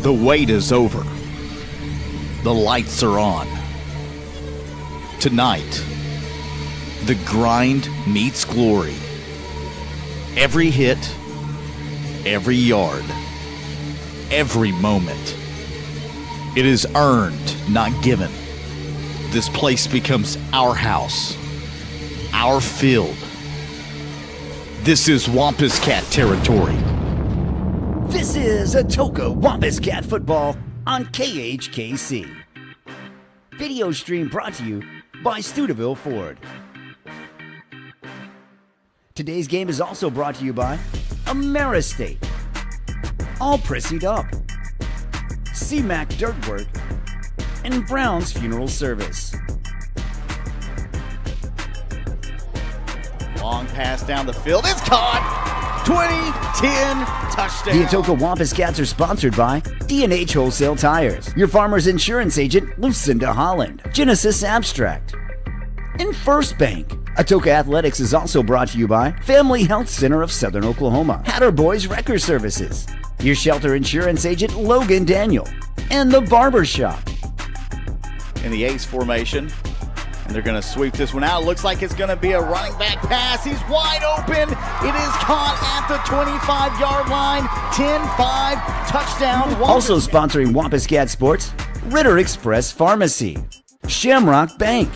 The wait is over. The lights are on. Tonight, the grind meets glory. Every hit, every yard, every moment. It is earned, not given. This place becomes our house, our field. This is Wampus Cat territory. This is Atoka Wampus Cat football on KHKC. Video stream brought to you by Steubenville Ford. Today's game is also brought to you by Ameristate, All Prissied Up, C-Mac Dirtwork, and Brown's Funeral Service. Long pass down the field. It's caught. 20-10 touchdown. The Atoka Wampus Cats are sponsored by D&H Wholesale Tires, your farmer's insurance agent, Lucinda Holland, Genesis Abstract, and First Bank. Atoka Athletics is also brought to you by Family Health Center of Southern Oklahoma, Hatter Boys Wrecker Services, your shelter insurance agent, Logan Daniel, and The Barber Shop. In the ace formation, and they're going to sweep this one out. Looks like it's going to be a running back pass. He's wide open. It is caught at the 25-yard line. 10-5, touchdown. Also sponsoring Wampus Cat Sports, Ritter Express Pharmacy, Shamrock Bank,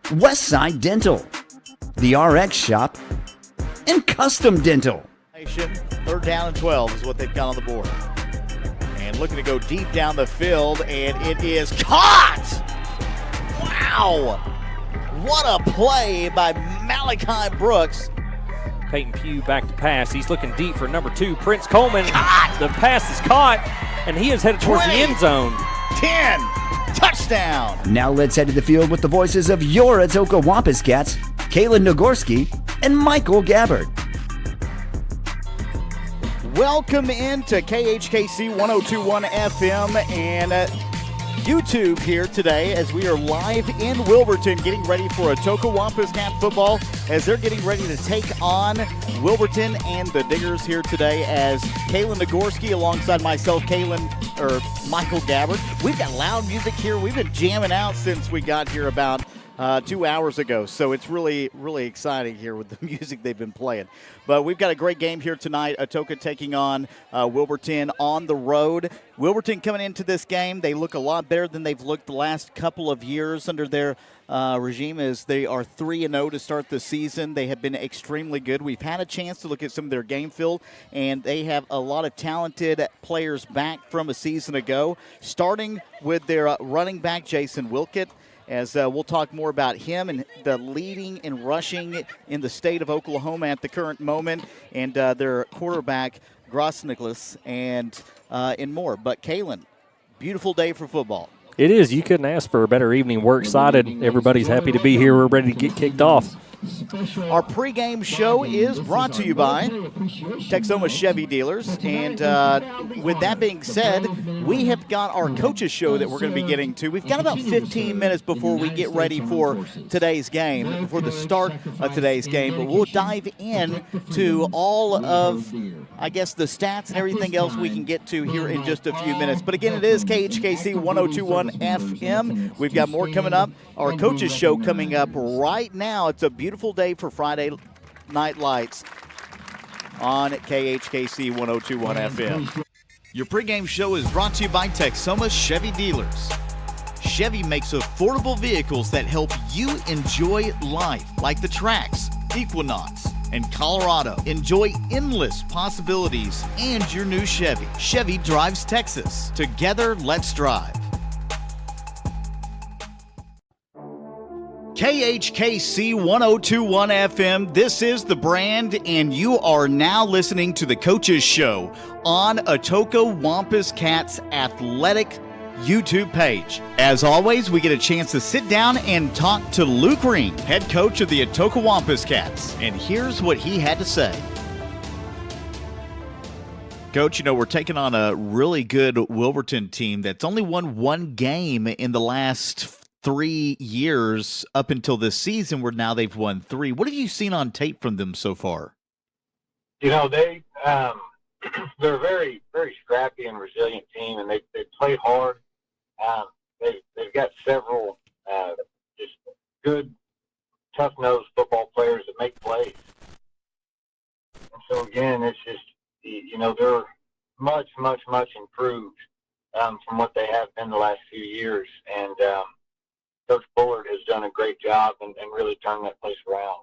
Westside Dental, The RX Shop, and Custom Dental. Third down and 12 is what they've got on the board. And looking to go deep down the field, and it is caught! Wow! What a play by Malachi Brooks. Peyton Pugh back to pass. He's looking deep for number 2, Prince Coleman. The pass is caught, and he is headed towards the end zone. 10, touchdown. Now let's head to the field with the voices of your Atoka Wampus Cats, Kaylin Nagorski and Michael Gabbard. Welcome into KHKC 102.1 FM and YouTube here today as we are live in Wilburton getting ready for Atoka Wampus Cat football as they're getting ready to take on Wilburton and the Diggers here today as Kaylin Nagorski alongside myself, Michael Gabbard. We've got loud music here. We've been jamming out since we got here about 2 hours ago, so it's really, really exciting here with the music they've been playing. But we've got a great game here tonight. Atoka taking on Wilburton on the road. Wilburton coming into this game, they look a lot better than they've looked the last couple of years under their regime as they are 3-0 to start the season. They have been extremely good. We've had a chance to look at some of their game film, and they have a lot of talented players back from a season ago, starting with their running back, Jason Wilkett, as we'll talk more about him and the leading and rushing in the state of Oklahoma at the current moment, and their quarterback, Gross Nicholas, and more. But, Kaylin, beautiful day for football. It is. You couldn't ask for a better evening. We're excited. Everybody's happy to be here. We're ready to get kicked off. Our pregame show is brought to you by Texoma Chevy Dealers. And with that being said, we have got our coaches show that we're going to be getting to. We've got about 15 minutes before we get ready for today's game, for the start of today's game. But we'll dive in to all of, I guess, the stats and everything else we can get to here in just a few minutes. But again, it is KHKC 102.1 FM. We've got more coming up. Our coaches show coming up right now. It's a beautiful day for Friday Night Lights on KHKC 102.1 FM. Your pregame show is brought to you by Texoma Chevy Dealers. Chevy makes affordable vehicles that help you enjoy life, like the Trax, Equinox, and Colorado. Enjoy endless possibilities and your new Chevy. Chevy drives Texas. Together, let's drive. KHKC 102.1 FM, this is The Brand, and you are now listening to the Coaches Show on Atoka Wampus Cats Athletic YouTube page. As always, we get a chance to sit down and talk to Luke Ring, head coach of the Atoka Wampus Cats, and here's what he had to say. Coach, we're taking on a really good Wilburton team that's only won one game in the last 3 years up until this season, where now they've won 3. What have you seen on tape from them so far? They're a very, very scrappy and resilient team, and they play hard. They've got several just good, tough-nosed football players that make plays. And so, again, it's just, they're much, much, much improved from what they have been the last few years. And Coach Bullard has done a great job and really turned that place around.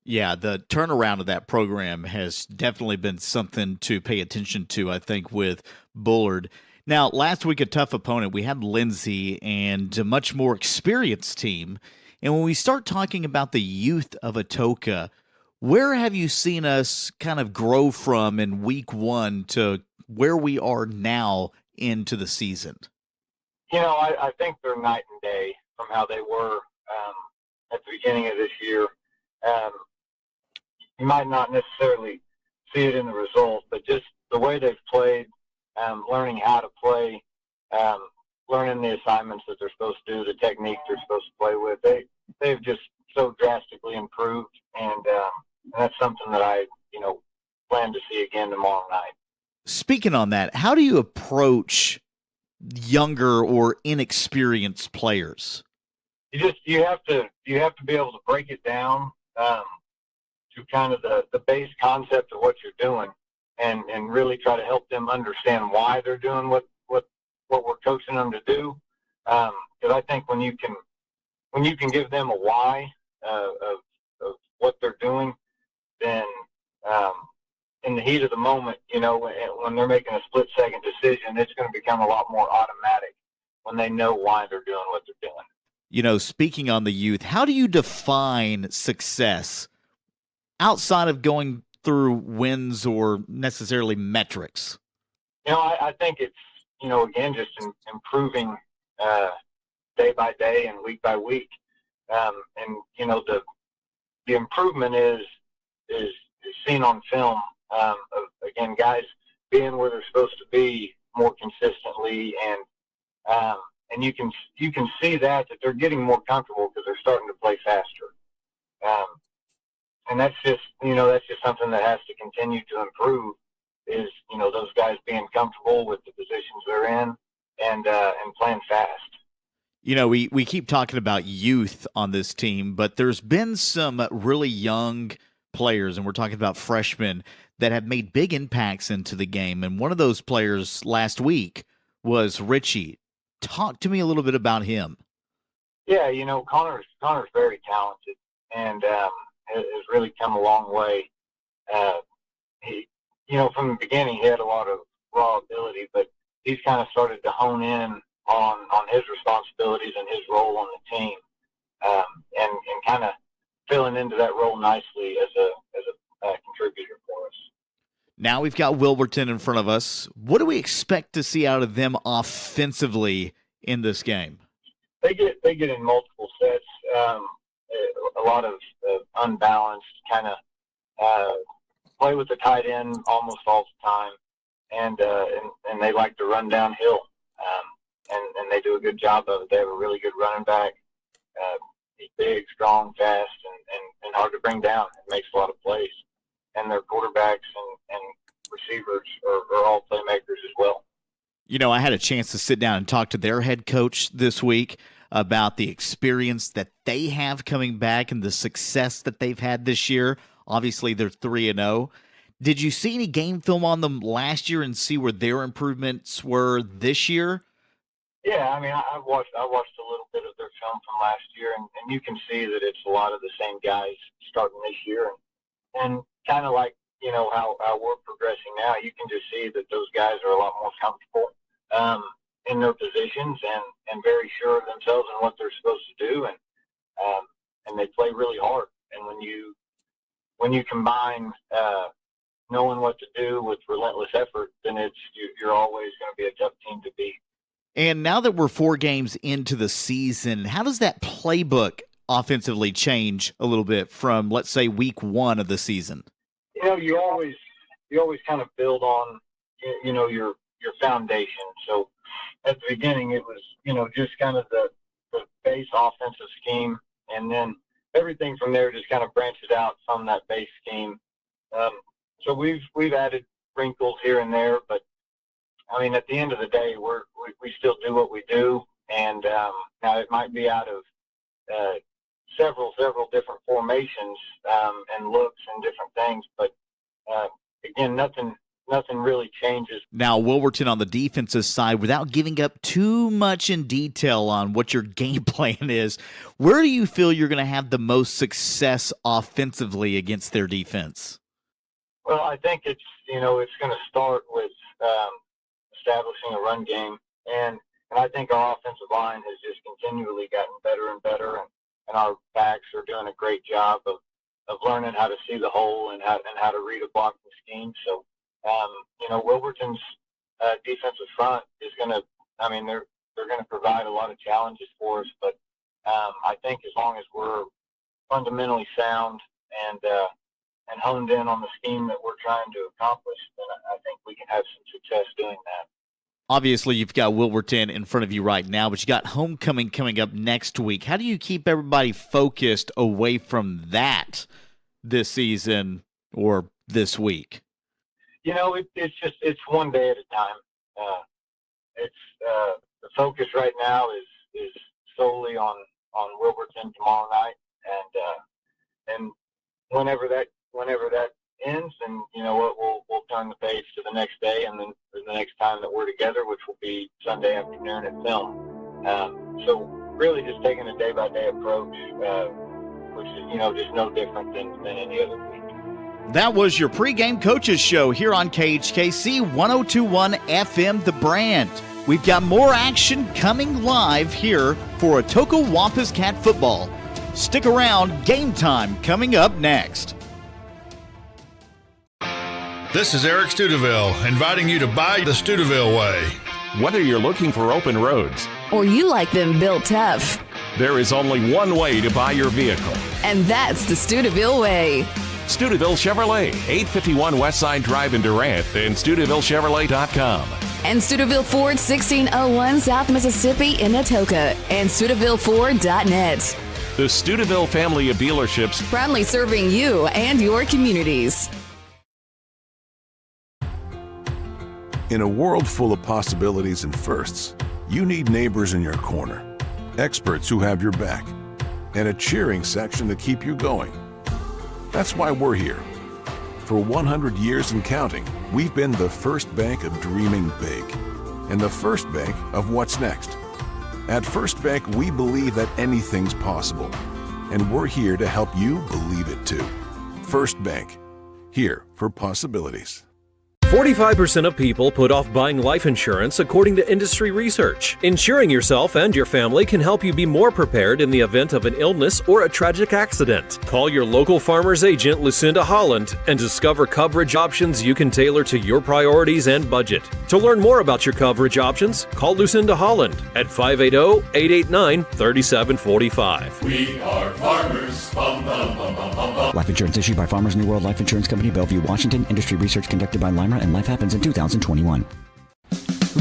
Yeah, the turnaround of that program has definitely been something to pay attention to, I think, with Bullard. Now, last week, a tough opponent. We had Lindsay and a much more experienced team. And when we start talking about the youth of Atoka, where have you seen us kind of grow from in week one to where we are now into the season? I think they're night and day from how they were at the beginning of this year. You might not necessarily see it in the results, but just the way they've played, learning how to play, learning the assignments that they're supposed to do, the techniques they're supposed to play with, they've just so drastically improved, and that's something that I, plan to see again tomorrow night. Speaking on that, how do you approach younger or inexperienced players? You have to be able to break it down to kind of the base concept of what you're doing, and really try to help them understand why they're doing what we're coaching them to do. Because I think when you can give them a why of what they're doing, then in the heat of the moment, when they're making a split-second decision, it's going to become a lot more automatic when they know why they're doing what they're doing. Speaking on the youth, how do you define success outside of going through wins or necessarily metrics? I think it's, again, just improving day by day and week by week. The improvement is seen on film. Of, again, guys being where they're supposed to be more consistently, and you can see that they're getting more comfortable because they're starting to play faster. And that's just something that has to continue to improve. Is those guys being comfortable with the positions they're in and playing fast. We keep talking about youth on this team, but there's been some really young players, and we're talking about freshmen that have made big impacts into the game. And one of those players last week was Richie. Talk to me a little bit about him. Yeah, Connor's very talented and has really come a long way. He, from the beginning, he had a lot of raw ability, but he's kind of started to hone in on his responsibilities and his role on the team, and kind of filling into that role nicely as a contributor for us. Now we've got Wilburton in front of us. What do we expect to see out of them offensively in this game? They get in multiple sets, a lot of unbalanced kind of play with the tight end almost all the time, and they like to run downhill, and they do a good job of it. They have a really good running back. He's big, strong, fast, and hard to bring down. It makes a lot of plays. And their quarterbacks and receivers are all playmakers as well. I had a chance to sit down and talk to their head coach this week about the experience that they have coming back and the success that they've had this year. Obviously, they're 3-0. Did you see any game film on them last year and see where their improvements were this year? Yeah, I mean, I watched a little bit of their film from last year, and you can see that it's a lot of the same guys starting this year. And kind of like, how we're progressing now, you can just see that those guys are a lot more comfortable in their positions and very sure of themselves and what they're supposed to do, and they play really hard. And when you combine knowing what to do with relentless effort, then you're always going to be a tough team to beat. And now that we're 4 games into the season, how does that playbook offensively change a little bit from, let's say, week 1 of the season? You always kind of build on, your foundation. So at the beginning, it was, just kind of the base offensive scheme, and then everything from there just kind of branches out from that base scheme. So we've added wrinkles here and there, but I mean, at the end of the day, we still do what we do, and now it might be out of several different formations and looks and different things, but again, nothing really changes. Now, Wilburton on the defensive side, without giving up too much in detail on what your game plan is, where do you feel you're going to have the most success offensively against their defense? Well, I think it's going to start with establishing a run game, and I think our offensive line has just continually gotten better and better, and our backs are doing a great job of learning how to see the hole and how to read a blocking scheme. So, Wilburton's defensive front is going to, they're going to provide a lot of challenges for us. But I think as long as we're fundamentally sound and honed in on the scheme that we're trying to accomplish, then I think we can have some success doing that. Obviously, you've got Wilburton in front of you right now, but you got homecoming coming up next week. How do you keep everybody focused away from that this season or this week? It's one day at a time. The focus right now is solely on Wilburton tomorrow night, and whenever that ends, and we'll turn the page to the next day, and then the next time that we're together, which will be Sunday afternoon at film. So really, just taking a day-by-day approach, which is just no different than any other week. That was your pregame coaches show here on KHKC 1021 FM The Brand. We've got more action coming live here for Atoka Wampus Cat football. Stick around, game time coming up next. This is Eric Studeville, inviting you to buy the Studeville way. Whether you're looking for open roads or you like them built tough, there is only one way to buy your vehicle. And that's the Studeville way. Studeville Chevrolet, 851 Westside Drive in Durant, and StudevilleChevrolet.com. And Studeville Ford, 1601 South Mississippi in Atoka, and StudevilleFord.net. The Studeville family of dealerships, proudly serving you and your communities. In a world full of possibilities and firsts, you need neighbors in your corner, experts who have your back, and a cheering section to keep you going. That's why we're here. For 100 years and counting, we've been the first bank of dreaming big and the first bank of what's next. At First Bank, we believe that anything's possible, and we're here to help you believe it too. First Bank, here for possibilities. 45% of people put off buying life insurance according to industry research. Insuring yourself and your family can help you be more prepared in the event of an illness or a tragic accident. Call your local farmer's agent, Lucinda Holland, and discover coverage options you can tailor to your priorities and budget. To learn more about your coverage options, call Lucinda Holland at 580-889-3745. We are farmers. Bum, bum, bum, bum, bum, bum. Life insurance issued by Farmers New World Life Insurance Company, Bellevue, Washington. Industry research conducted by Lima, and Life Happens in 2021.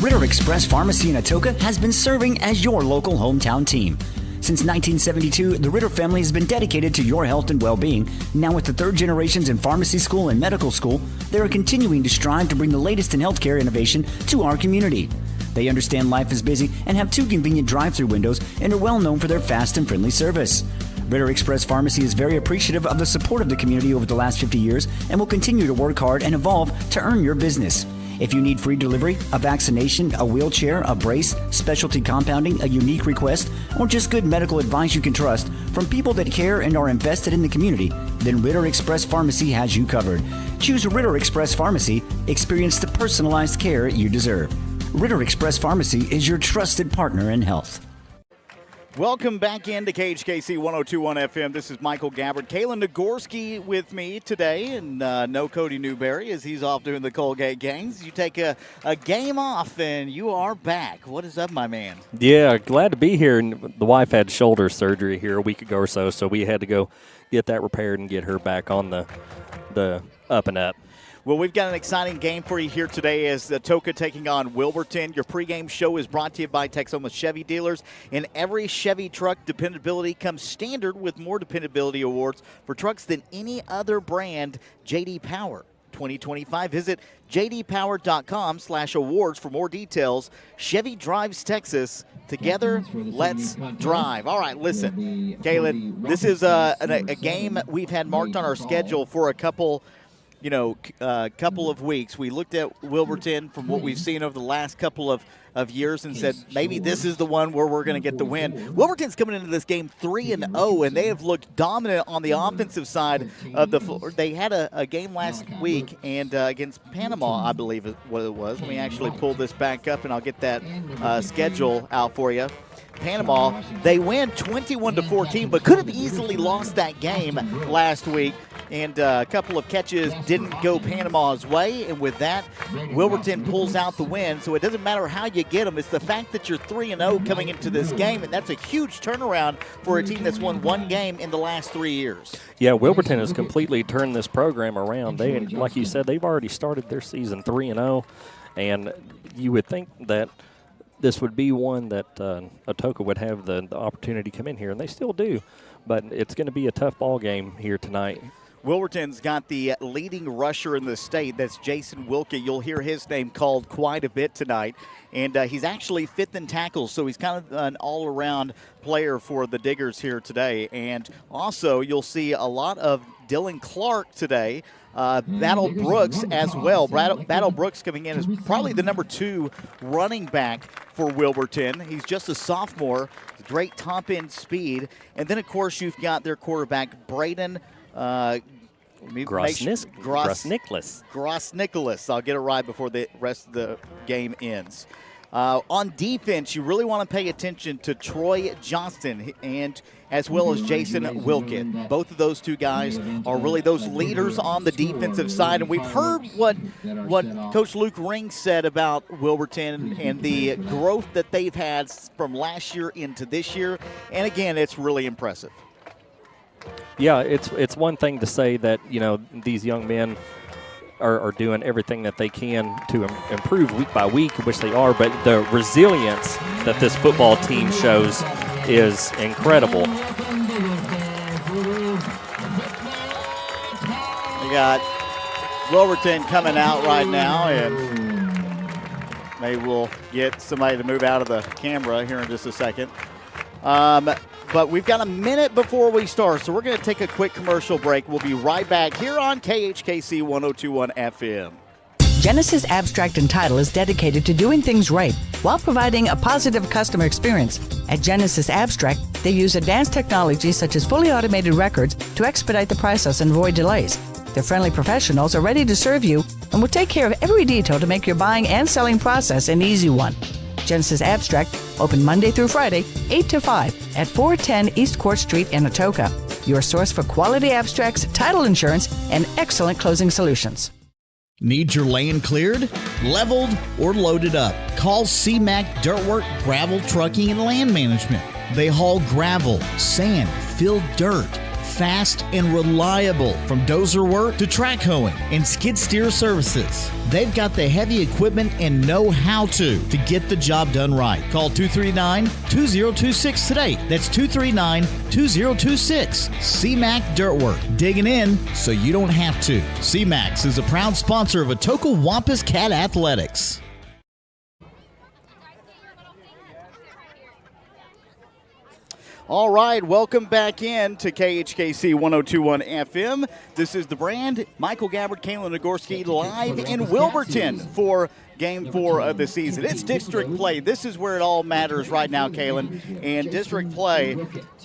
Ritter Express Pharmacy in Atoka has been serving as your local hometown team. Since 1972, the Ritter family has been dedicated to your health and well-being. Now with the third generations in pharmacy school and medical school, they are continuing to strive to bring the latest in healthcare innovation to our community. They understand life is busy and have 2 convenient drive-through windows and are well known for their fast and friendly service. Ritter Express Pharmacy is very appreciative of the support of the community over the last 50 years and will continue to work hard and evolve to earn your business. If you need free delivery, a vaccination, a wheelchair, a brace, specialty compounding, a unique request, or just good medical advice you can trust from people that care and are invested in the community, then Ritter Express Pharmacy has you covered. Choose Ritter Express Pharmacy. Experience the personalized care you deserve. Ritter Express Pharmacy is your trusted partner in health. Welcome back into KHKC 1021 FM. This is Michael Gabbard. Kalen Nagorski with me today, and no Cody Newberry as he's off doing the Colgate games. You take a game off, and you are back. What is up, my man? Yeah, glad to be here. And the wife had shoulder surgery here a week ago or so we had to go get that repaired and get her back on the up and up. Well, we've got an exciting game for you here today as Atoka taking on Wilburton. Your pregame show is brought to you by Texoma Chevy dealers. In every Chevy truck, dependability comes standard with more dependability awards for trucks than any other brand. J.D. Power, 2025. Visit jdpower.com/awards for more details. Chevy drives Texas. Together, let's drive. All right, listen, Kalen, this is a game we've had marked on our schedule for a couple of weeks. We looked at Wilburton from what we've seen over the last couple of years and said maybe this is the one where we're going to get the win. Wilburton's coming into this game 3-0, and they have looked dominant on the offensive side of the floor. They had a game last week and against Panama, I believe is what it was. Let me actually pull this back up, and I'll get that schedule out for you. Panama, they win 21-14, but could have easily lost that game last week. And a couple of catches didn't go Panama's way, and with that, Wilburton pulls out the win. So it doesn't matter how you get them. It's the fact that you're 3-0 coming into this game, and that's a huge turnaround for a team that's won one game in the last 3 years. Yeah, Wilburton has completely turned this program around. They, like you said, they've already started their season 3-0, and you would think that this would be one that Atoka would have the opportunity to come in here, and they still do. But it's going to be a tough ball game here tonight. Wilburton's got the leading rusher in the state. That's Jason Wilkie. You'll hear his name called quite a bit tonight. And he's actually 5th in tackles, so he's kind of an all-around player for the Diggers here today. And also, you'll see a lot of Dylan Clark today. Battle Brooks as well. Battle Brooks coming in as probably the number 2 running back for Wilburton. He's just a sophomore. Great top-end speed. And then, of course, you've got their quarterback, Braden Gross-Nicholas. I'll get it right before the rest of the game ends. On defense, you really want to pay attention to Troy Johnston and as well as Jason Wilkin. Both of those two guys are really those leaders on the defensive side. And we've heard what Coach Luke Ring said about Wilburton and the growth that they've had from last year into this year. And again, it's really impressive. Yeah, it's one thing to say that, these young men are doing everything that they can to improve week by week, which they are, but the resilience that this football team shows is incredible. We got Wilburton coming out right now, and maybe we'll get somebody to move out of the camera here in just a second. But we've got a minute before we start, so we're going to take a quick commercial break. We'll be right back here on KHKC 102.1 FM. Genesis Abstract and Title is dedicated to doing things right while providing a positive customer experience. At Genesis Abstract, they use advanced technology such as fully automated records to expedite the process and avoid delays. Their friendly professionals are ready to serve you and will take care of every detail to make your buying and selling process an easy one. Genesis Abstract, open Monday through Friday, 8 to 5 at 410 East Court Street in Atoka. Your source for quality abstracts, title insurance, and excellent closing solutions. Need your land cleared, leveled, or loaded up? Call CMAC Dirtwork Gravel Trucking and Land Management. They haul gravel, sand, filled dirt, fast and reliable, from dozer work to track hoeing and skid steer services. They've got the heavy equipment and know how to get the job done right. Call 239-2026 today. That's 239-2026. CMAC Dirtwork, digging in so you don't have to. CMAX is a proud sponsor of Atoka Wampus Cat Athletics. All right, welcome back in to KHKC 102.1 FM. This is The Brand. Michael Gabbard, Kalen Nagorski live in Wilburton for Game 4 of the season. It's district play. This is where it all matters right now, Kalen. And district play,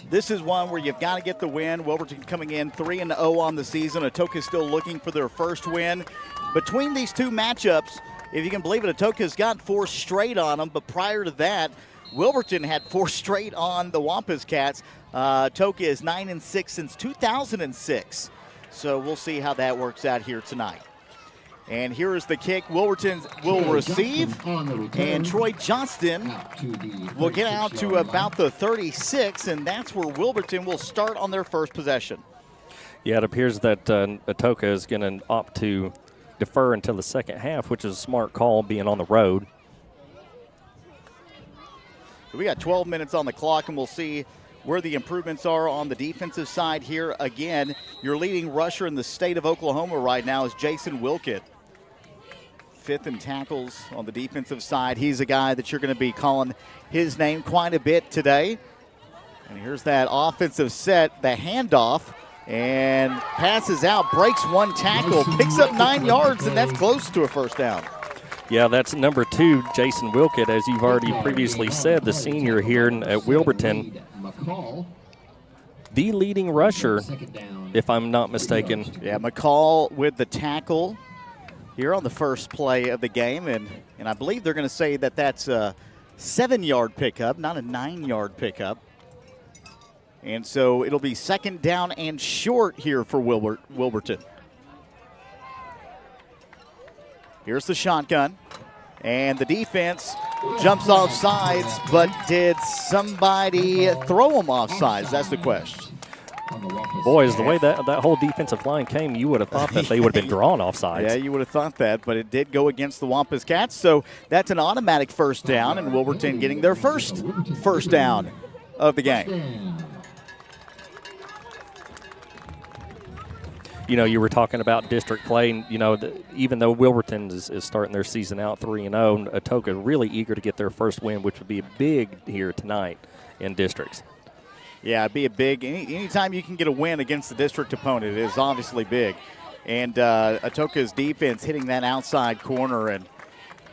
this is one where you've got to get the win. Wilburton coming in 3-0 on the season. Atoka still looking for their first win. Between these two matchups, if you can believe it, Atoka's got 4 straight on them, but prior to that, Wilburton had 4 straight on the Wampus Cats. Atoka is 9-6 since 2006. So we'll see how that works out here tonight. And here is the kick. Wilburton will receive, and Troy Johnston will get out to about the 36, and that's where Wilburton will start on their first possession. Yeah, it appears that Atoka is going to opt to defer until the second half, which is a smart call being on the road. We got 12 minutes on the clock, and we'll see where the improvements are on the defensive side here. Again, your leading rusher in the state of Oklahoma right now is Jason Wilkett. 5th in tackles on the defensive side. He's a guy that you're going to be calling his name quite a bit today. And here's that offensive set, the handoff, and passes out, breaks one tackle, picks up 9 yards, and that's close to a first down. Yeah, that's number 2, Jason Wilkett, as you've already previously said, the senior here at Wilburton. The leading rusher, if I'm not mistaken. Yeah, McCall with the tackle here on the first play of the game, and I believe they're going to say that that's a 7-yard pickup, not a 9-yard pickup. And so it'll be second down and short here for Wilburton. Here's the shotgun, and the defense jumps off sides, but did somebody throw them off sides? That's the question. Boys, the way that whole defensive line came, you would have thought that they would have been drawn off sides. Yeah, you would have thought that, but it did go against the Wampus Cats, so that's an automatic first down, and Wilburton getting their first down of the game. You know, you were talking about district play, and, you know, even though Wilburton is starting their season out 3-0, Atoka really eager to get their first win, which would be big here tonight in districts. Yeah, it'd be a big, anytime you can get a win against the district opponent, it is obviously big. And Atoka's defense hitting that outside corner, and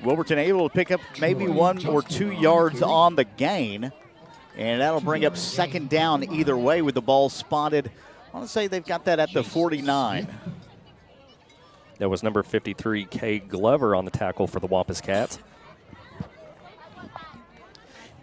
Wilburton able to pick up maybe 1 or 2 yards on the gain, and that'll bring up second down either way with the ball spotted. I want to say they've got that at the 49. That was number 53, Kay Glover, on the tackle for the Wampus Cats.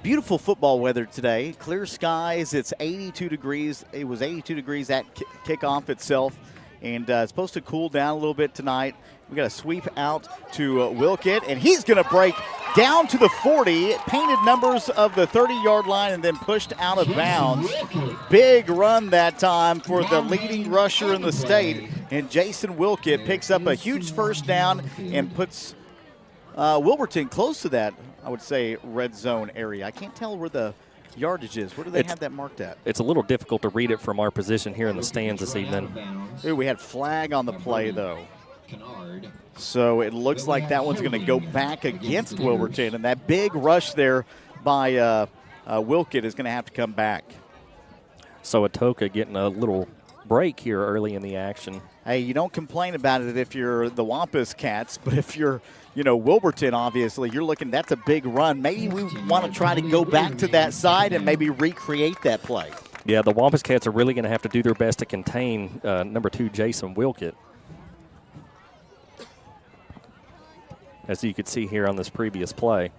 Beautiful football weather today. Clear skies. It's 82 degrees. It was 82 degrees at kickoff itself. And it's supposed to cool down a little bit tonight. We got a sweep out to Wilkett, and he's going to break down to the 40, painted numbers of the 30-yard line, and then pushed out of bounds. Big run that time for the leading rusher in the state, and Jason Wilkett picks up a huge first down and puts Wilburton close to that, I would say, red zone area. I can't tell where the yardage is. Where do they have that marked at? It's a little difficult to read it from our position here in the stands this evening. Ooh, we had flag on the play, though. So it looks like that one's going to go back against Wilburton, and that big rush there by Wilkett is going to have to come back. So Atoka getting a little break here early in the action. Hey, you don't complain about it if you're the Wampus Cats, but if you're, Wilburton, obviously, you're looking, that's a big run. Maybe we want to try to go back to that side and maybe recreate that play. Yeah, the Wampus Cats are really going to have to do their best to contain number 2, Jason Wilkett. As you could see here on this previous play.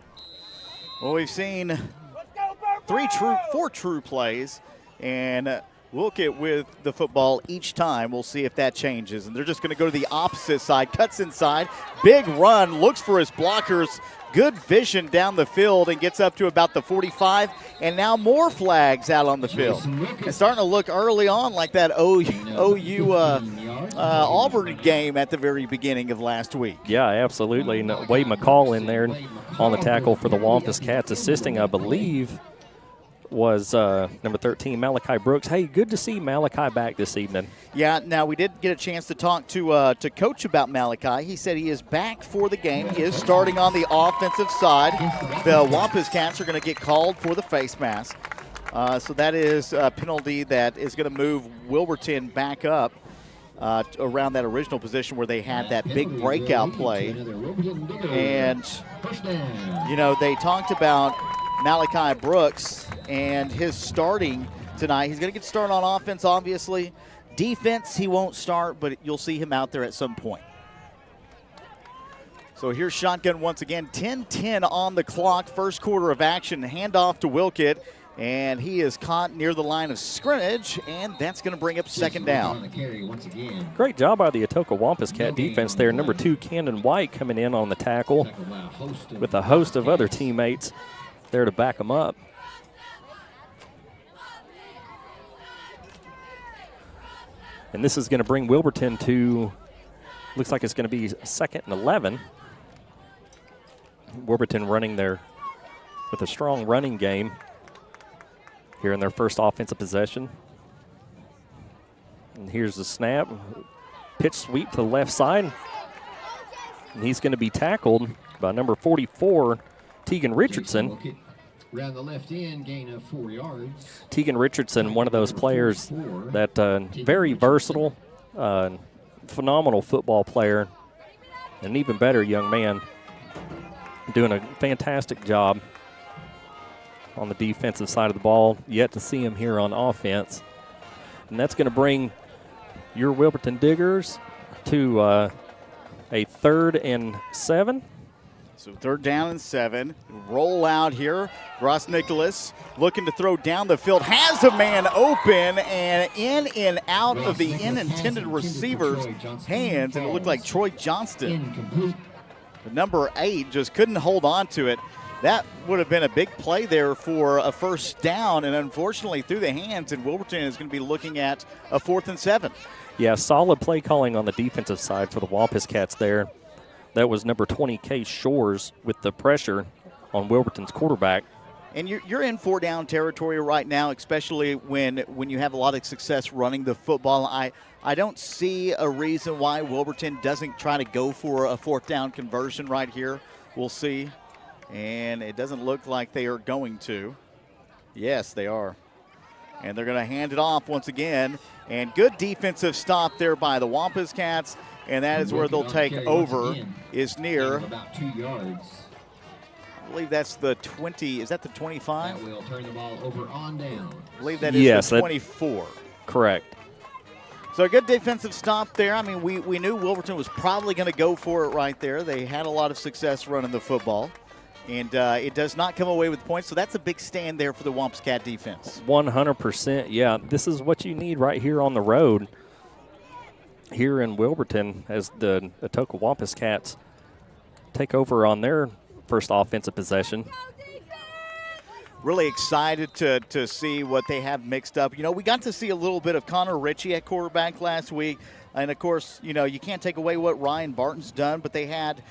Well, we've seen 4 true plays, and Wilkett with the football each time. We'll see if that changes. And they're just going to go to the opposite side, cuts inside, big run, looks for his blockers, good vision down the field, and gets up to about the 45, and now more flags out on the field. It's starting to look early on like that OU Auburn game at the very beginning of last week. Yeah, absolutely. And Wade McCall in there on the tackle for the Wampus Cats, assisting, I believe, was number 13, Malachi Brooks. Hey, good to see Malachi back this evening. Yeah, now we did get a chance to talk to Coach about Malachi. He said he is back for the game. He is starting on the offensive side. The Wampus Cats are going to get called for the face mask. So that is a penalty that is going to move Wilburton back up around that original position where they had that big breakout play. And, they talked about Malachi Brooks and his starting tonight. He's going to get started on offense, obviously. Defense, he won't start, but you'll see him out there at some point. So here's shotgun once again. 10-10 on the clock. First quarter of action. Handoff to Wilkett, and he is caught near the line of scrimmage, and that's going to bring up second down. Great job by the Atoka Wampus Cat defense there. Number 2, Camden White, coming in on the tackle with a host of other teammates there to back him up. And this is going to bring Wilburton to, looks like it's going to be 2nd and 11. Wilburton running there with a strong running game. here in their first offensive possession. And here's the snap. Pitch sweep to the left side. And he's going to be tackled by number 44, Tegan Richardson. Around the left end, gain of 4 yards. Tegan Richardson, one of those players that very versatile, phenomenal football player, and an even better young man, doing a fantastic job on the defensive side of the ball. Yet to see him here on offense. And that's going to bring your Wilburton Diggers to a 3rd and 7. So 3rd down and 7. Roll out here. Ross Nicholas looking to throw down the field. Has a man open and in and out of the unintended receiver's hands. And it looked like Troy Johnston, the number 8, just couldn't hold on to it. That would have been a big play there for a 1st down. And unfortunately through the hands. And Wilburton is going to be looking at a 4th and 7. Yeah, solid play calling on the defensive side for the Wampus Cats there. That was number 20, Case Shores, with the pressure on Wilburton's quarterback. And you're in 4-down territory right now, especially when you have a lot of success running the football. I don't see a reason why Wilburton doesn't try to go for a 4th down conversion right here. We'll see. And it doesn't look like they are going to. Yes, they are. And they're going to hand it off once again. And good defensive stop there by the Wampus Cats. And that is where they'll take over, is near. About 2 yards. I believe that's the 20. Is that the 25? That will turn the ball over on down. I believe that is the 24. Correct. So a good defensive stop there. I mean, we knew Wilburton was probably going to go for it right there. They had a lot of success running the football. And it does not come away with points. So that's a big stand there for the Wampus Cat defense. 100%. Yeah, this is what you need right here on the road. Here in Wilburton, as the Atoka Wampus Cats take over on their first offensive possession. Really excited to see what they have mixed up. You know, we got to see a little bit of Connor Ritchie at quarterback last week. And, of course, you know, you can't take away what Ryan Barton's done, but they had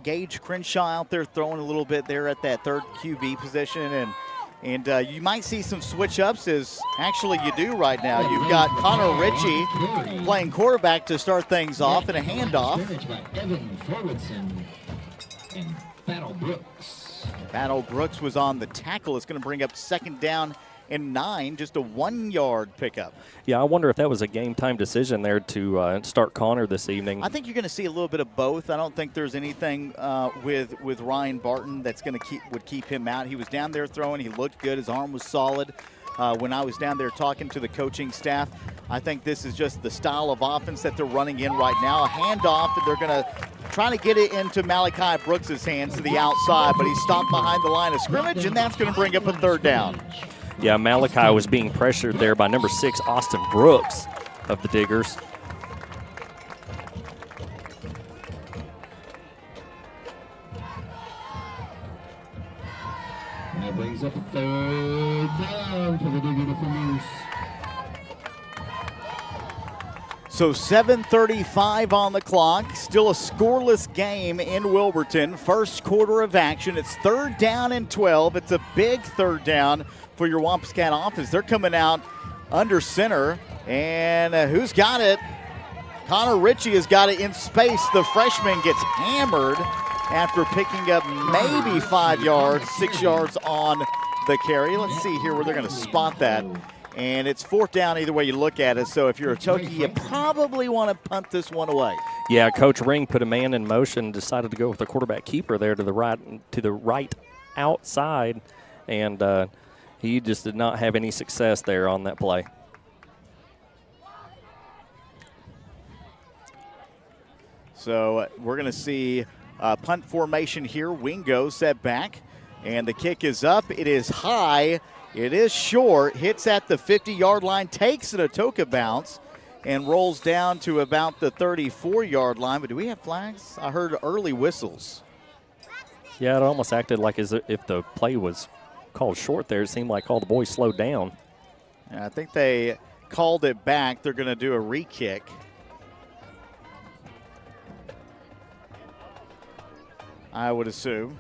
Gage Crenshaw out there throwing a little bit there at that 3rd QB position. And you might see some switch-ups, as actually you do right now. You've got Connor Ritchie playing quarterback to start things off, and a handoff. Battle Brooks was on the tackle. It's going to bring up 2nd down and 9, just a 1-yard pickup. Yeah, I wonder if that was a game-time decision there to start Connor this evening. I think you're going to see a little bit of both. I don't think there's anything with Ryan Barton that's going to keep him out. He was down there throwing. He looked good. His arm was solid. When I was down there talking to the coaching staff, I think this is just the style of offense that they're running in right now. A handoff, and they're going to try to get it into Malachi Brooks' hands to the outside, but he's stopped behind the line of scrimmage, and that's going to bring up a 3rd down. Yeah, Malachi was being pressured there by number 6, Austin Brooks of the Diggers. That brings up a 3rd down for the Digger defenders. So 7:35 on the clock. Still a scoreless game in Wilburton. First quarter of action. It's 3rd down and 12. It's a big 3rd down for your Wampus Cat offense. They're coming out under center. And who's got it? Connor Ritchie has got it in space. The freshman gets hammered after picking up maybe 5 yards, 6 yards on the carry. Let's see here where they're going to spot that. And it's 4th down either way you look at it. So if you're a Atoka, you probably want to punt this one away. Yeah, Coach Ring put a man in motion, decided to go with the quarterback keeper there to the right outside, and he just did not have any success there on that play. So we're going to see punt formation here. Wingo set back, and the kick is up. It is high. It is short, hits at the 50-yard line, takes an Atoka bounce, and rolls down to about the 34-yard line. But do we have flags? I heard early whistles. Yeah, it almost acted like as if the play was called short there. It seemed like all the boys slowed down. And I think they called it back. They're going to do a re-kick. I would assume.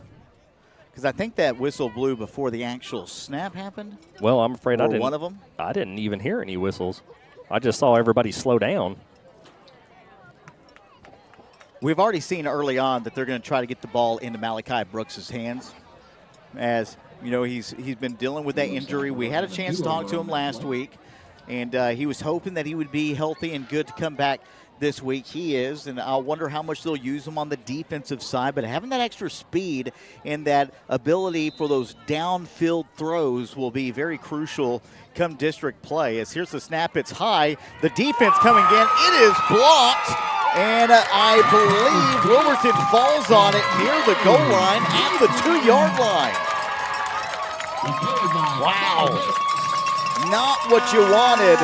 Because I think that whistle blew before the actual snap happened. Well, I'm afraid I didn't. One of them? I didn't even hear any whistles. I just saw everybody slow down. We've already seen early on that they're going to try to get the ball into Malachi Brooks' hands. As, you know, he's been dealing with that injury. We had a chance to talk to him last week, and he was hoping that he would be healthy and good to come back this week. He is, and I wonder how much they'll use him on the defensive side. But having that extra speed and that ability for those downfield throws will be very crucial come district play. As here's the snap, it's high. The defense coming in. It is blocked, and I believe Wilburton falls on it near the goal line at the 2-yard line. Wow. Not what you wanted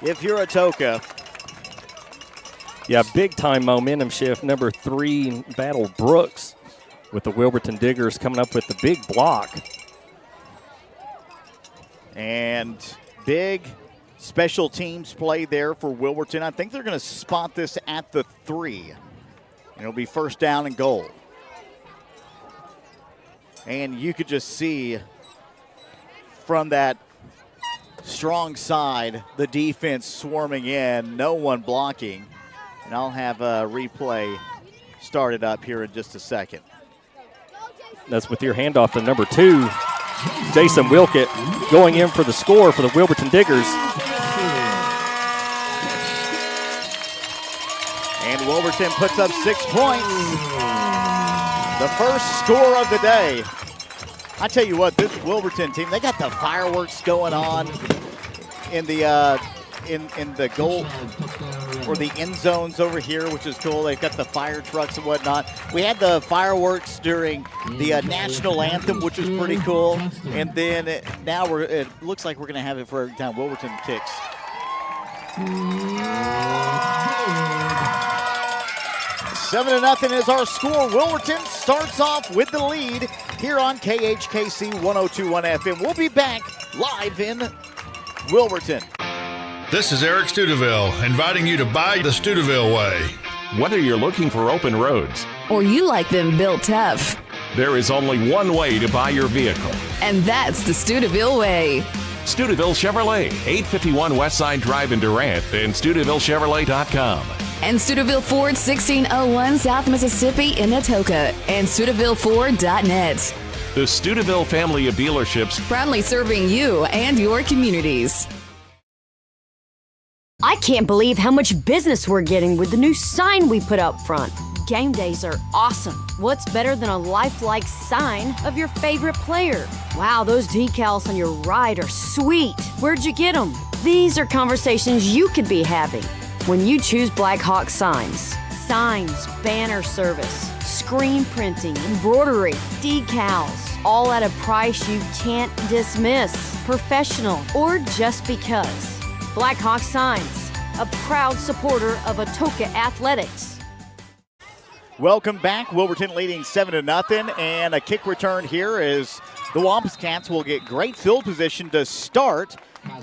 if you're Atoka. Yeah, big-time momentum shift. Number 3, Battle Brooks with the Wilburton Diggers coming up with the big block. And big special teams play there for Wilburton. I think they're going to spot this at the 3. And it'll be first down and goal. And you could just see from that strong side, the defense swarming in, no one blocking. And I'll have a replay started up here in just a second. That's with your handoff to number 2, Jason Wilkett, going in for the score for the Wilburton Diggers. And Wilburton puts up 6 points. The first score of the day. I tell you what, this Wilburton team, they got the fireworks going on in the goal or the end zones over here, which is cool. They've got the fire trucks and whatnot. We had the fireworks during the national anthem, which was pretty cool. And then now it looks like we're going to have it for every time Wilburton kicks. 7-0 is our score. Wilburton starts off with the lead here on KHKC 102.1 FM. We'll be back live in Wilburton. This is Eric Studeville, inviting you to buy the Studeville way. Whether you're looking for open roads or you like them built tough, there is only one way to buy your vehicle. And that's the Studeville way. Studeville Chevrolet, 851 Westside Drive in Durant, and StudevilleChevrolet.com. And Studeville Ford, 1601 South Mississippi in Atoka, and StudevilleFord.net. The Studeville family of dealerships, proudly serving you and your communities. I can't believe how much business we're getting with the new sign we put up front. Game days are awesome. What's better than a lifelike sign of your favorite player? Wow, those decals on your ride are sweet. Where'd you get them? These are conversations you could be having when you choose Black Hawk Signs. Signs, banner service, screen printing, embroidery, decals, all at a price you can't dismiss. Professional or just because. Black Hawk Signs, a proud supporter of Atoka Athletics. Welcome back. Wilburton leading 7-0, and a kick return here is the Wampus Cats will get great field position to start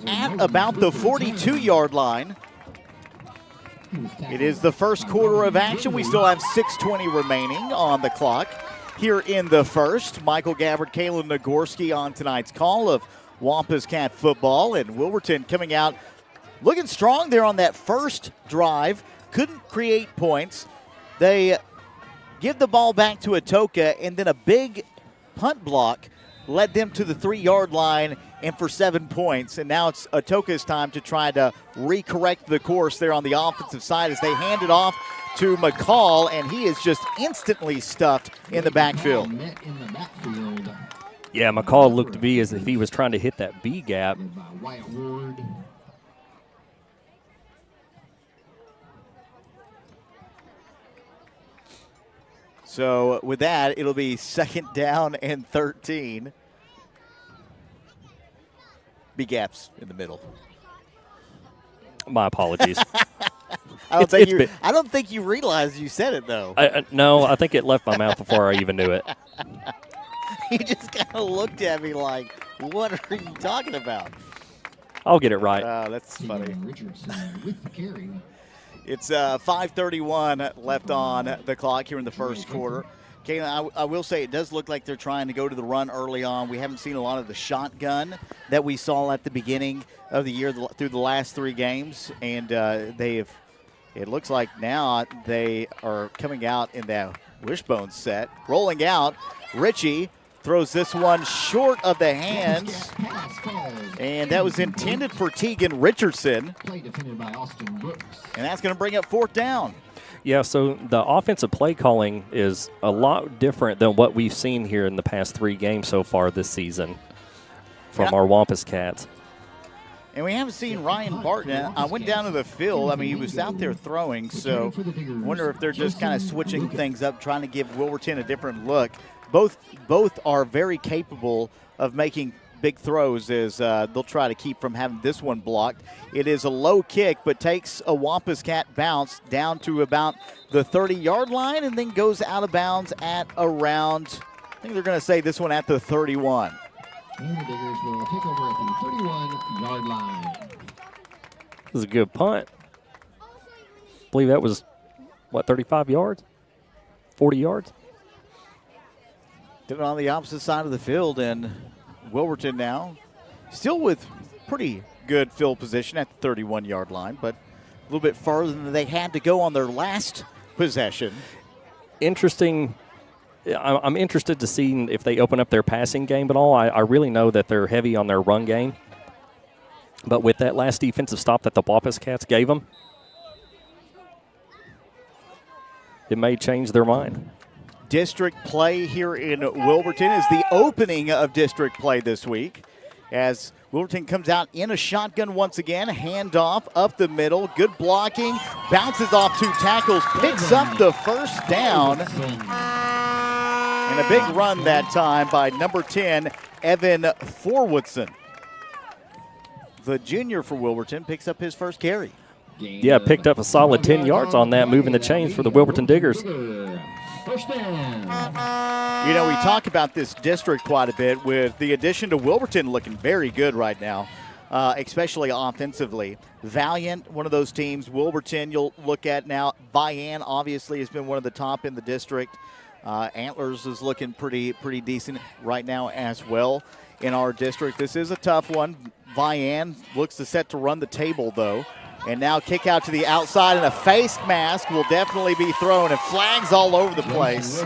at about the 42-yard line. It is the first quarter of action. We still have 6:20 remaining on the clock here in the first. Michael Gabbard, Kalen Nagorski on tonight's call of Wampus Cat football, and Wilburton coming out looking strong there on that first drive. Couldn't create points. They give the ball back to Atoka, and then a big punt block led them to the 3-yard line and for 7 points. And now it's Atoka's time to try to recorrect the course there on the offensive side as they hand it off to McCall, and he is just instantly stuffed in the backfield. Yeah, McCall looked to be as if he was trying to hit that B gap. So with that, it'll be 2nd down and 13. B gaps in the middle. My apologies. I don't think you realized you said it, though. No, I think it left my mouth before I even knew it. He just kind of looked at me like, what are you talking about? I'll get it right. That's funny. It's 5:31 left on the clock here in the first quarter. Kayla, I will say it does look like they're trying to go to the run early on. We haven't seen a lot of the shotgun that we saw at the beginning of the year through the last 3 games. And it looks like now they are coming out in that wishbone set. Rolling out, Ritchie throws this one short of the hands. And that was intended for Tegan Richardson. And that's going to bring up 4th down. Yeah, so the offensive play calling is a lot different than what we've seen here in the past 3 games so far this season from our Wampus Cats. And we haven't seen Ryan Barton. I went down to the field. I mean, he was out there throwing, so I wonder if they're just kind of switching things up, trying to give Wilburton a different look. Both are very capable of making big throws as they'll try to keep from having this one blocked. It is a low kick, but takes a Wampus Cat bounce down to about the 30-yard line and then goes out of bounds at around, I think they're going to say this one at the 31. And the Diggers will take over at the 31-yard line. This is a good punt. I believe that was, 35 yards? 40 yards? Did it on the opposite side of the field, and Wilburton now still with pretty good field position at the 31-yard line, but a little bit farther than they had to go on their last possession. Interesting. I'm interested to see if they open up their passing game at all. I really know that they're heavy on their run game. But with that last defensive stop that the Wampus Cats gave them, it may change their mind. District play here in Wilburton is the opening of district play this week as Wilburton comes out in a shotgun once again, handoff up the middle, good blocking, bounces off 2 tackles, picks up the 1st down, and a big run that time by number 10, Evan Thorwoodson. The junior for Wilburton picks up his 1st carry. Yeah, picked up a solid 10 yards on that, moving the chains for the Wilburton Diggers. You know, we talk about this district quite a bit with the addition to Wilburton looking very good right now, especially offensively. Valiant, one of those teams. Wilburton, you'll look at now. Vian, obviously, has been one of the top in the district. Antlers is looking pretty decent right now as well in our district. This is a tough one. Vian looks to set to run the table, though. And now kick out to the outside, and a face mask will definitely be thrown, and flags all over the place.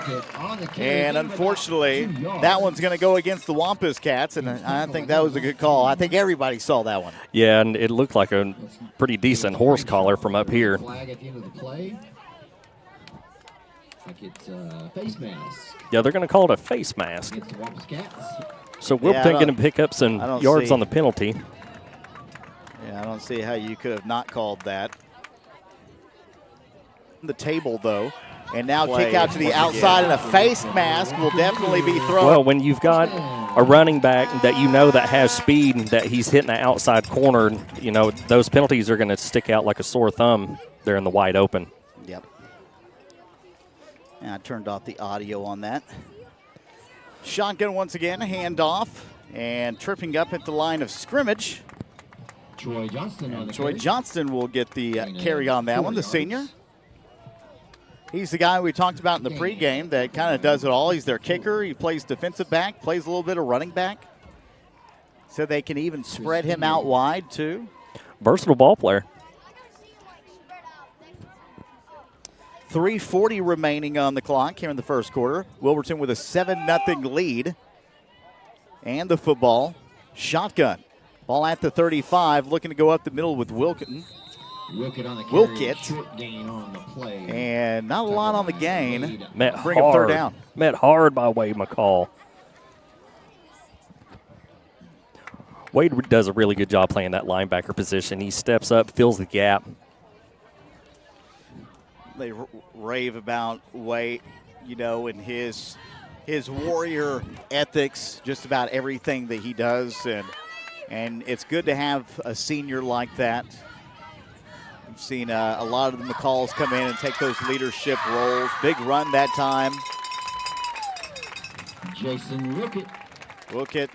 And unfortunately, that one's going to go against the Wampus Cats, and I think that was a good call. I think everybody saw that one. Yeah, and it looked like a pretty decent horse collar from up here. Flag at the end of the play. Like it's a face mask. Yeah, they're going to call it a face mask. Against the Wampus Cats. So Wilburton going to pick up some yards on the penalty. Yeah, I don't see how you could have not called that. The table, though. And now kick out to the outside, and a face mask will definitely be thrown. Well, when you've got a running back that you know that has speed and that he's hitting the outside corner, you know, those penalties are going to stick out like a sore thumb there in the wide open. Yep. And I turned off the audio on that. Shotgun once again, handoff, and tripping up at the line of scrimmage. Troy Johnston on the Troy carry. Johnston will get the carry on that one, the senior. He's the guy we talked about in the pregame that kind of does it all. He's their kicker. He plays defensive back, plays a little bit of running back. So they can even spread him out wide, too. Versatile ball player. 3:40 remaining on the clock here in the first quarter. Wilburton with a 7-0 lead. And the football. Shotgun. Ball at the 35, looking to go up the middle with Wilkett. Wilkett on the carry. Short gain on the play. And not a lot on the gain. Bring up 3rd down. Met hard by Wade McCall. Wade does a really good job playing that linebacker position. He steps up, fills the gap. They rave about Wade, you know, and his warrior ethics, just about everything that he does. And it's good to have a senior like that. We've seen a lot of the McCalls come in and take those leadership roles. Big run that time. Jason Wilkett. Wilkett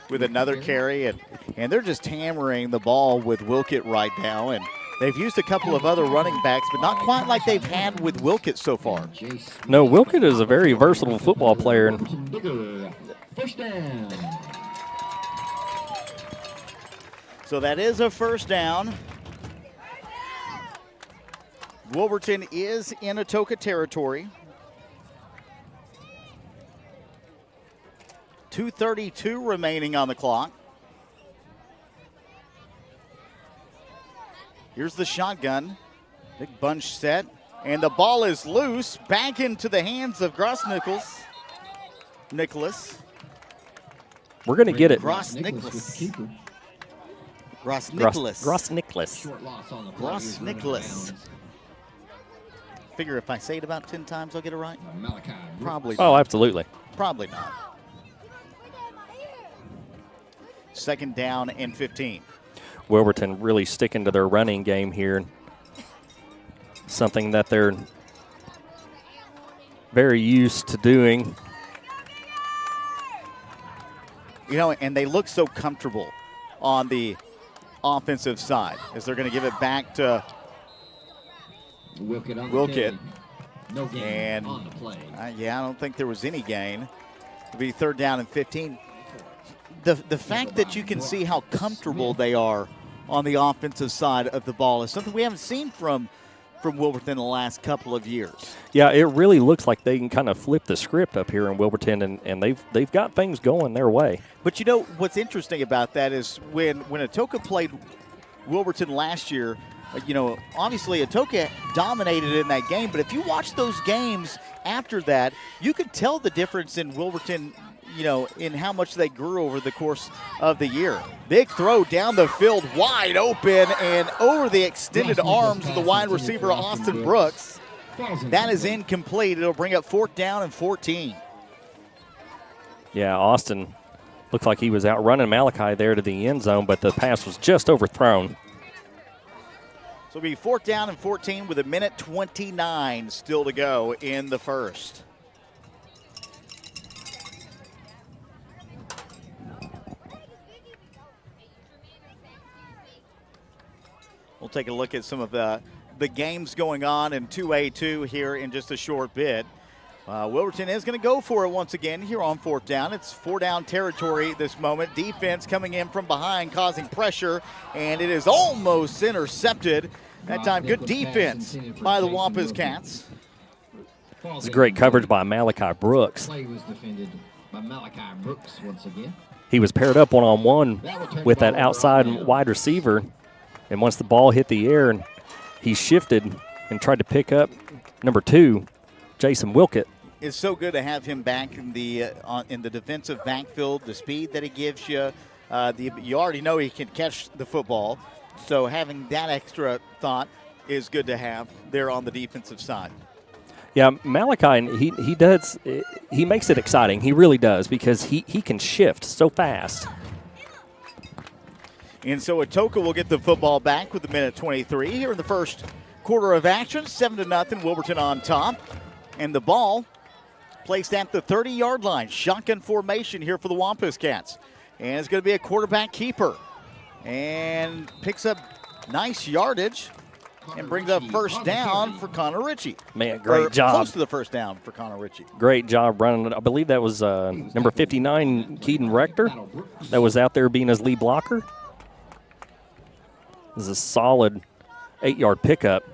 with another carry, and they're just hammering the ball with Wilkett right now. And They've used a couple of other running backs, but not quite like they've had with Wilkett so far. No, Wilkett is a very versatile football player. First down. So that is a first down. Wilburton is in Atoka territory. 2:32 remaining on the clock. Here's the shotgun. Big bunch set. And the ball is loose. Back into the hands of Nicholas. We're going to get it. Gross Nicholas. Figure if I say it about 10 times, I'll get it right? Probably not. Oh, absolutely. Probably not. Second down and 15. Wilburton really sticking to their running game here. Something that they're very used to doing. You know, and they look so comfortable on the offensive side as they're going to give it back to Wilkett. No gain and on the play. I don't think there was any gain. It'll be third down and 15. The fact that you can see how comfortable they are on the offensive side of the ball is something we haven't seen from Wilburton in the last couple of years. Yeah, it really looks like they can kind of flip the script up here in Wilburton, and they've got things going their way. But you know what's interesting about that is when Atoka played Wilburton last year, obviously Atoka dominated in that game, but if you watch those games after that, you could tell the difference in Wilburton, in how much they grew over the course of the year. Big throw down the field, wide open, and over the extended arms of the wide receiver, Austin Brooks. That is incomplete. It'll bring up fourth down and 14. Yeah, Austin looked like he was outrunning Malachi there to the end zone, but the pass was just overthrown. So it'll be fourth down and 14 with 1:29 still to go in the first. We'll take a look at some of the games going on in 2A2 here in just a short bit. Wilburton is going to go for it once again here on fourth down. It's four-down territory this moment. Defense coming in from behind, causing pressure, and it is almost intercepted. That time, good defense by the Wampus Cats. It's great coverage by Malachi Brooks. Play was defended by Malachi Brooks once again. He was paired up one-on-one with that outside wide receiver. And once the ball hit the air, and he shifted and tried to pick up number 2, Jason Wilkett. It's so good to have him back in the defensive backfield. The speed that he gives you, you already know he can catch the football. So having that extra thought is good to have there on the defensive side. Yeah, Malachi, he makes it exciting. He really does, because he can shift so fast. And so Atoka will get the football back with 1:23 here in the first quarter of action. 7-0, Wilburton on top. And the ball placed at the 30-yard line. Shotgun formation here for the Wampus Cats. And it's going to be a quarterback keeper. And picks up nice yardage and brings up first down for Connor Ritchie. Man, great job. Close to the first down for Connor Ritchie. Great job running it. I believe that was number 59, Keaton Rector, that was out there being his lead blocker. This is a solid 8-yard pickup.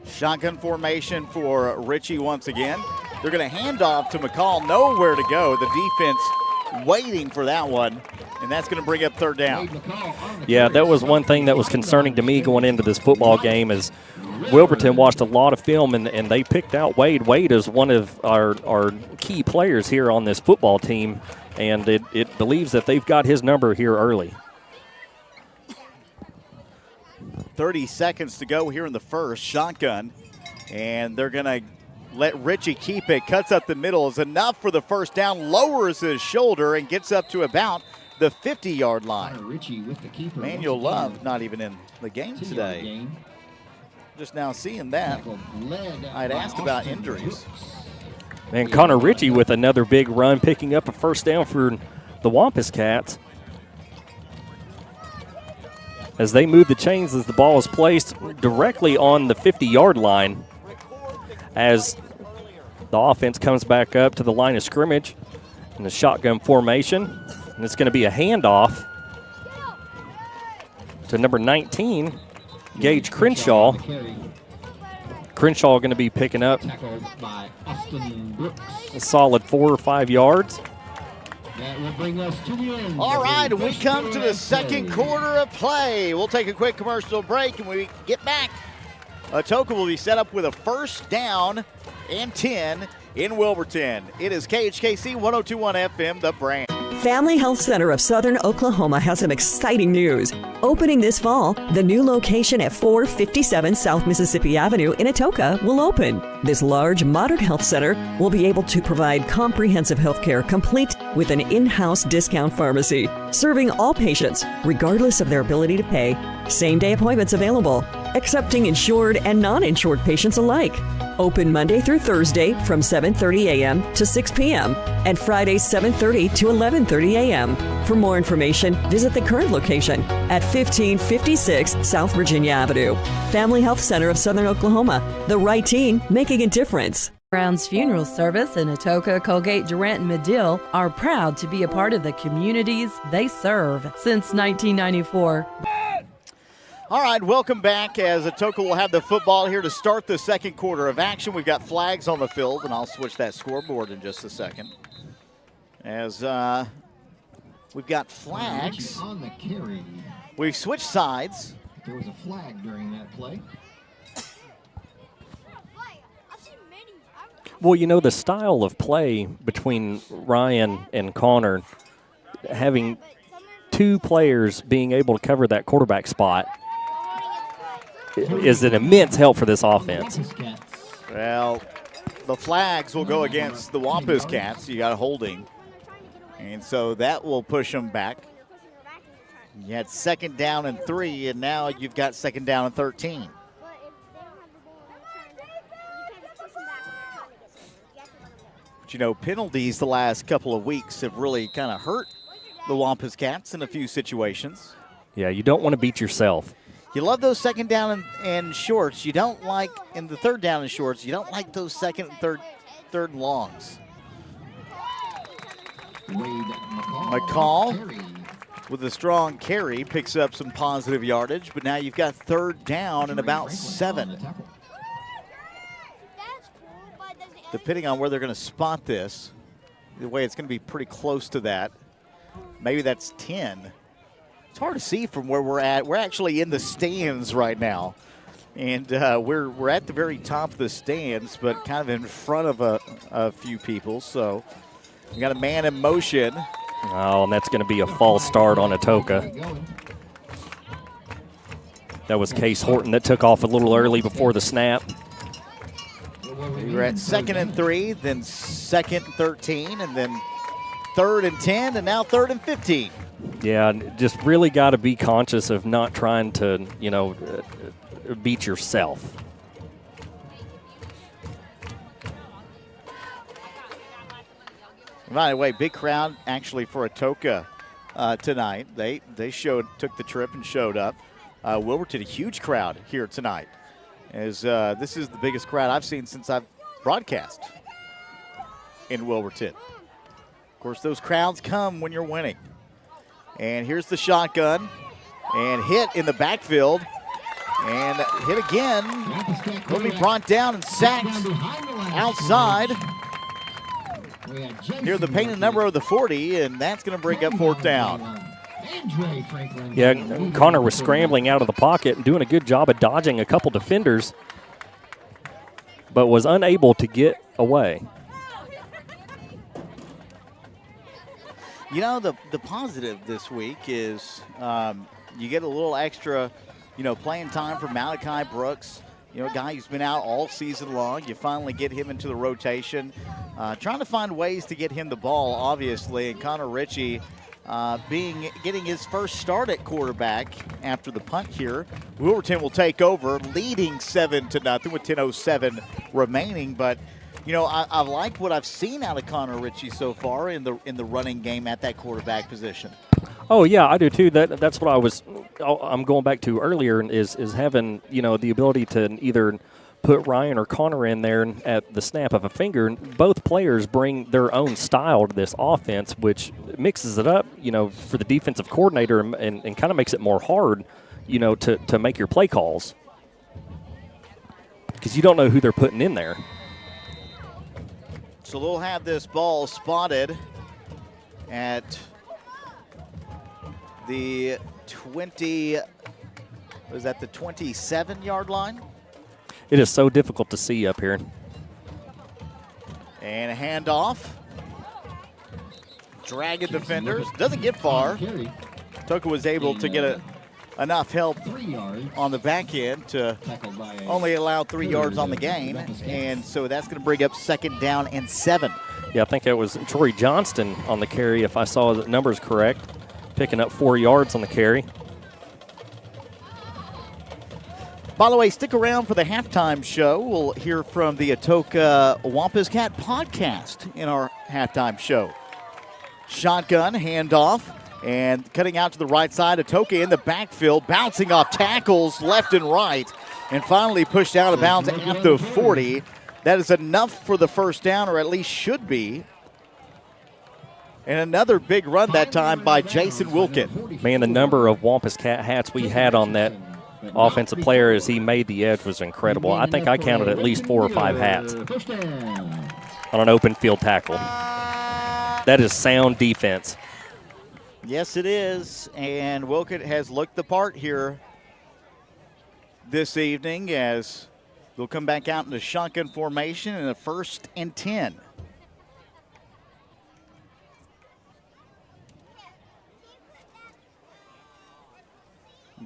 Shotgun formation for Ritchie once again. They're going to hand off to McCall. Nowhere to go. The defense waiting for that one, and that's going to bring up third down. Yeah, that was one thing that was concerning to me going into this football game is Wilburton watched a lot of film, and they picked out Wade. Wade is one of our key players here on this football team, and it believes that they've got his number here early. 30 seconds to go here in the first. Shotgun, and they're going to let Ritchie keep it. Cuts up the middle is enough for the first down. Lowers his shoulder and gets up to about the 50-yard line. Manuel Love not even in the game today. Just now seeing that. I'd asked about injuries. And Connor Ritchie with another big run, picking up a first down for the Wampus Cats. as they move the chains as the ball is placed directly on the 50-yard line as the offense comes back up to the line of scrimmage in the shotgun formation. And it's going to be a handoff to number 19, Gage Crenshaw. Crenshaw going to be picking up a solid 4 or 5 yards. That will bring us to the end. All right, and we come to the second quarter of play. We'll take a quick commercial break, and when we get back, Atoka will be set up with a first down and 10 in Wilburton. It is KHKC 102.1 FM, The Brand. Family Health Center of Southern Oklahoma has some exciting news. Opening this fall, the new location at 457 South Mississippi Avenue in Atoka will open. This large, modern health center will be able to provide comprehensive health care complete with an in-house discount pharmacy, serving all patients, regardless of their ability to pay. Same-day appointments available, accepting insured and non-insured patients alike. Open Monday through Thursday from 7:30 a.m. to 6 p.m. and Fridays 7:30 to 11:30 a.m. For more information, visit the current location at 1556 South Virginia Avenue. Family Health Center of Southern Oklahoma. The right team making a difference. Brown's Funeral Service in Atoka, Colgate, Durant, and Medill are proud to be a part of the communities they serve since 1994. All right, welcome back as Atoka will have the football here to start the second quarter of action. We've got flags on the field, and I'll switch that scoreboard in just a second. As we've got flags. On the carry. We've switched sides. There was a flag during that play. Well, you know, the style of play between Ryan and Connor, having two players being able to cover that quarterback spot, is an immense help for this offense. Well, the flags will go against the Wampus Cats. You got a holding. And so that will push them back. You had second down and 3, and now you've got second down and 13. But, you know, penalties the last couple of weeks have really kind of hurt the Wampus Cats in a few situations. Yeah, you don't want to beat yourself. You love those second down and shorts. You don't like, in the third down and shorts, you don't like those second and third and longs. McCall with a strong carry picks up some positive yardage, but now you've got third down and about 7. Depending on where they're going to spot this, the way it's going to be pretty close to that. Maybe that's 10. It's hard to see from where we're at. We're actually in the stands right now, and we're at the very top of the stands, but kind of in front of a few people. So we got a man in motion. Oh, and that's going to be a false start on Atoka. That was Case Horton that took off a little early before the snap. We're at second and 3, then second and 13, and then third and 10, and now third and 15. Yeah, just really got to be conscious of not trying to, you know, beat yourself. By the way, big crowd actually for Atoka tonight. They took the trip and showed up. Wilburton, a huge crowd here tonight, as this is the biggest crowd I've seen since I've broadcast in Wilburton. Of course, those crowds come when you're winning. And here's the shotgun, and hit in the backfield, and hit again. Will be brought down and sacked outside near the painted number of the 40, and that's going to bring up fourth down. Yeah, Connor was scrambling out of the pocket and doing a good job of dodging a couple defenders, but was unable to get away. You know, the positive this week is you get a little extra, you know, playing time for Malachi Brooks, you know, a guy who's been out all season long. You finally get him into the rotation. Trying to find ways to get him the ball, obviously, and Connor Ritchie getting his first start at quarterback after the punt here. Wilburton will take over, leading 7-0 with 10:07 remaining, but you know, I like what I've seen out of Connor Ritchie so far in the running game at that quarterback position. Oh yeah, I do too. That's what I was I'm going back to earlier is having, the ability to either put Ryan or Connor in there at the snap of a finger. Both players bring their own style to this offense, which mixes it up, for the defensive coordinator and kind of makes it more hard, to make your play calls. Because you don't know who they're putting in there. So they'll have this ball spotted at the 27-yard line? It is so difficult to see up here. And a handoff. Dragging defenders. Doesn't get far. Atoka was able to get enough help on the back end to only allow 3 yards on the gain. And so that's going to bring up 2nd down and 7. Yeah, I think it was Troy Johnston on the carry, if I saw the numbers correct, picking up 4 yards on the carry. By the way, stick around for the halftime show. We'll hear from the Atoka Wampus Cat podcast in our halftime show. Shotgun, handoff, and cutting out to the right side. Atoka in the backfield, bouncing off tackles left and right, and finally pushed out of bounds at the 40. That is enough for the first down, or at least should be. And another big run that time by Jason Wilkett. Man, the number of Wampus Cat hats we had on that offensive player as he made the edge was incredible. I think I counted at least 4 or 5 hats on an open field tackle. That is sound defense. Yes, it is. And Wilkett has looked the part here this evening as they'll come back out in the shotgun formation in a 1st and 10.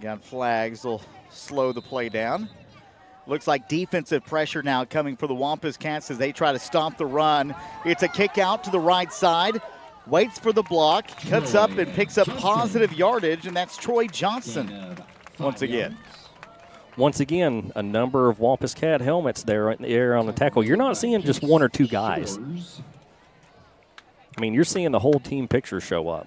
Got flags. They'll slow the play down. Looks like defensive pressure now coming for the Wampus Cats as they try to stop the run. It's a kick out to the right side. Waits for the block. Cuts up and picks up positive yardage, and that's Troy Johnson once again. Once again, a number of Wampus Cat helmets there in the air on the tackle. You're not seeing just 1 or 2 guys. I mean, you're seeing the whole team picture show up.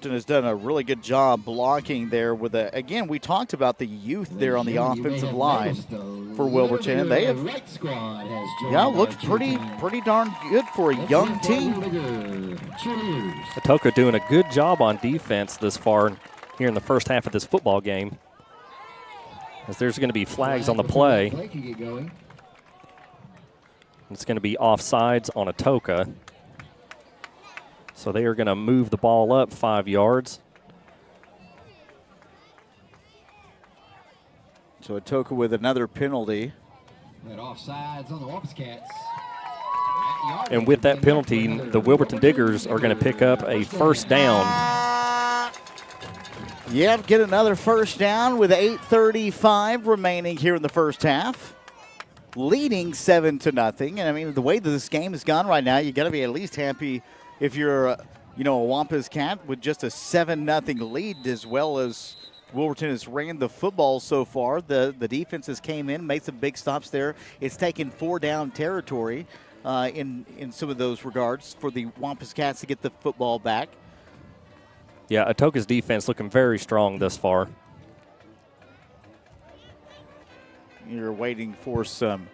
Has done a really good job blocking there with again, we talked about the youth there on the offensive line for Wilburton, and they have looked pretty darn good for a young team. Atoka doing a good job on defense this far here in the first half of this football game, as there's going to be flags on the play. It's going to be offsides on Atoka. So they are going to move the ball up 5 yards. So Atoka with another penalty. Offsides on the Wampus Cats. And with that penalty, the Wilburton Diggers are going to pick up a 1st down. Yep, get another 1st down with 8:35 remaining here in the first half. Leading 7-0. And I mean, the way that this game has gone right now, you got to be at least happy if you're, a Wampus Cat with just a 7-0 lead, as well as Wilburton has ran the football so far. The defenses came in, made some big stops there. It's taken 4 down territory in some of those regards for the Wampus Cats to get the football back. Yeah, Atoka's defense looking very strong thus far. You're waiting for some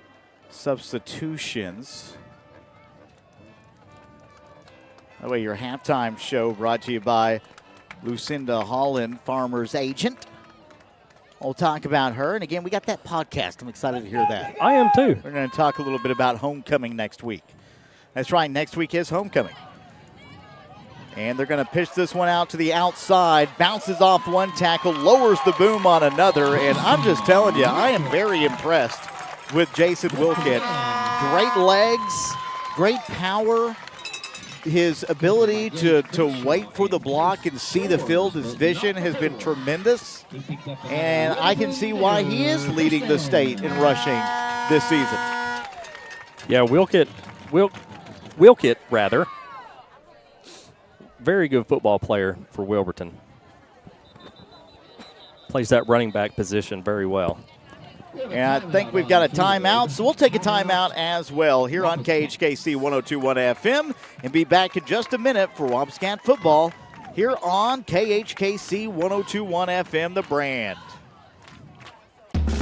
substitutions. That way, your halftime show brought to you by Lucinda Holland, Farmer's Agent. We'll talk about her. And again, we got that podcast. I'm excited to hear that. I am too. We're going to talk a little bit about homecoming next week. That's right, next week is homecoming. And they're going to pitch this one out to the outside. Bounces off one tackle, lowers the boom on another. And I'm just telling you, I am very impressed with Jason Wilkett. Great legs, great power. His ability to wait for the block and see the field, his vision has been tremendous. And I can see why he is leading the state in rushing this season. Yeah, Wilkett, very good football player for Wilburton. Plays that running back position very well. And I think we've got a timeout, so we'll take a timeout as well here on KHKC 102.1 FM and be back in just a minute for Wampus Cat football here on KHKC 102.1 FM, The Brand.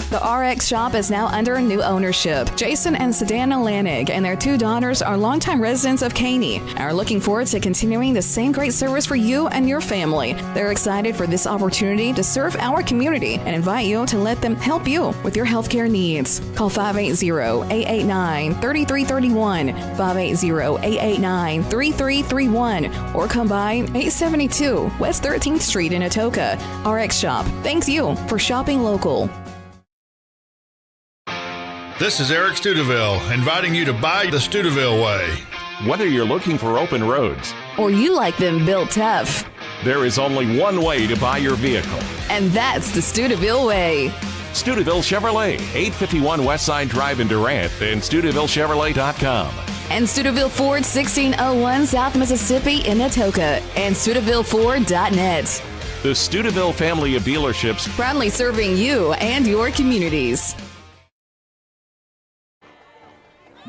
The RX shop is now under new ownership. Jason and Sedana Lanig and their 2 daughters are longtime residents of Caney and are looking forward to continuing the same great service for you and your family. They're excited for this opportunity to serve our community and invite you to let them help you with your healthcare needs. Call 580-889-3331, 580-889-3331, or come by 872 West 13th Street in Atoka. RX Shop thanks you for shopping local. This is Eric Studeville, inviting you to buy the Studeville way. Whether you're looking for open roads or you like them built tough, there is only one way to buy your vehicle. And that's the Studeville way. Studeville Chevrolet, 851 Westside Drive in Durant, and StudevilleChevrolet.com. And Studeville Ford, 1601 South Mississippi in Atoka, and StudevilleFord.net. The Studeville family of dealerships, proudly serving you and your communities.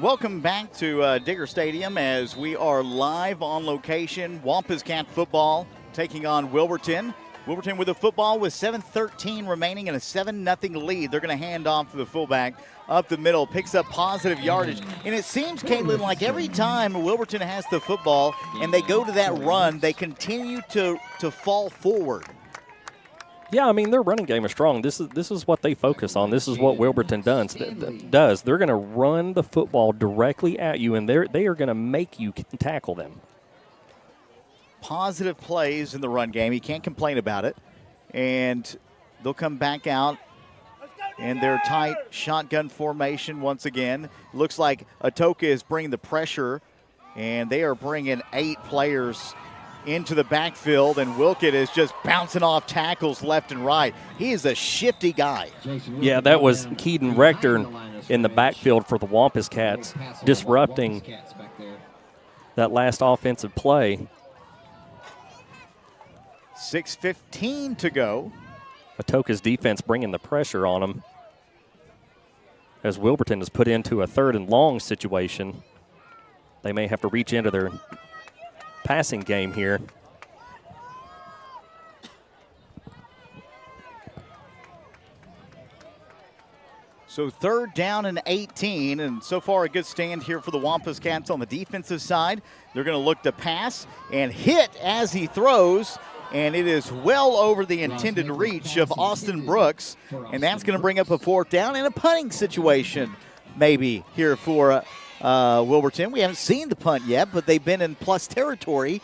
Welcome back to Digger Stadium as we are live on location. Wampus Cat football taking on Wilburton. Wilburton with the football with 7:13 remaining and a 7-0 lead. They're going to hand off to the fullback up the middle, picks up positive yardage. And it seems, Caitlin, like every time Wilburton has the football and they go to that run, they continue to fall forward. Yeah, I mean, their running game is strong. This is what they focus on. This is what Wilburton does. They're going to run the football directly at you, and they are going to make you tackle them. Positive plays in the run game. You can't complain about it. And they'll come back out in their tight shotgun formation once again. Looks like Atoka is bringing the pressure, and they are bringing 8 players into the backfield, and Wilkett is just bouncing off tackles left and right. He is a shifty guy. Yeah, that was Keaton Rector in the backfield for the Wampus Cats, disrupting that last offensive play. 6:15 to go. Atoka's defense bringing the pressure on them as Wilburton is put into a 3rd and long situation. They may have to reach into their passing game here. So 3rd down and 18, and so far a good stand here for the Wampus Cats on the defensive side. They're going to look to pass and hit as he throws, and it is well over the intended reach of Austin Brooks, and that's going to bring up a 4th down and a punting situation maybe here for Wilburton. We haven't seen the punt yet, but they've been in plus territory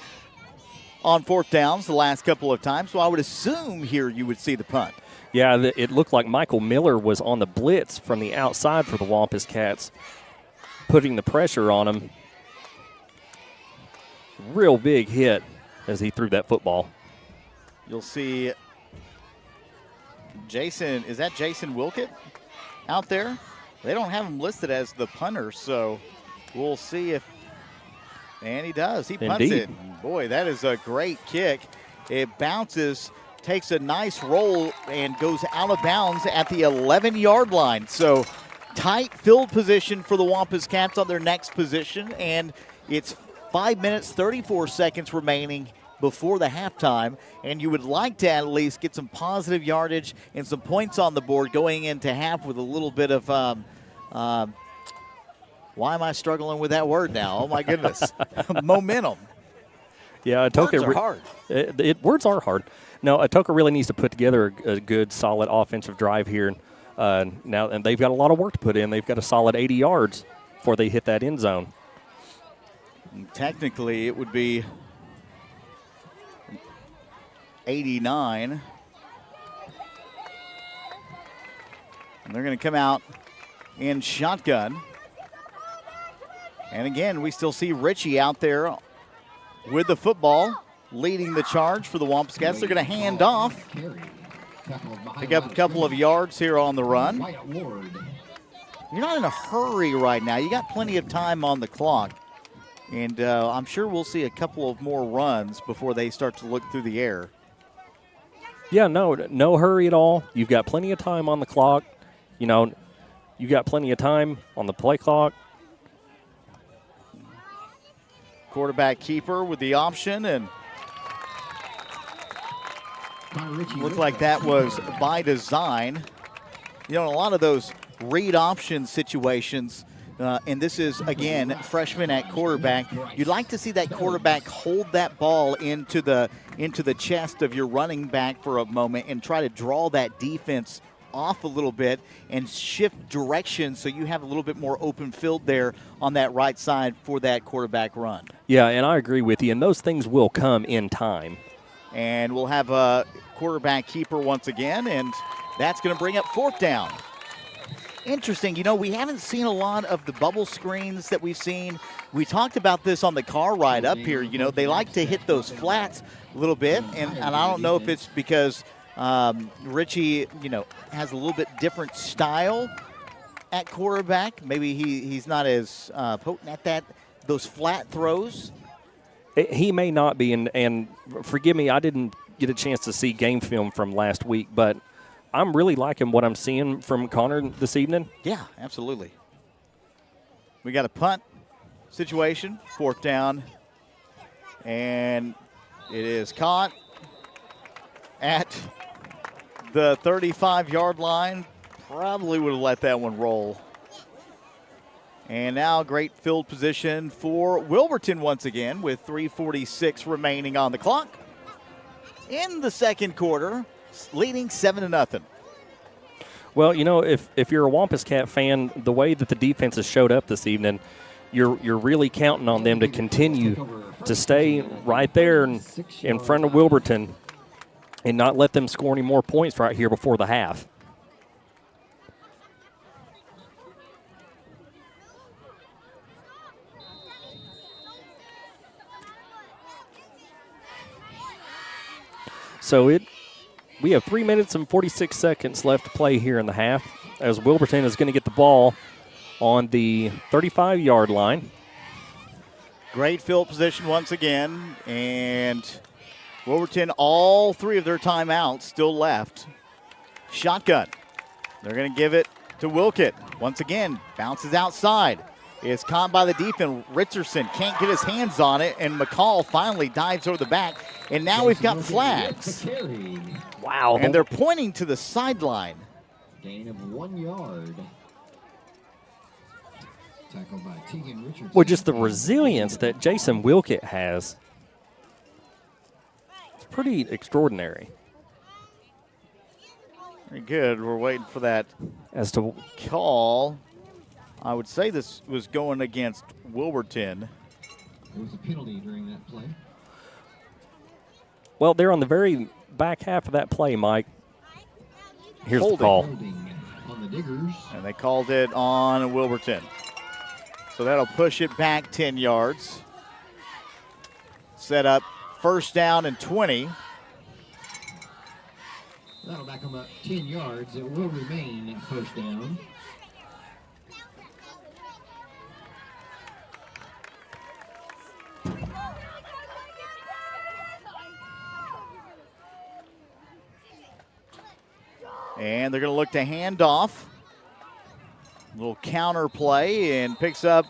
on 4th downs the last couple of times, so I would assume here you would see the punt. Yeah, it looked like Michael Miller was on the blitz from the outside for the Wampus Cats, putting the pressure on him. Real big hit as he threw that football. You'll see Jason, is that Jason Wilkett out there? They don't have him listed as the punter, so we'll see if, and he does. He punts Indeed. it. Boy, that is a great kick. It bounces, takes a nice roll, and goes out of bounds at the 11-yard line. So tight field position for the Wampus Cats on their next position, and it's 5 minutes, 34 seconds remaining before the halftime, and you would like to at least get some positive yardage and some points on the board going into half with a little bit of why am I struggling with that word now? Oh, my goodness. Momentum. Yeah, Atoka. Words are hard. Words are hard. No, Atoka really needs to put together a good, solid offensive drive here now, and they've got a lot of work to put in. They've got a solid 80 yards before they hit that end zone. Technically, it would be 89. And they're going to come out in shotgun. And again, we still see Richie out there with the football, leading the charge for the Wampus Cats. They're going to hand off. Pick up a couple of yards here on the run. You're not in a hurry right now. You got plenty of time on the clock. And I'm sure we'll see a couple of more runs before they start to look through the air. Yeah, no hurry at all. You've got plenty of time on the clock. You know, you got plenty of time on the play clock. Quarterback keeper with the option, and Looked like that was by design. You know, in a lot of those read option situations, and this is, again, freshman at quarterback, you'd like to see that quarterback hold that ball into the chest of your running back for a moment and try to draw that defense off a little bit and shift direction so you have a little bit more open field there on that right side for that quarterback run. Yeah, and I agree with you, and those things will come in time. And we'll have a quarterback keeper once again, and that's going to bring up 4th down. Interesting. You know, we haven't seen a lot of the bubble screens that we've seen. We talked about this on the car ride up here. You know, they like to hit those flats a little bit, and I don't know if it's because Richie, you know, has a little bit different style at quarterback. Maybe he's not as potent at those flat throws. He may not be, and forgive me, I didn't get a chance to see game film from last week, but I'm really liking what I'm seeing from Connor this evening. Yeah, absolutely. We got a punt situation, 4th down, and it is caught at the 35-yard line. Probably would have let that one roll. And now great field position for Wilburton once again with 3:46 remaining on the clock. In the second quarter, leading 7-0. Well, you know, if you're a Wampus Cat fan, the way that the defense has showed up this evening, you're really counting on them to continue to stay right there in front of Wilburton and not let them score any more points right here before the half. So we have 3 minutes and 46 seconds left to play here in the half as Wilburton is going to get the ball on the 35-yard line. Great field position once again, and Wilburton, all 3 of their timeouts still left. Shotgun. They're going to give it to Wilkett. Once again, bounces outside. Is caught by the defense. Richardson can't get his hands on it, and McCall finally dives over the back. And now we've got flags. Wow. And they're pointing to the sideline. Gain of 1 yard. Tackled by Tegan Richardson. Well, just the resilience that Jason Wilkett has. It's pretty extraordinary. Very good. We're waiting for that as to call. I would say this was going against Wilburton. There was a penalty during that play. Well, they're on the very back half of that play, Mike. Here's Holding. the call. On the Diggers. And they called it on Wilburton. So that'll push it back 10 yards. Set up 1st down and 20. That'll back them up 10 yards. It will remain 1st down. And they're going to look to hand off. A little counter play and picks up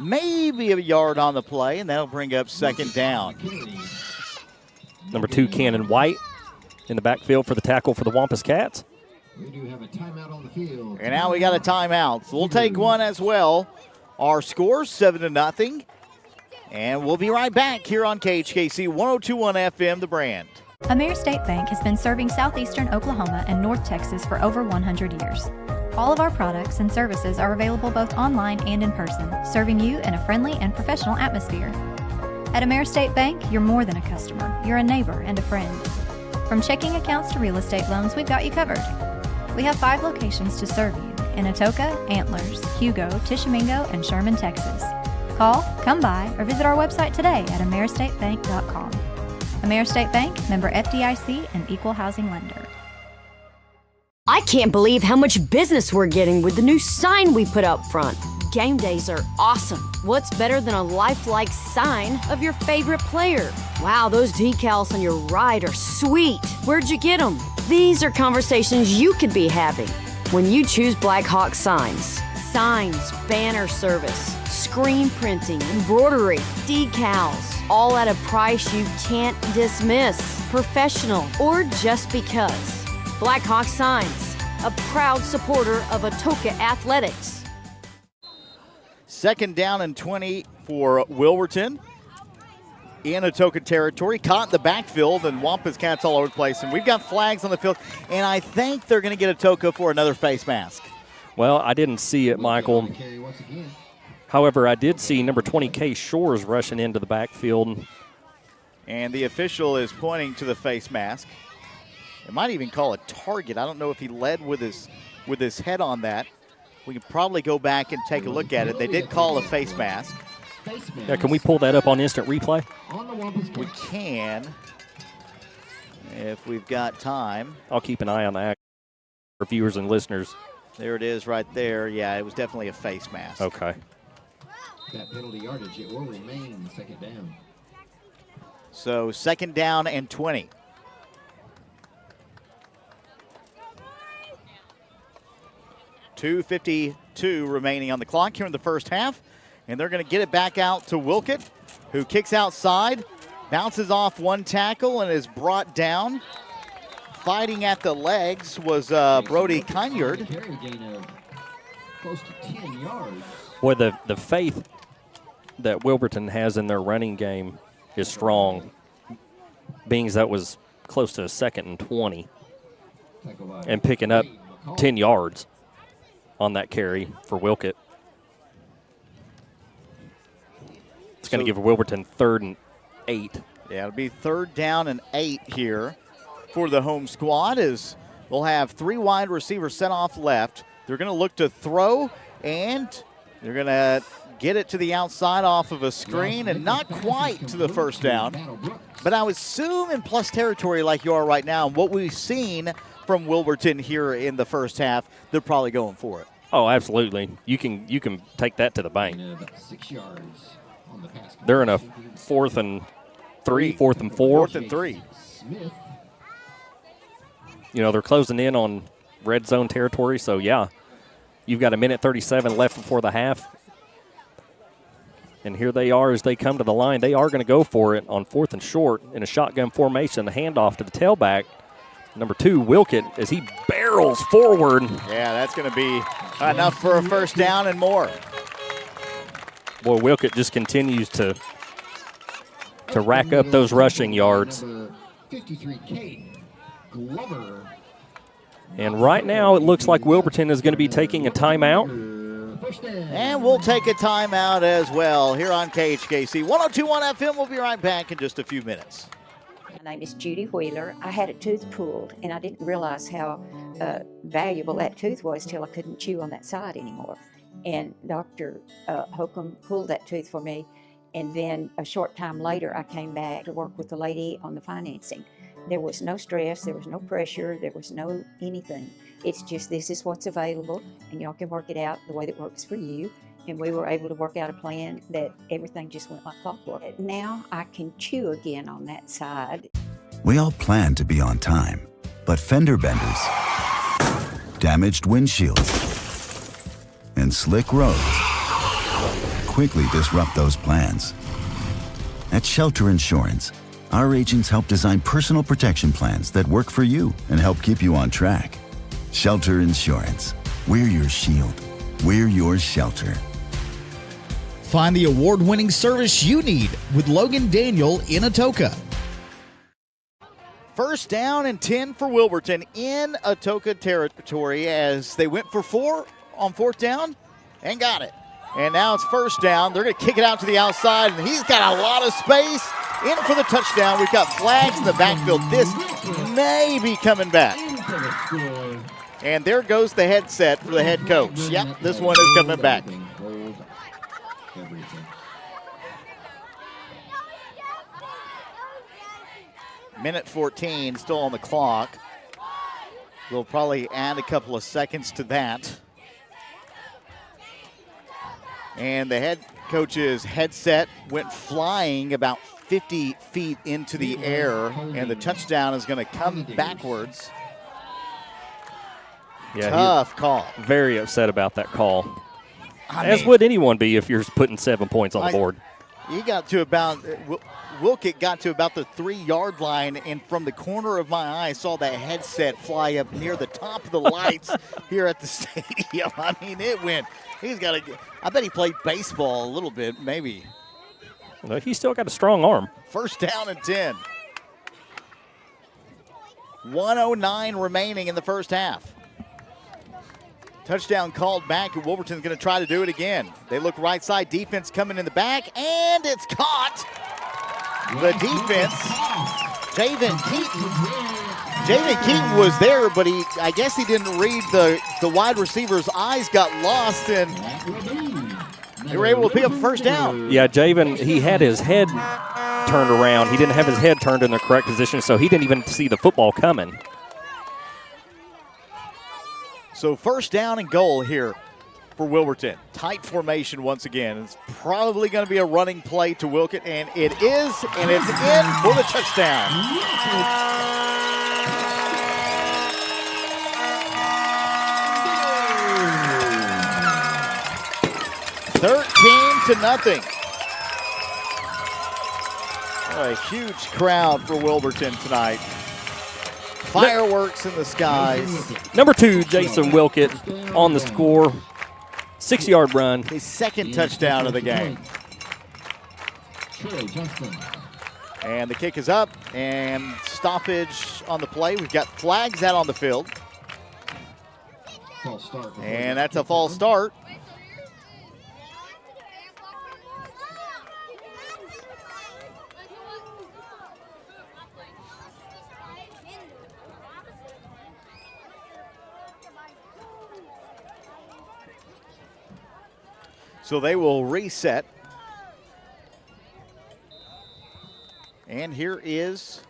maybe a yard on the play, and that'll bring up 2nd down. Number 2, Cannon White in the backfield for the tackle for the Wampus Cats. We do have a timeout on the field. And now we got a timeout. So we'll take one as well. Our score 7-0. And we'll be right back here on KHKC 102.1 FM, The Brand. AmeriState Bank has been serving southeastern Oklahoma and North Texas for over 100 years. All of our products and services are available both online and in person, serving you in a friendly and professional atmosphere. At AmeriState Bank, you're more than a customer. You're a neighbor and a friend. From checking accounts to real estate loans, we've got you covered. We have 5 locations to serve you in Atoka, Antlers, Hugo, Tishomingo, and Sherman, Texas. Call, come by, or visit our website today at AmeriStateBank.com. AmeriState Bank, member FDIC, and equal housing lender. I can't believe how much business we're getting with the new sign we put up front. Game days are awesome. What's better than a lifelike sign of your favorite player? Wow, those decals on your ride are sweet. Where'd you get them? These are conversations you could be having when you choose Black Hawk Signs. Signs, banner service, screen printing, embroidery, decals, all at a price you can't dismiss. professional, or just because. Blackhawk Signs, a proud supporter of Atoka Athletics. 2nd down and 20 for Wilburton in Atoka territory. Caught in the backfield, and Wampus Cats all over the place. And we've got flags on the field, and I think they're going to get Atoka for another face mask. Well, I didn't see it, Michael. However, I did see number 20, K Shores, rushing into the backfield. And the official is pointing to the face mask. It might even call a target. I don't know if he led with his head on that. We can probably go back and take a look at it. They did call a face mask. Yeah, can we pull that up on instant replay? We can, if we've got time. I'll keep an eye on that for viewers and listeners. There it is right there. Yeah, it was definitely a face mask. Okay. That penalty yardage, it will remain 2nd down. So 2nd down and 20. .252 remaining on the clock here in the first half. And they're going to get it back out to Wilkett, who kicks outside, bounces off one tackle, and is brought down. Fighting at the legs was Brody Kynyard. Close to 10 yards. Boy, the faith that Wilburton has in their running game is strong, being that was close to a 2nd and 20 and picking up 10 yards on that carry for Wilkett. It's going to give Wilburton 3rd and 8. Yeah, it'll be 3rd down and 8 here for the home squad, as they'll have 3 wide receivers set off left. They're going to look to throw, and they're going to get it to the outside off of a screen, and not quite to the first down. But I would assume in plus territory like you are right now, and what we've seen from Wilburton here in the first half, they're probably going for it. Oh, absolutely. You can take that to the bank. 6 yards on the pass. They're in a 4th and 3, 4th and 4. 4th and 3. Smith. You know, they're closing in on red zone territory, so yeah, you've got 1:37 left before the half. And here they are as they come to the line. They are going to go for it on 4th and short in a shotgun formation. The handoff to the tailback, number 2, Wilkett, as he barrels forward. Yeah, that's going to be enough for a first down and more. Boy, Wilkett just continues to rack up those rushing yards. 53K Glover. And right now it looks like Wilburton is going to be taking a timeout. And we'll take a timeout as well here on KHKC 102.1 FM. We'll be right back in just a few minutes. My name is Judy Wheeler. I had a tooth pulled, and I didn't realize how valuable that tooth was till I couldn't chew on that side anymore. And Dr. Holcomb pulled that tooth for me, and then a short time later I came back to work with the lady on the financing. There was no stress, there was no pressure, there was no anything. It's just this is what's available, and y'all can work it out the way that works for you. And we were able to work out a plan that everything just went like clockwork. Now I can chew again on that side. We all plan to be on time, but fender benders, damaged windshields, and slick roads quickly disrupt those plans. At Shelter Insurance, our agents help design personal protection plans that work for you and help keep you on track. Shelter Insurance. We're your shield. We're your shelter. Find the award-winning service you need with Logan Daniel in Atoka. First down and 10 for Wilburton in Atoka territory as they went for 4 on 4th down and got it. And now it's first down. They're going to kick it out to the outside, and he's got a lot of space in for the touchdown. We've got flags in the backfield. This may be coming back. And there goes the headset for the head coach. Yep, this one is coming back. Minute 14 still on the clock. We'll probably add a couple of seconds to that. And the head coach's headset went flying about 50 feet into the air, and the touchdown is going to come backwards. Yeah, tough call. Very upset about that call. As would anyone be if you're putting 7 points on the board. He got to about, Wilkett got to about the 3-yard line, and from the corner of my eye, I saw that headset fly up near the top of the lights here at the stadium. I mean, it went, he's got to, I bet he played baseball a little bit, maybe. Well, he's still got a strong arm. First down and 10. 1:09 remaining in the first half. Touchdown called back, and Wilburton's going to try to do it again. They look right side, defense coming in the back, and it's caught. The defense, Javen Keaton was there, but I guess he didn't read the wide receiver's eyes, got lost, and they were able to pick up a first down. Yeah, Javen, he had his head turned around. He didn't have his head turned in the correct position, so he didn't even see the football coming. So first down and goal here for Wilburton. Tight formation once again. It's probably going to be a running play to Wilkett, and it is, and it's in for the touchdown. 13-0. A huge crowd for Wilburton tonight. Fireworks in the skies. Number 2, Jason Wilkett on the score. 6-yard run. His second touchdown of the game. And the kick is up, and stoppage on the play. We've got flags out on the field. And that's a false start. So they will reset. And here is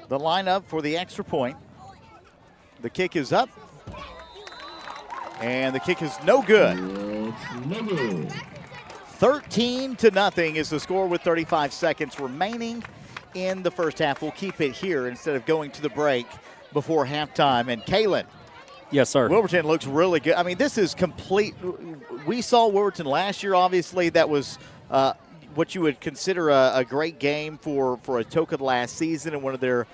the lineup for the extra point. The kick is up. And the kick is no good. 13-0 is the score with 35 seconds remaining in the first half. We'll keep it here instead of going to the break before halftime. And Kalen. Yes, sir. Wilburton looks really good. I mean, this is complete. We saw Wilburton last year, obviously. That was what you would consider a great game for Atoka last season and one of their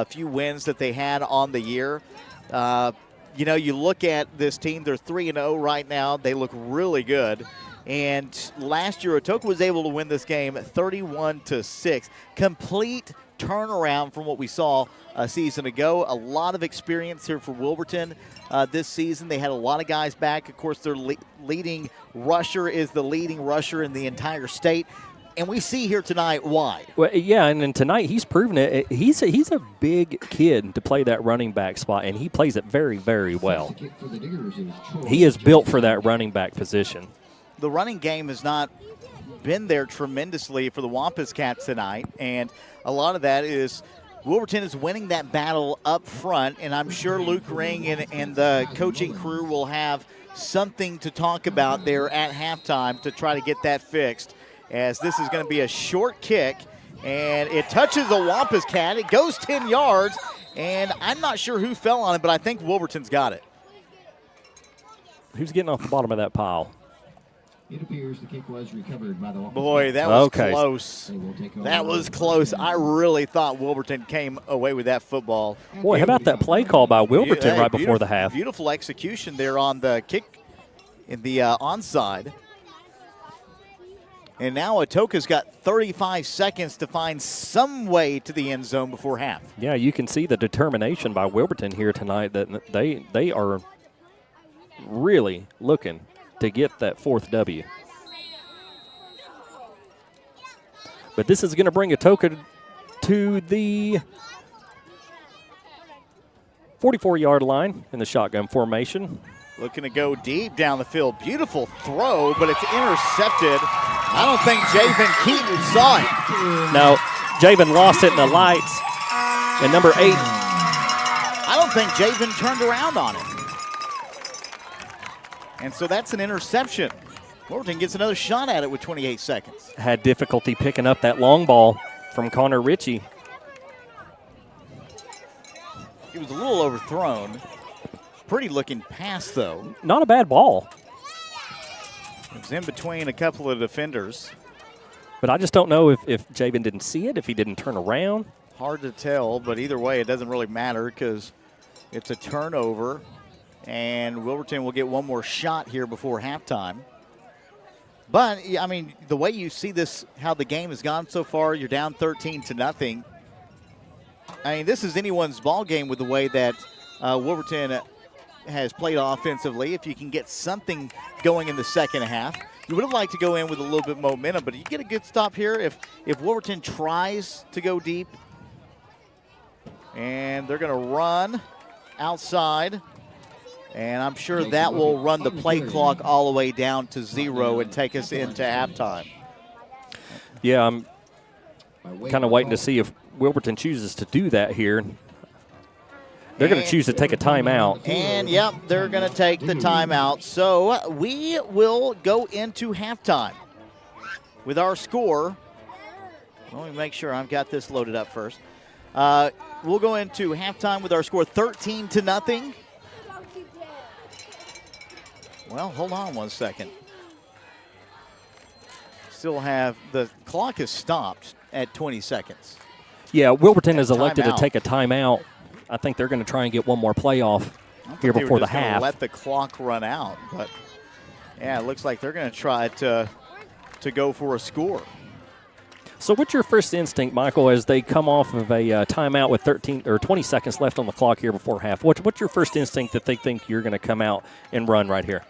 few wins that they had on the year. You know, you look at this team, they're 3-0 right now. They look really good. And last year, Atoka was able to win this game 31-6. Complete turnaround from what we saw a season ago. A lot of experience here for Wilburton this season. They had a lot of guys back. Of course, their leading rusher is the leading rusher in the entire state. And we see here tonight why. Well, yeah, and then tonight he's proven it. He's a big kid to play that running back spot, and he plays it very, very well. He is built for that running back position. The running game has not been there tremendously for the Wampus Cats tonight, and a lot of that is Wilburton is winning that battle up front, and I'm sure Luke Ring and the coaching crew will have something to talk about there at halftime to try to get that fixed, as this is going to be a short kick, and it touches the Wampus Cat. It goes 10 yards, and I'm not sure who fell on it, but I think Wilburton's got it. Who's getting off the bottom of that pile? It appears the kick was recovered by the Wampus. Boy, that was close. That was close. I really thought Wilburton came away with that football. Boy, how about that play call by Wilburton right before the half? Beautiful execution there on the kick in the onside. And now Atoka's got 35 seconds to find some way to the end zone before half. Yeah, you can see the determination by Wilburton here tonight that they are really looking to get that fourth W. But this is going to bring Atoka to the 44-yard line in the shotgun formation. Looking to go deep down the field. Beautiful throw, but it's intercepted. I don't think Javen Keaton saw it. No, Javen lost it in the lights. And number 8. I don't think Javen turned around on it. And so that's an interception. Wilburton gets another shot at it with 28 seconds. Had difficulty picking up that long ball from Connor Ritchie. It was a little overthrown. Pretty looking pass, though. Not a bad ball. It's in between a couple of defenders. But I just don't know if Jabin didn't see it, if he didn't turn around. Hard to tell, but either way, it doesn't really matter because it's a turnover, and Wilburton will get one more shot here before halftime. But, I mean, the way you see this, how the game has gone so far, you're down 13-0. I mean, this is anyone's ball game with the way that Wilburton has played offensively. If you can get something going in the second half, you would have liked to go in with a little bit of momentum, but you get a good stop here if Wilburton tries to go deep. And they're going to run outside, and I'm sure that will run the play clock all the way down to 0 and take us into halftime. Yeah, I'm kind of waiting to see if Wilburton chooses to do that here. They're going to choose to take a timeout. And, yep, they're going to take the timeout. So we will go into halftime with our score. Let me make sure I've got this loaded up first. We'll go into halftime with our score 13-0. Well, hold on one second. Still have the clock is stopped at 20 seconds. Yeah, Wilburton has elected to take a timeout. I think they're going to try and get one more play off here before the half. Let the clock run out, but yeah, it looks like they're going to try to go for a score. So what's your first instinct, Michael, as they come off of a timeout with 13 or 20 seconds left on the clock here before half? What's your first instinct that they think you're going to come out and run right here?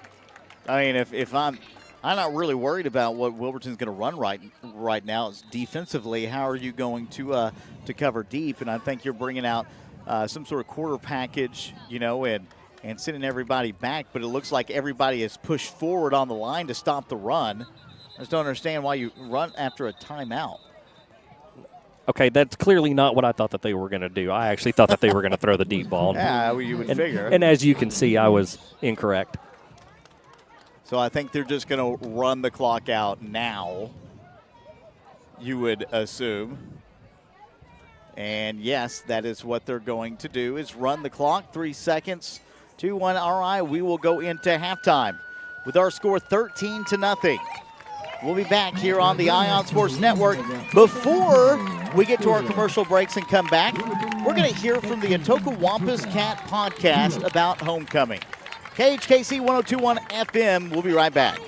I mean, if I'm not really worried about what Wilburton's going to run right now. It's defensively, how are you going to cover deep? And I think you're bringing out some sort of quarter package, and sending everybody back. But it looks like everybody is pushed forward on the line to stop the run. I just don't understand why you run after a timeout. Okay, that's clearly not what I thought that they were going to do. I actually thought that they were going to throw the deep ball. Yeah, well, you would figure. And as you can see, I was incorrect. So I think they're just going to run the clock out now, you would assume. And, yes, that is what they're going to do, is run the clock. 3 seconds, 2-1. All right, we will go into halftime with our score 13-0. We'll be back here on the Ion Sports Network. Before we get to our commercial breaks and come back, we're going to hear from the Atoka Wampus Cat podcast about homecoming. KHKC 102.1 FM. We'll be right back.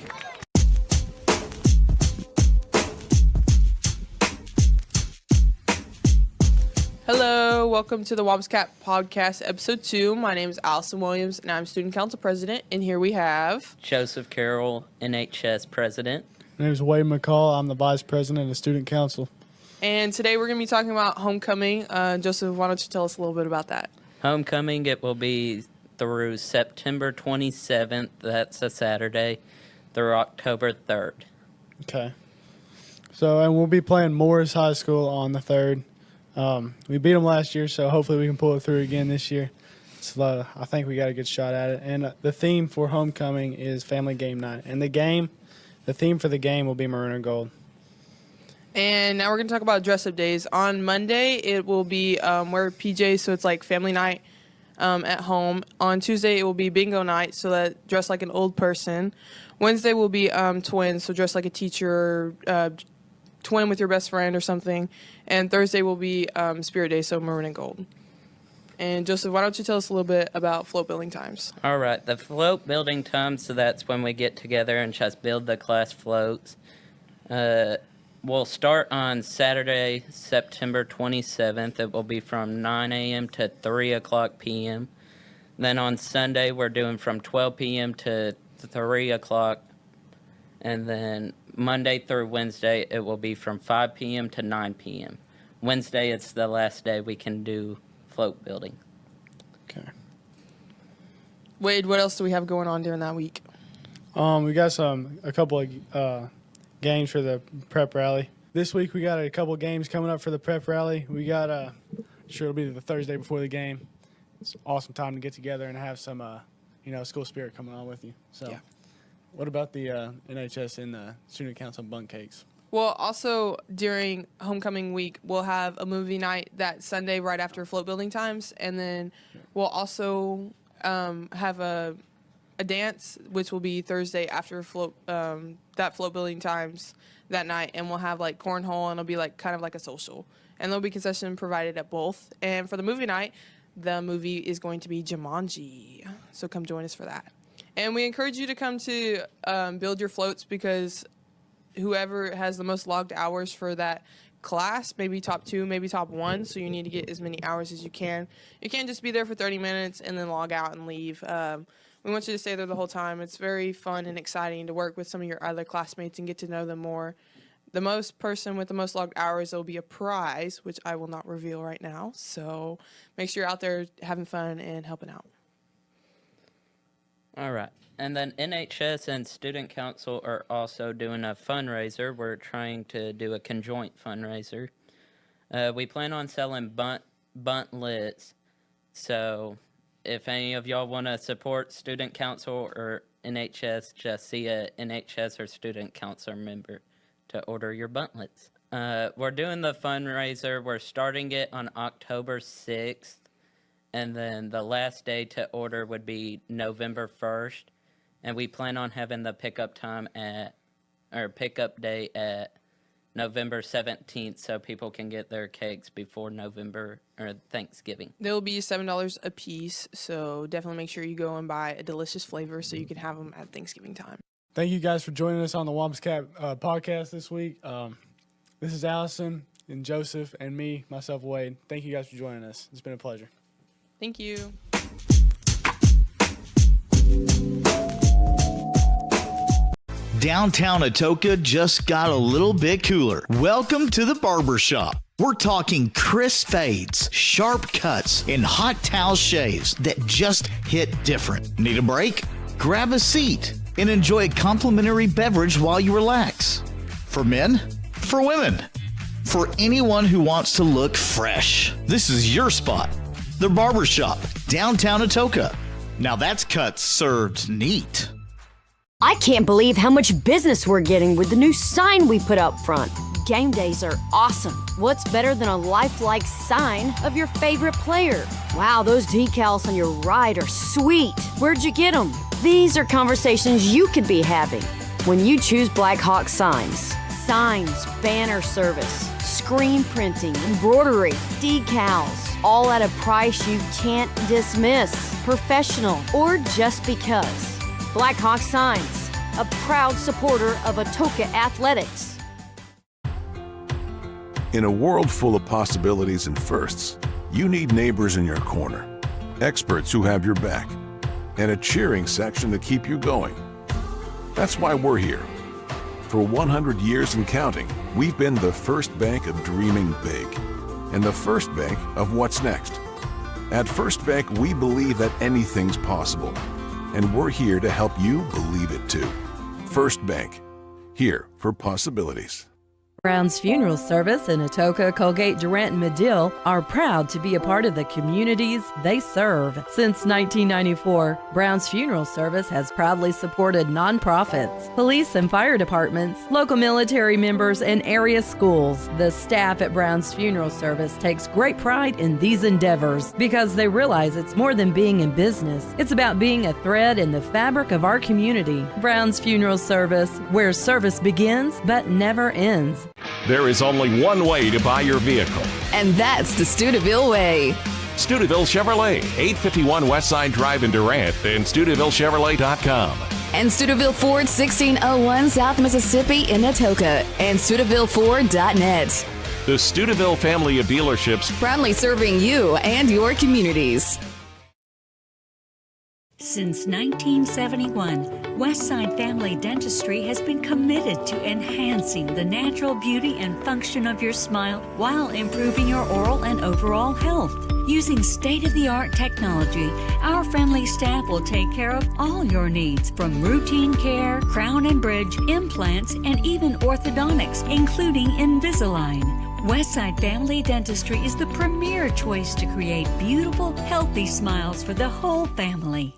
Hello, welcome to the Wampus Cat podcast, episode 2. My name is Allison Williams, and I'm student council president. And here we have Joseph Carroll, NHS president. My name is Wade McCall. I'm the vice president of student council. And today we're going to be talking about homecoming. Joseph, why don't you tell us a little bit about that? Homecoming, it will be through September 27th, that's a Saturday, through October 3rd. Okay. So, and we'll be playing Morris High School on the 3rd. We beat them last year, so hopefully we can pull it through again this year. So, I think we got a good shot at it. And the theme for homecoming is family game night. And the theme for the game will be maroon and gold. And now we're going to talk about dress-up days. On Monday, it will be wear PJs, so it's like family night at home. On Tuesday, it will be bingo night, so that dress like an old person. Wednesday will be twins, so dress like a teacher, twin with your best friend or something. And Thursday will be Spirit Day, so maroon and gold. And Joseph, why don't you tell us a little bit about float building times? All right, the float building times, so that's when we get together and just build the class floats. We'll start on Saturday, September 27th. It will be from 9 a.m. to 3 o'clock p.m. Then on Sunday, we're doing from 12 p.m. to 3 o'clock. And then Monday through Wednesday, it will be from 5 p.m. to 9 p.m. Wednesday, it's the last day we can do float building. Okay. Wade, what else do we have going on during that week? We got a couple of games for the prep rally. This week we got a couple of games coming up for the prep rally. We got sure it'll be the Thursday before the game. It's an awesome time to get together and have some school spirit coming on with you. So yeah. What about the NHS and the student council bun cakes? Well, also during homecoming week, we'll have a movie night that Sunday right after float building times, and then we'll also have a a dance, which will be Thursday after float building times that night, and we'll have like cornhole, and it'll be like kind of like a social, and there'll be concession provided at both. And for the movie night, the movie is going to be Jumanji, so come join us for that. And we encourage you to come to build your floats, because whoever has the most logged hours for that class, maybe top 2, maybe top 1, so you need to get as many hours as you can. You can't just be there for 30 minutes and then log out and leave. We want you to stay there the whole time. It's very fun and exciting to work with some of your other classmates and get to know them more. The most person with the most logged hours, there will be a prize, which I will not reveal right now. So make sure you're out there having fun and helping out. All right. And then NHS and Student Council are also doing a fundraiser. We're trying to do a conjoint fundraiser. We plan on selling buntlets. So if any of y'all want to support Student Council or NHS, just see a NHS or Student Council member to order your buntlets. We're doing the fundraiser. We're starting it on October 6th. And then the last day to order would be November 1st. And we plan on having the pickup day at November 17th, so people can get their cakes before November or Thanksgiving. They'll be $7 a piece, so definitely make sure you go and buy a delicious flavor so you can have them at Thanksgiving time. Thank you guys for joining us on the Wampus Cat podcast this week. This is Allison and Joseph and myself, Wade. Thank you guys for joining us. It's been a pleasure. Thank you. Downtown Atoka just got a little bit cooler. Welcome to the barber shop. We're talking crisp fades, sharp cuts, and hot towel shaves that just hit different. Need a break? Grab a seat and enjoy a complimentary beverage while you relax. For men, for women, for anyone who wants to look fresh, this is your spot. The barber shop, downtown Atoka. Now that's cuts served neat. I can't believe how much business we're getting with the new sign we put up front. Game days are awesome. What's better than a lifelike sign of your favorite player? Wow, those decals on your ride are sweet. Where'd you get them? These are conversations you could be having when you choose Black Hawk Signs. Signs, banner service, screen printing, embroidery, decals, all at a price you can't dismiss. Professional or just because. Black Hawk Signs, a proud supporter of Atoka Athletics. In a world full of possibilities and firsts, you need neighbors in your corner, experts who have your back, and a cheering section to keep you going. That's why we're here. For 100 years and counting, we've been the first bank of dreaming big, and the first bank of what's next. At First Bank, we believe that anything's possible, and we're here to help you believe it too. First Bank, here for possibilities. Brown's Funeral Service in Atoka, Colgate, Durant, and Medill are proud to be a part of the communities they serve. Since 1994, Brown's Funeral Service has proudly supported nonprofits, police and fire departments, local military members, and area schools. The staff at Brown's Funeral Service takes great pride in these endeavors because they realize it's more than being in business. It's about being a thread in the fabric of our community. Brown's Funeral Service, where service begins but never ends. There is only one way to buy your vehicle. And that's the Steubenville way. Steubenville Chevrolet, 851 Westside Drive in Durant, and SteubenvilleChevrolet.com. And Steubenville Ford, 1601 South Mississippi in Atoka, and SteubenvilleFord.net. The Steubenville family of dealerships, proudly serving you and your communities. Since 1971, Westside Family Dentistry has been committed to enhancing the natural beauty and function of your smile while improving your oral and overall health. Using state-of-the-art technology, our friendly staff will take care of all your needs, from routine care, crown and bridge, implants, and even orthodontics, including Invisalign. Westside Family Dentistry is the premier choice to create beautiful, healthy smiles for the whole family.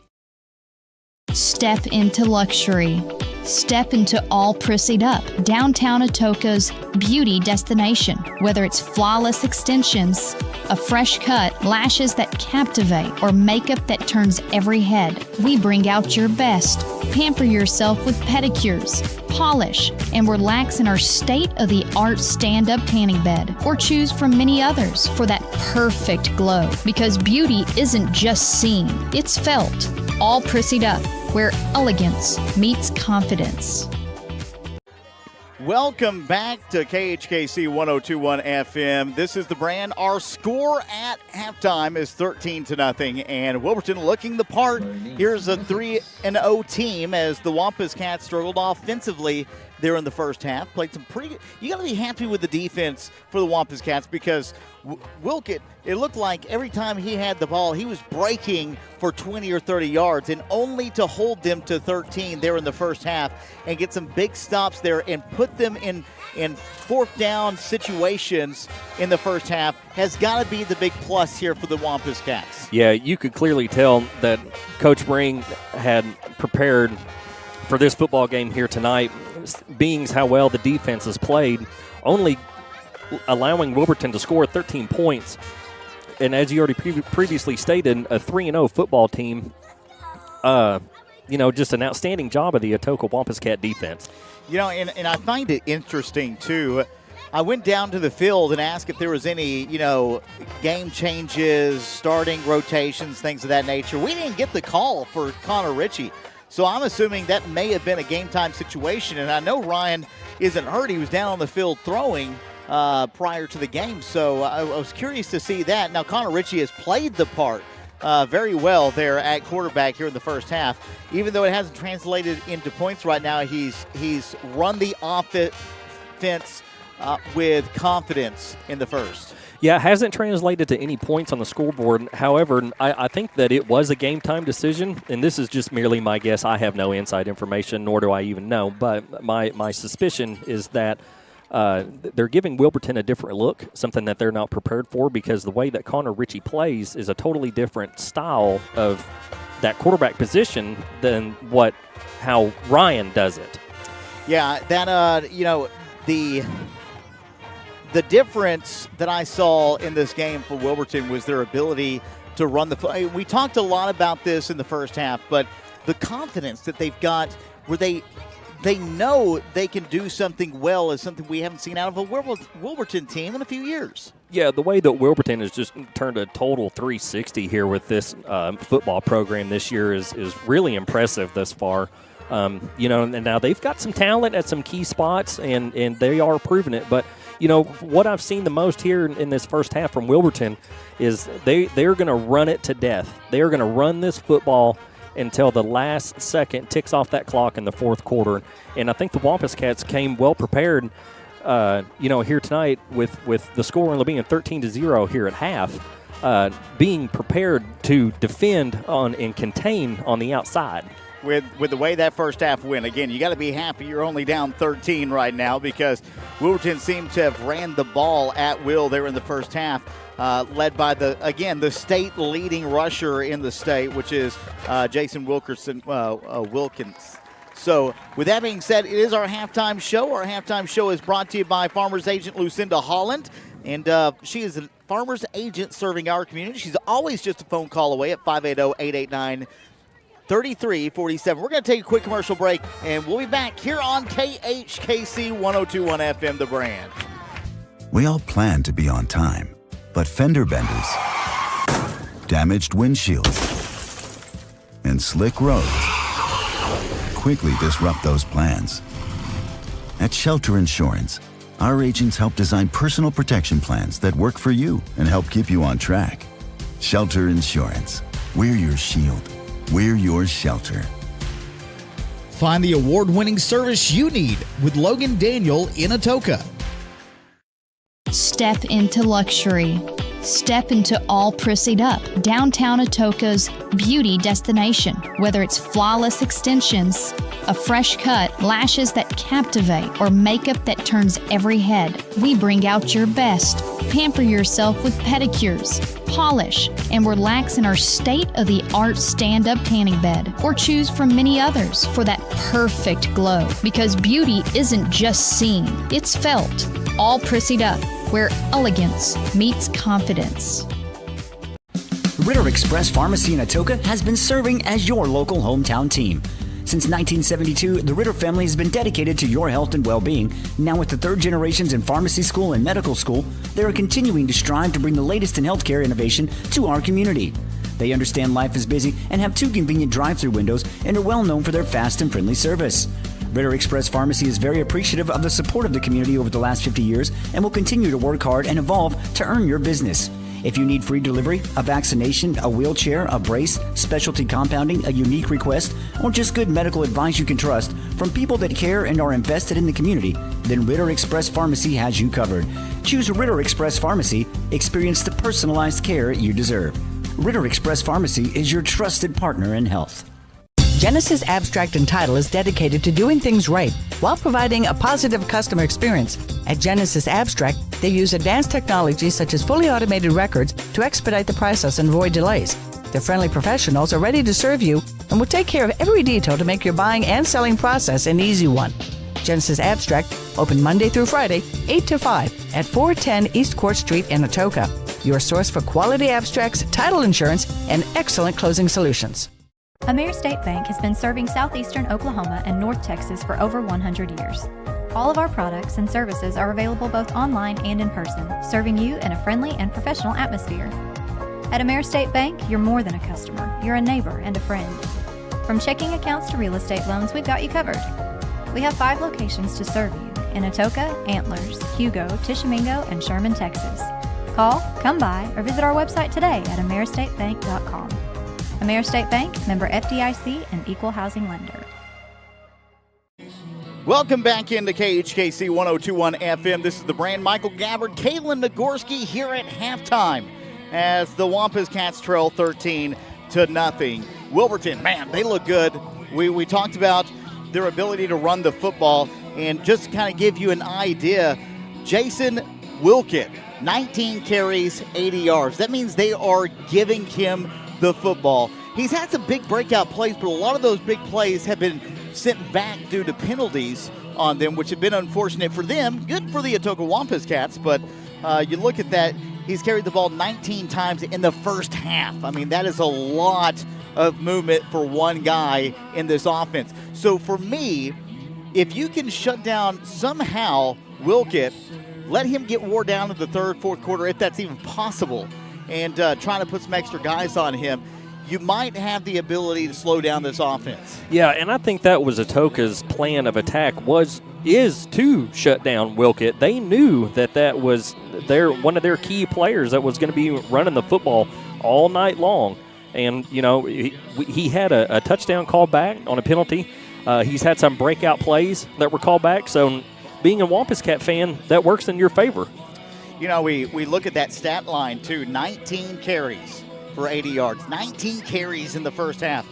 Step into luxury. Step into all prissied up. Downtown Atoka's beauty destination. Whether it's flawless extensions, a fresh cut, lashes that captivate, or makeup that turns every head. We bring out your best. Pamper yourself with pedicures, polish, and relax in our state-of-the-art stand-up tanning bed, or choose from many others for that perfect glow. Because beauty isn't just seen, it's felt. All prissied up, where elegance meets confidence. Welcome back to KHKC 102.1 FM. This is the brand. Our score at halftime is 13-0, and Wilburton looking the part. Here's a 3-0 team as the Wampus Cats struggled offensively there in the first half. Played some pretty good. You got to be happy with the defense for the Wampus Cats because Wilkett, it looked like every time he had the ball, he was breaking for 20 or 30 yards, and only to hold them to 13 there in the first half and get some big stops there and put them in fourth down situations in the first half has got to be the big plus here for the Wampus Cats. Yeah, you could clearly tell that Coach Bring had prepared for this football game here tonight, being how well the defense has played, only allowing Wilburton to score 13 points. And as you already previously stated, a 3-0 football team, just an outstanding job of the Atoka Wampus Cat defense. And I find it interesting, too. I went down to the field and asked if there was any, game changes, starting rotations, things of that nature. We didn't get the call for Connor Ritchie. So I'm assuming that may have been a game-time situation. And I know Ryan isn't hurt. He was down on the field throwing prior to the game. So I was curious to see that. Now, Connor Ritchie has played the part very well there at quarterback here in the first half. Even though it hasn't translated into points right now, he's run the offense with confidence in the first. Yeah, it hasn't translated to any points on the scoreboard. However, I think that it was a game-time decision, and this is just merely my guess. I have no inside information, nor do I even know. But my suspicion is that they're giving Wilburton a different look, something that they're not prepared for, because the way that Connor Ritchie plays is a totally different style of that quarterback position than how Ryan does it. Yeah, that the difference that I saw in this game for Wilburton was their ability to run the play. We talked a lot about this in the first half, but the confidence that they've got where they know they can do something well is something we haven't seen out of a Wilburton team in a few years. Yeah, the way that Wilburton has just turned a total 360 here with this football program this year is really impressive thus far. And now they've got some talent at some key spots, and they are proving it. But, what I've seen the most here in this first half from Wilburton is they're going to run it to death. They are going to run this football until the last second ticks off that clock in the fourth quarter. And I think the Wampus Cats came well prepared, here tonight with the score only being 13-0 here at half, being prepared to defend on and contain on the outside. With the way that first half went, again, you got to be happy you're only down 13 right now because Wilburton seemed to have ran the ball at will there in the first half, led by the state leading rusher in the state, which is Jason Wilkins. So with that being said, it is our halftime show. Our halftime show is brought to you by Farmers Agent Lucinda Holland, and she is a farmer's agent serving our community. She's always just a phone call away at 580-889-3347. We're going to take a quick commercial break, and we'll be back here on KHKC 102.1 FM, The Brand. We all plan to be on time, but fender benders, damaged windshields, and slick roads quickly disrupt those plans. At Shelter Insurance, our agents help design personal protection plans that work for you and help keep you on track. Shelter Insurance. We're your shield. We're your shelter. Find the award-winning service you need with Logan Daniel in Atoka. Step into luxury. Step into all prissied up, downtown Atoka's beauty destination. Whether it's flawless extensions, a fresh cut, lashes that captivate, or makeup that turns every head, we bring out your best. Pamper yourself with pedicures, polish, and relax in our state-of-the-art stand-up tanning bed, or choose from many others for that perfect glow. Because beauty isn't just seen, it's felt. All prissied up, where elegance meets confidence. Ritter Express Pharmacy in Atoka has been serving as your local hometown team. Since 1972, the Ritter family has been dedicated to your health and well-being. Now with the third generations in pharmacy school and medical school, they are continuing to strive to bring the latest in healthcare innovation to our community. They understand life is busy and have 2 convenient drive-through windows and are well known for their fast and friendly service. Ritter Express Pharmacy is very appreciative of the support of the community over the last 50 years and will continue to work hard and evolve to earn your business. If you need free delivery, a vaccination, a wheelchair, a brace, specialty compounding, a unique request, or just good medical advice you can trust from people that care and are invested in the community, then Ritter Express Pharmacy has you covered. Choose Ritter Express Pharmacy. Experience the personalized care you deserve. Ritter Express Pharmacy is your trusted partner in health. Genesis Abstract and Title is dedicated to doing things right while providing a positive customer experience. At Genesis Abstract, they use advanced technology such as fully automated records to expedite the process and avoid delays. Their friendly professionals are ready to serve you and will take care of every detail to make your buying and selling process an easy one. Genesis Abstract, open Monday through Friday, 8 to 5 at 410 East Court Street in Atoka. Your source for quality abstracts, title insurance, and excellent closing solutions. AmeriState Bank has been serving southeastern Oklahoma and North Texas for over 100 years. All of our products and services are available both online and in person, serving you in a friendly and professional atmosphere. At AmeriState Bank, you're more than a customer. You're a neighbor and a friend. From checking accounts to real estate loans, we've got you covered. We have 5 locations to serve you in Atoka, Antlers, Hugo, Tishomingo, and Sherman, Texas. Call, come by, or visit our website today at AmeriStateBank.com. AmeriState Bank, member FDIC, and equal housing lender. Welcome back into KHKC 102.1 FM. This is the brand. Michael Gabbard, Kalen Nagorski here at halftime as the Wampus Cats trail 13-0. Wilburton, man, they look good. We talked about their ability to run the football, and just to kind of give you an idea, Jason Wilkett, 19 carries, 80 yards. That means they are giving him the football. He's had some big breakout plays, but a lot of those big plays have been sent back due to penalties on them, which have been unfortunate for them. Good for the Atoka Wampus Cats, but you look at that, he's carried the ball 19 times in the first half. I mean, that is a lot of movement for one guy in this offense. So for me, if you can shut down somehow Wilkett, let him get wore down in the third, fourth quarter, if that's even possible, and trying to put some extra guys on him, you might have the ability to slow down this offense. Yeah, and I think that was Atoka's plan of attack is to shut down Wilkett. They knew that was one of their key players that was going to be running the football all night long. And, you know, he had a touchdown called back on a penalty. He's had some breakout plays that were called back. So being a Wampus Cat fan, that works in your favor. You know, we look at that stat line, too. 19 carries for 80 yards. 19 carries in the first half.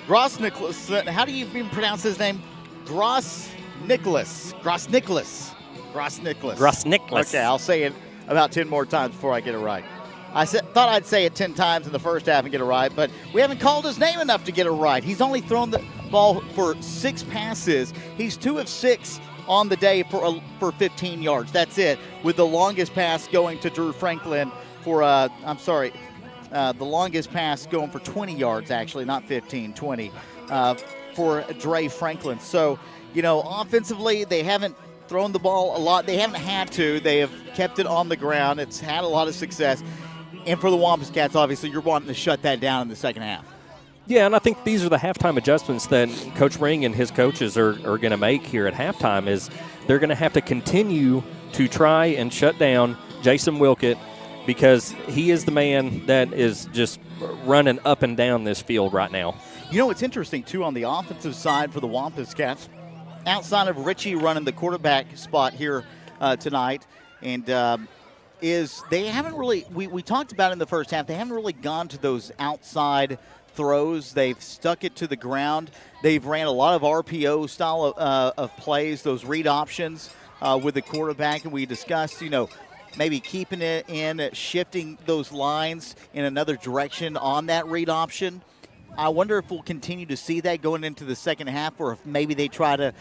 Gross Nicholas, how do you even pronounce his name? Gross Nicholas. Okay, I'll say it about 10 more times before I get it right. I thought I'd say it 10 times in the first half and get it right, but we haven't called his name enough to get it right. He's only thrown the ball for 6 passes. He's 2 of 6 on the day for 15 yards. That's it, with the longest pass going to Drew Franklin for, the longest pass going for 20 yards, actually, not 15, 20, for Dre Franklin. So, you know, offensively, they haven't thrown the ball a lot. They haven't had to. They have kept it on the ground. It's had a lot of success. And for the Wampus Cats, obviously, you're wanting to shut that down in the second half. Yeah, and I think these are the halftime adjustments that Coach Ring and his coaches are going to make here at halftime. Is they're going to have to continue to try and shut down Jason Wilkett, because he is the man that is just running up and down this field right now. You know, it's interesting, too, on the offensive side for the Wampus Cats, outside of Richie running the quarterback spot here tonight, and is they haven't really, we talked about in the first half, they haven't really gone to those outside throws. They've stuck it to the ground. They've ran a lot of RPO style of plays, those read options with the quarterback, and we discussed, you know, maybe keeping it in, shifting those lines in another direction on that read option. I wonder if we'll continue to see that going into the second half, or if maybe they try to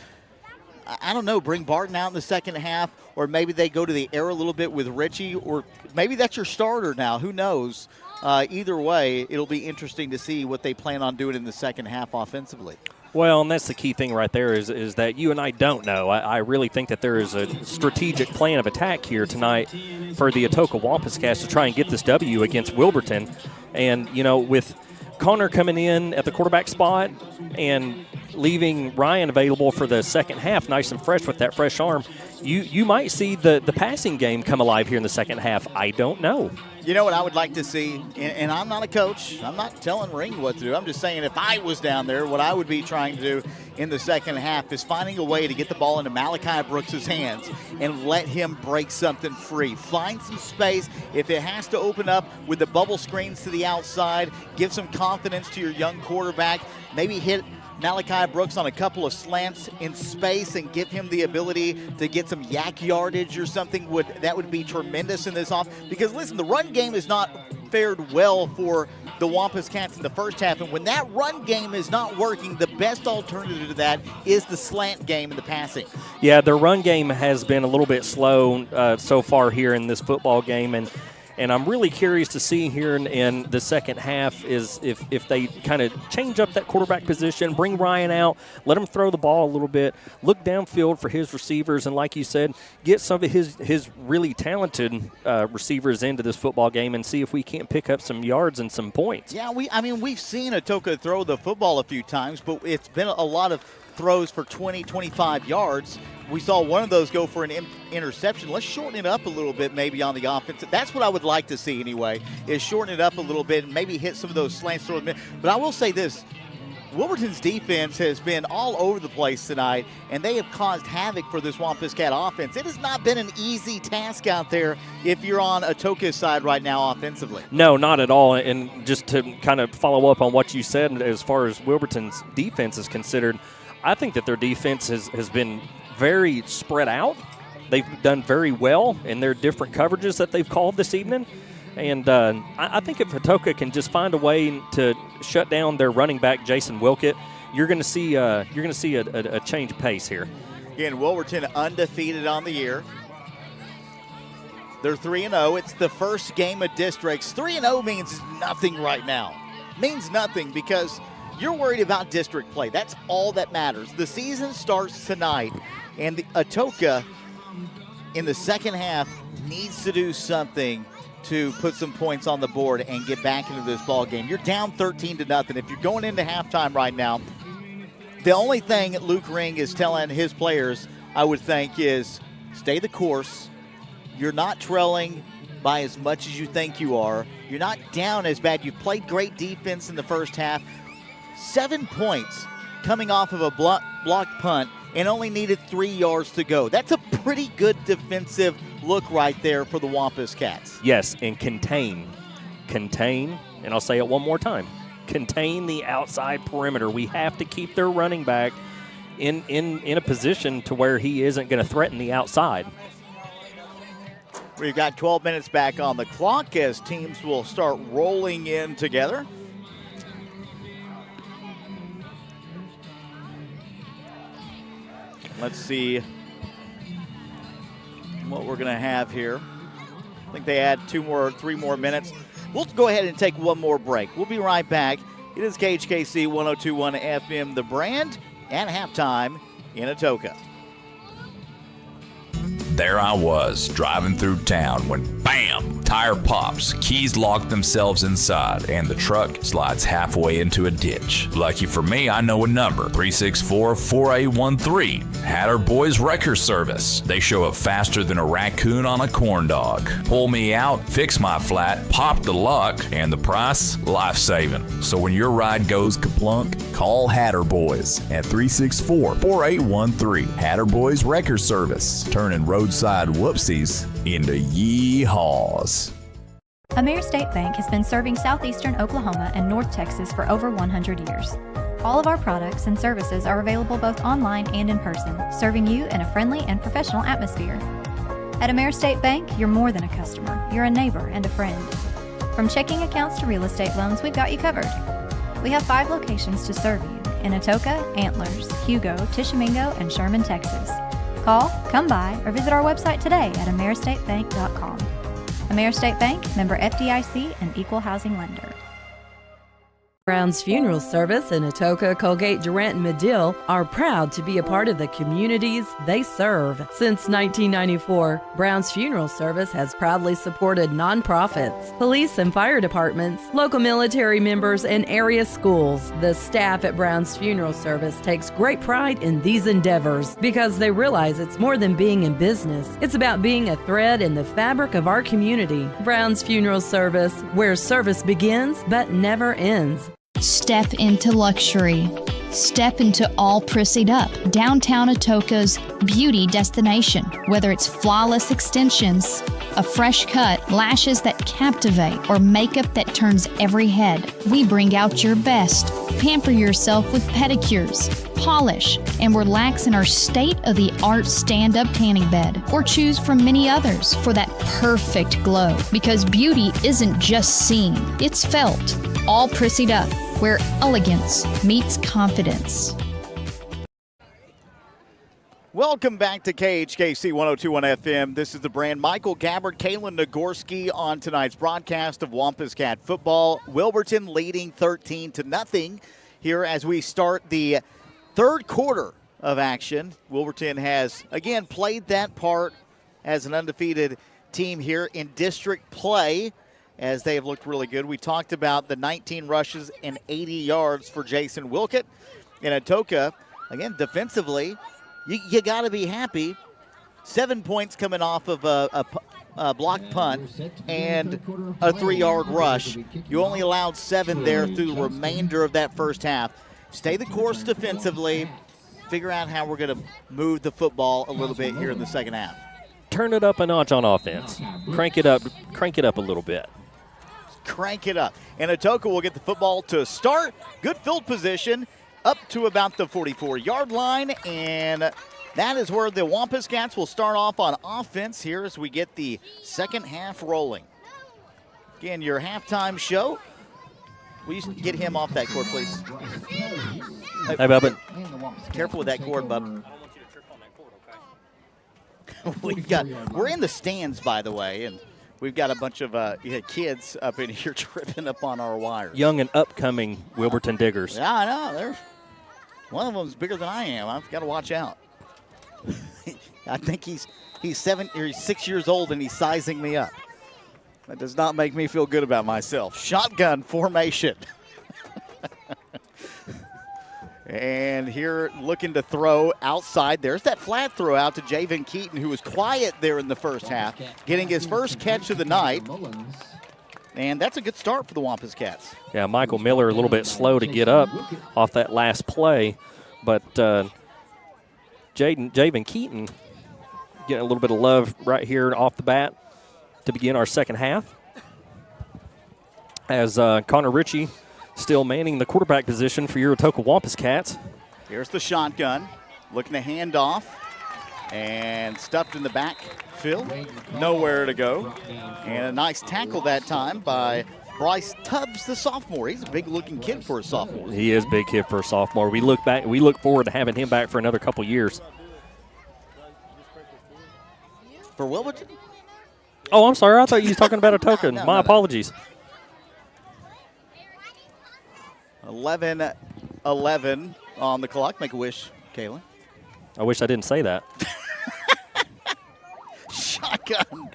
I don't know, bring Barton out in the second half, or maybe they go to the air a little bit with Richie, or maybe that's your starter now. Who knows? Either way, it'll be interesting to see what they plan on doing in the second half offensively. Well, and that's the key thing right there is that you and I don't know. I really think that there is a strategic plan of attack here tonight for the Atoka Wampus Cats to try and get this W against Wilburton. And, with Connor coming in at the quarterback spot and leaving Ryan available for the second half, nice and fresh with that fresh arm, you might see the passing game come alive here in the second half. I don't know. You know what I would like to see, and I'm not a coach. I'm not telling Ring what to do. I'm just saying if I was down there, what I would be trying to do in the second half is finding a way to get the ball into Malachi Brooks' hands and let him break something free. Find some space. If it has to open up with the bubble screens to the outside, give some confidence to your young quarterback. Maybe hit Malachi Brooks on a couple of slants in space and give him the ability to get some yak yardage or something. That would be tremendous in this off. Because, listen, the run game has not fared well for the Wampus Cats in the first half. And when that run game is not working, the best alternative to that is the slant game and the passing. Yeah, the run game has been a little bit slow so far here in this football game. And I'm really curious to see here in the second half is if they kind of change up that quarterback position, bring Ryan out, let him throw the ball a little bit, look downfield for his receivers, and like you said, get some of his really talented receivers into this football game and see if we can't pick up some yards and some points. Yeah, we've seen Atoka throw the football a few times, but it's been a lot of throws for 20, 25 yards. We saw one of those go for an interception. Let's shorten it up a little bit maybe on the offense. That's what I would like to see anyway, is shorten it up a little bit and maybe hit some of those slants. But I will say this, Wilburton's defense has been all over the place tonight, and they have caused havoc for this Wampus Cat offense. It has not been an easy task out there if you're on Atoka's side right now offensively. No, not at all. And just to kind of follow up on what you said as far as Wilburton's defense is considered, I think that their defense has been very spread out. They've done very well in their different coverages that they've called this evening. And I think if Atoka can just find a way to shut down their running back, Jason Wilkett, you're going to see a change pace here. Again, Wilburton undefeated on the year. They're 3-0. It's the first game of districts. 3-0 means nothing right now. Means nothing because you're worried about district play. That's all that matters. The season starts tonight, and the Atoka in the second half needs to do something to put some points on the board and get back into this ball game. You're down 13-0. If you're going into halftime right now, the only thing Luke Ring is telling his players, I would think, is stay the course. You're not trailing by as much as you think you are. You're not down as bad. You've played great defense in the first half. 7 points coming off of a blocked punt and only needed 3 yards to go. That's a pretty good defensive look right there for the Wampus Cats. Yes, and contain, and I'll say it one more time, contain the outside perimeter. We have to keep their running back in a position to where he isn't going to threaten the outside. We've got 12 minutes back on the clock as teams will start rolling in together. Let's see what we're going to have here. I think they add 3 more minutes. We'll go ahead and take one more break. We'll be right back. It is KHKC 102.1 FM, The Brand, at halftime in Atoka. There I was, driving through town when, bam, tire pops, keys lock themselves inside, and the truck slides halfway into a ditch. Lucky for me, I know a number, 364-4813, Hatter Boys Wrecker Service. They show up faster than a raccoon on a corn dog. Pull me out, fix my flat, pop the lock, and the price, life-saving. So when your ride goes kaplunk, call Hatter Boys at 364-4813. Hatter Boys Wrecker Service, turning roadside whoopsies into yeehaws. Ameris State Bank has been serving southeastern Oklahoma and North Texas for over 100 years. All of our products and services are available both online and in person, serving you in a friendly and professional atmosphere. At Ameris State Bank, you're more than a customer, you're a neighbor and a friend. From checking accounts to real estate loans, we've got you covered. We have 5 locations to serve you, In Atoka, Antlers, Hugo, Tishomingo, and Sherman, Texas. Call, come by, or visit our website today at AmeriStateBank.com. AmeriState Bank, member FDIC, and equal housing lender. Brown's Funeral Service in Atoka, Colgate, Durant, and Medill are proud to be a part of the communities they serve. Since 1994, Brown's Funeral Service has proudly supported nonprofits, police and fire departments, local military members, and area schools. The staff at Brown's Funeral Service takes great pride in these endeavors because they realize it's more than being in business. It's about being a thread in the fabric of our community. Brown's Funeral Service, where service begins but never ends. Step into luxury. Step into all prissied up, downtown Atoka's beauty destination. Whether it's flawless extensions, a fresh cut, lashes that captivate, or makeup that turns every head, we bring out your best. Pamper yourself with pedicures, polish, and relax in our state-of-the-art stand-up tanning bed. Or choose from many others for that perfect glow. Because beauty isn't just seen, it's felt. All prissied up, where elegance meets confidence. Welcome back to KHKC 1021 FM. This is the brand. Michael Gabbard, Kalen Nagorski on tonight's broadcast of Wampus Cat football. Wilburton leading 13-0 here as we start the third quarter of action. Wilburton has, again, played that part as an undefeated team here in district play, as they have looked really good. We talked about the 19 rushes and 80 yards for Jason Wilkett. In Atoka, again, defensively, you got to be happy. 7 points coming off of a blocked punt and a 3-yard rush. You only allowed 7 there through the remainder of that first half. Stay the course defensively. Figure out how we're going to move the football a little bit here in the second half. Turn it up a notch on offense. Crank it up a little bit. Crank it up. And Atoka will get the football to start. Good field position up to about the 44-yard line. And that is where the Wampus Cats will start off on offense here as we get the second half rolling. Again, your halftime show. Will you get him off that cord, please? Hey, Bubba. Careful with that cord, Bub. We're in the stands, by the way, and we've got a bunch of kids up in here tripping up on our wires. Young and upcoming Wilburton Diggers. Yeah, I know. One of them's bigger than I am. I've got to watch out. I think he's 6 years old and he's sizing me up. That does not make me feel good about myself. Shotgun formation. And here looking to throw outside. There's that flat throw out to Javen Keaton, who was quiet there in the first half, getting his first catch of the night. And that's a good start for the Wampus Cats. Yeah, Michael Miller a little bit slow to get up off that last play. But Javen Keaton getting a little bit of love right here off the bat to begin our second half. As Connor Ritchie still manning the quarterback position for your Atoka Wampus Cats. Here's the shotgun, looking to hand off, and stuffed in the backfield. Nowhere to go. And a nice tackle that time by Bryce Tubbs, the sophomore. He's a big-looking kid for a sophomore. He is a big kid for a sophomore. We look forward to having him back for another couple years. For Wilburton? Oh, I'm sorry. I thought you were talking about Atoka. My apologies. 11-11 on the clock. Make a wish, Kayla. I wish I didn't say that. Shotgun.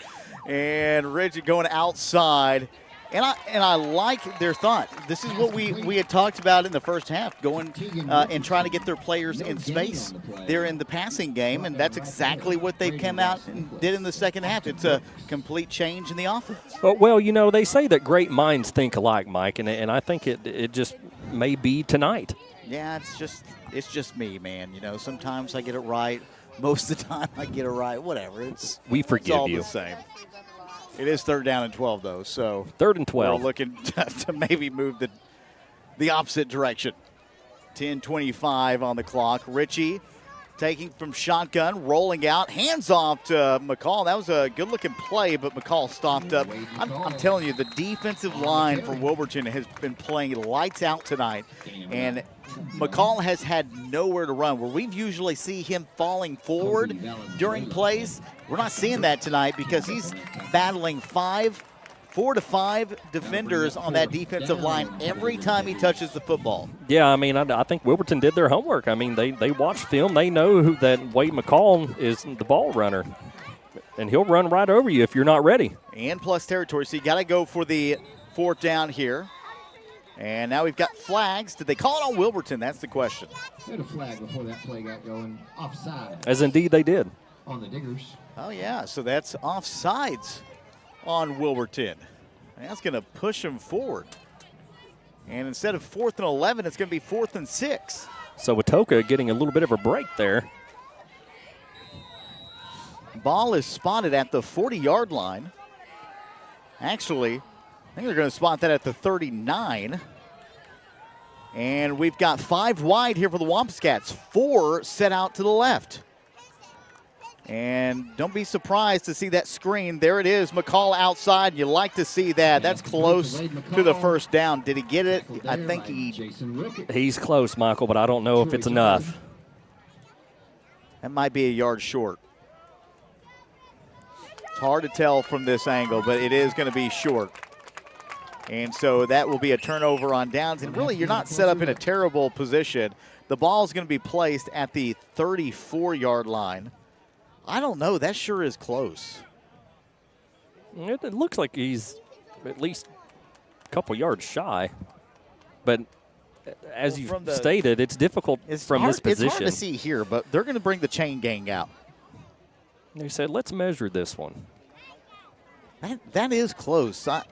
And Reggie going outside. And I like their thought. This is what we had talked about in the first half, going and trying to get their players in space there in the passing game, and that's exactly what they've come out and did in the second half. It's a complete change in the offense. Well, they say that great minds think alike, Mike, and I think it just may be tonight. Yeah, it's just me, man. Sometimes I get it right. Most of the time I get it right. Whatever. We forgive it's all you. The same. It is 3rd down and 12, though. So 3rd and 12. We're looking to maybe move the opposite direction. 10:25 on the clock. Ritchie taking from shotgun, rolling out, hands off to McCall. That was a good-looking play, but McCall stopped up. I'm telling you, the defensive line for Wilburton has been playing lights out tonight, and McCall has had nowhere to run. Where we've usually see him falling forward during plays, we're not seeing that tonight because he's battling 4 to 5 defenders on that defensive line every time he touches the football. Yeah, I mean, I think Wilburton did their homework. I mean, they watched film. They know that Wade McCall is the ball runner, and he'll run right over you if you're not ready. And plus territory, so you got to go for the 4th down here. And now we've got flags. Did they call it on Wilburton? That's the question. They had a flag before that play got going. Offside. As indeed they did. On the Diggers. Oh, yeah, so that's offsides on Wilburton. And that's going to push him forward. And instead of 4th and 11, it's going to be 4th and 6. So Atoka getting a little bit of a break there. Ball is spotted at the 40-yard line. Actually, I think they're going to spot that at the 39. And we've got 5 wide here for the Wampuscats. 4 set out to the left. And don't be surprised to see that screen. There it is, McCall outside. You like to see that. That's close to the first down. Did he get it? I think he's close, Michael, but I don't know if it's enough. That might be a yard short. It's hard to tell from this angle, but it is going to be short. And so that will be a turnover on downs. And really, you're not set up in a terrible position. The ball is going to be placed at the 34-yard line. I don't know. That sure is close. It looks like he's at least a couple yards shy. But as you stated, it's difficult from this position. It's hard to see here, but they're going to bring the chain gang out. They said, let's measure this one. That is close. I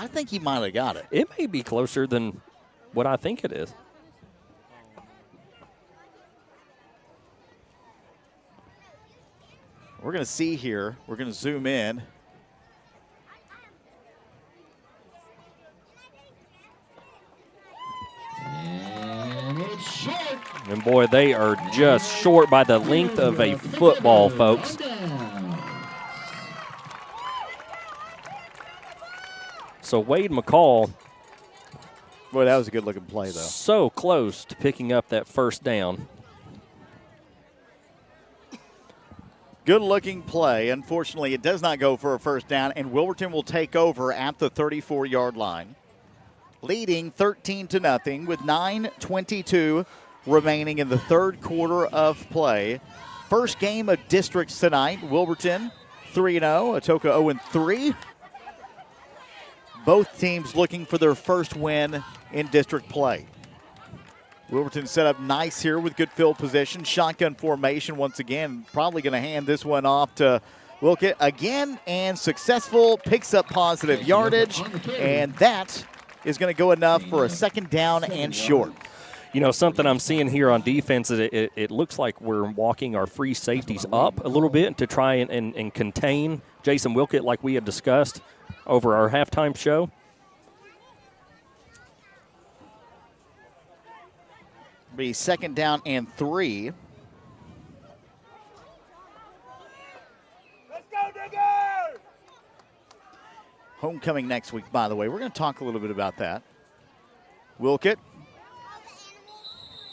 think he might have got it. It may be closer than what I think it is. We're going to see here. We're going to zoom in. And it's short. And boy, they are just short by the length of a football, folks. So Wade McCall. Boy, that was a good-looking play, though. So close to picking up that first down. Good-looking play. Unfortunately, it does not go for a first down, and Wilburton will take over at the 34-yard line, leading 13-0 with 9:22 remaining in the third quarter of play. First game of districts tonight. Wilburton 3-0, Atoka 0-3. Both teams looking for their first win in district play. Wilburton set up nice here with good field position. Shotgun formation once again. Probably going to hand this one off to Wilkett again, and successful. Picks up positive yardage, and that is going to go enough for a second down and short. You know, something I'm seeing here on defense is it looks like we're walking our free safeties up a little bit to try and contain Jason Wilkett like we had discussed over our halftime show. Be second down and 3. Let's go, Diggers! Homecoming next week, by the way. We're going to talk a little bit about that. Wilkett.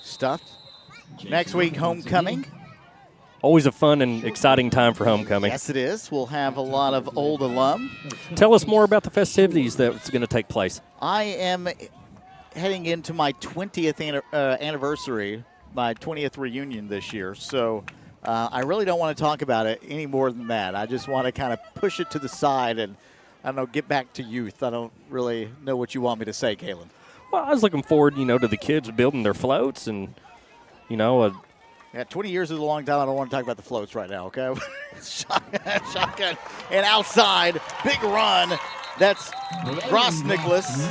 Stuffed. Next week, homecoming. Always a fun and exciting time for homecoming. Yes, it is. We'll have a lot of old alum. Tell us more about the festivities that's going to take place. I am heading into my 20th anniversary, my 20th reunion this year. So I really don't want to talk about it any more than that. I just want to kind of push it to the side and, I don't know, get back to youth. I don't really know what you want me to say, Kalen. Well, I was looking forward, to the kids building their floats and, Yeah, 20 years is a long time. I don't want to talk about the floats right now, okay? Shotgun and outside. Big run. That's Ross Nicholas.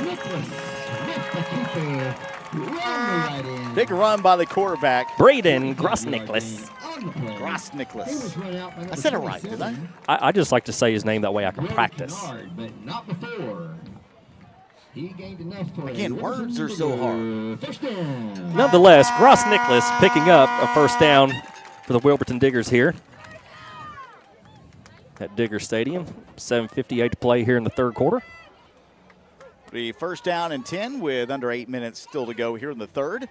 Big run by the quarterback. Braden Gross-Nicholas. Gross-Nicholas. I said it right, didn't I? I just like to say his name that way I can practice. But not before. He gained enough for Again, words are so hard. Nonetheless, Gross-Nicholas picking up a first down for the Wilburton Diggers here at Digger Stadium. 7:58 to play here in the third quarter. The first down and 10 with under 8 minutes still to go here in the third.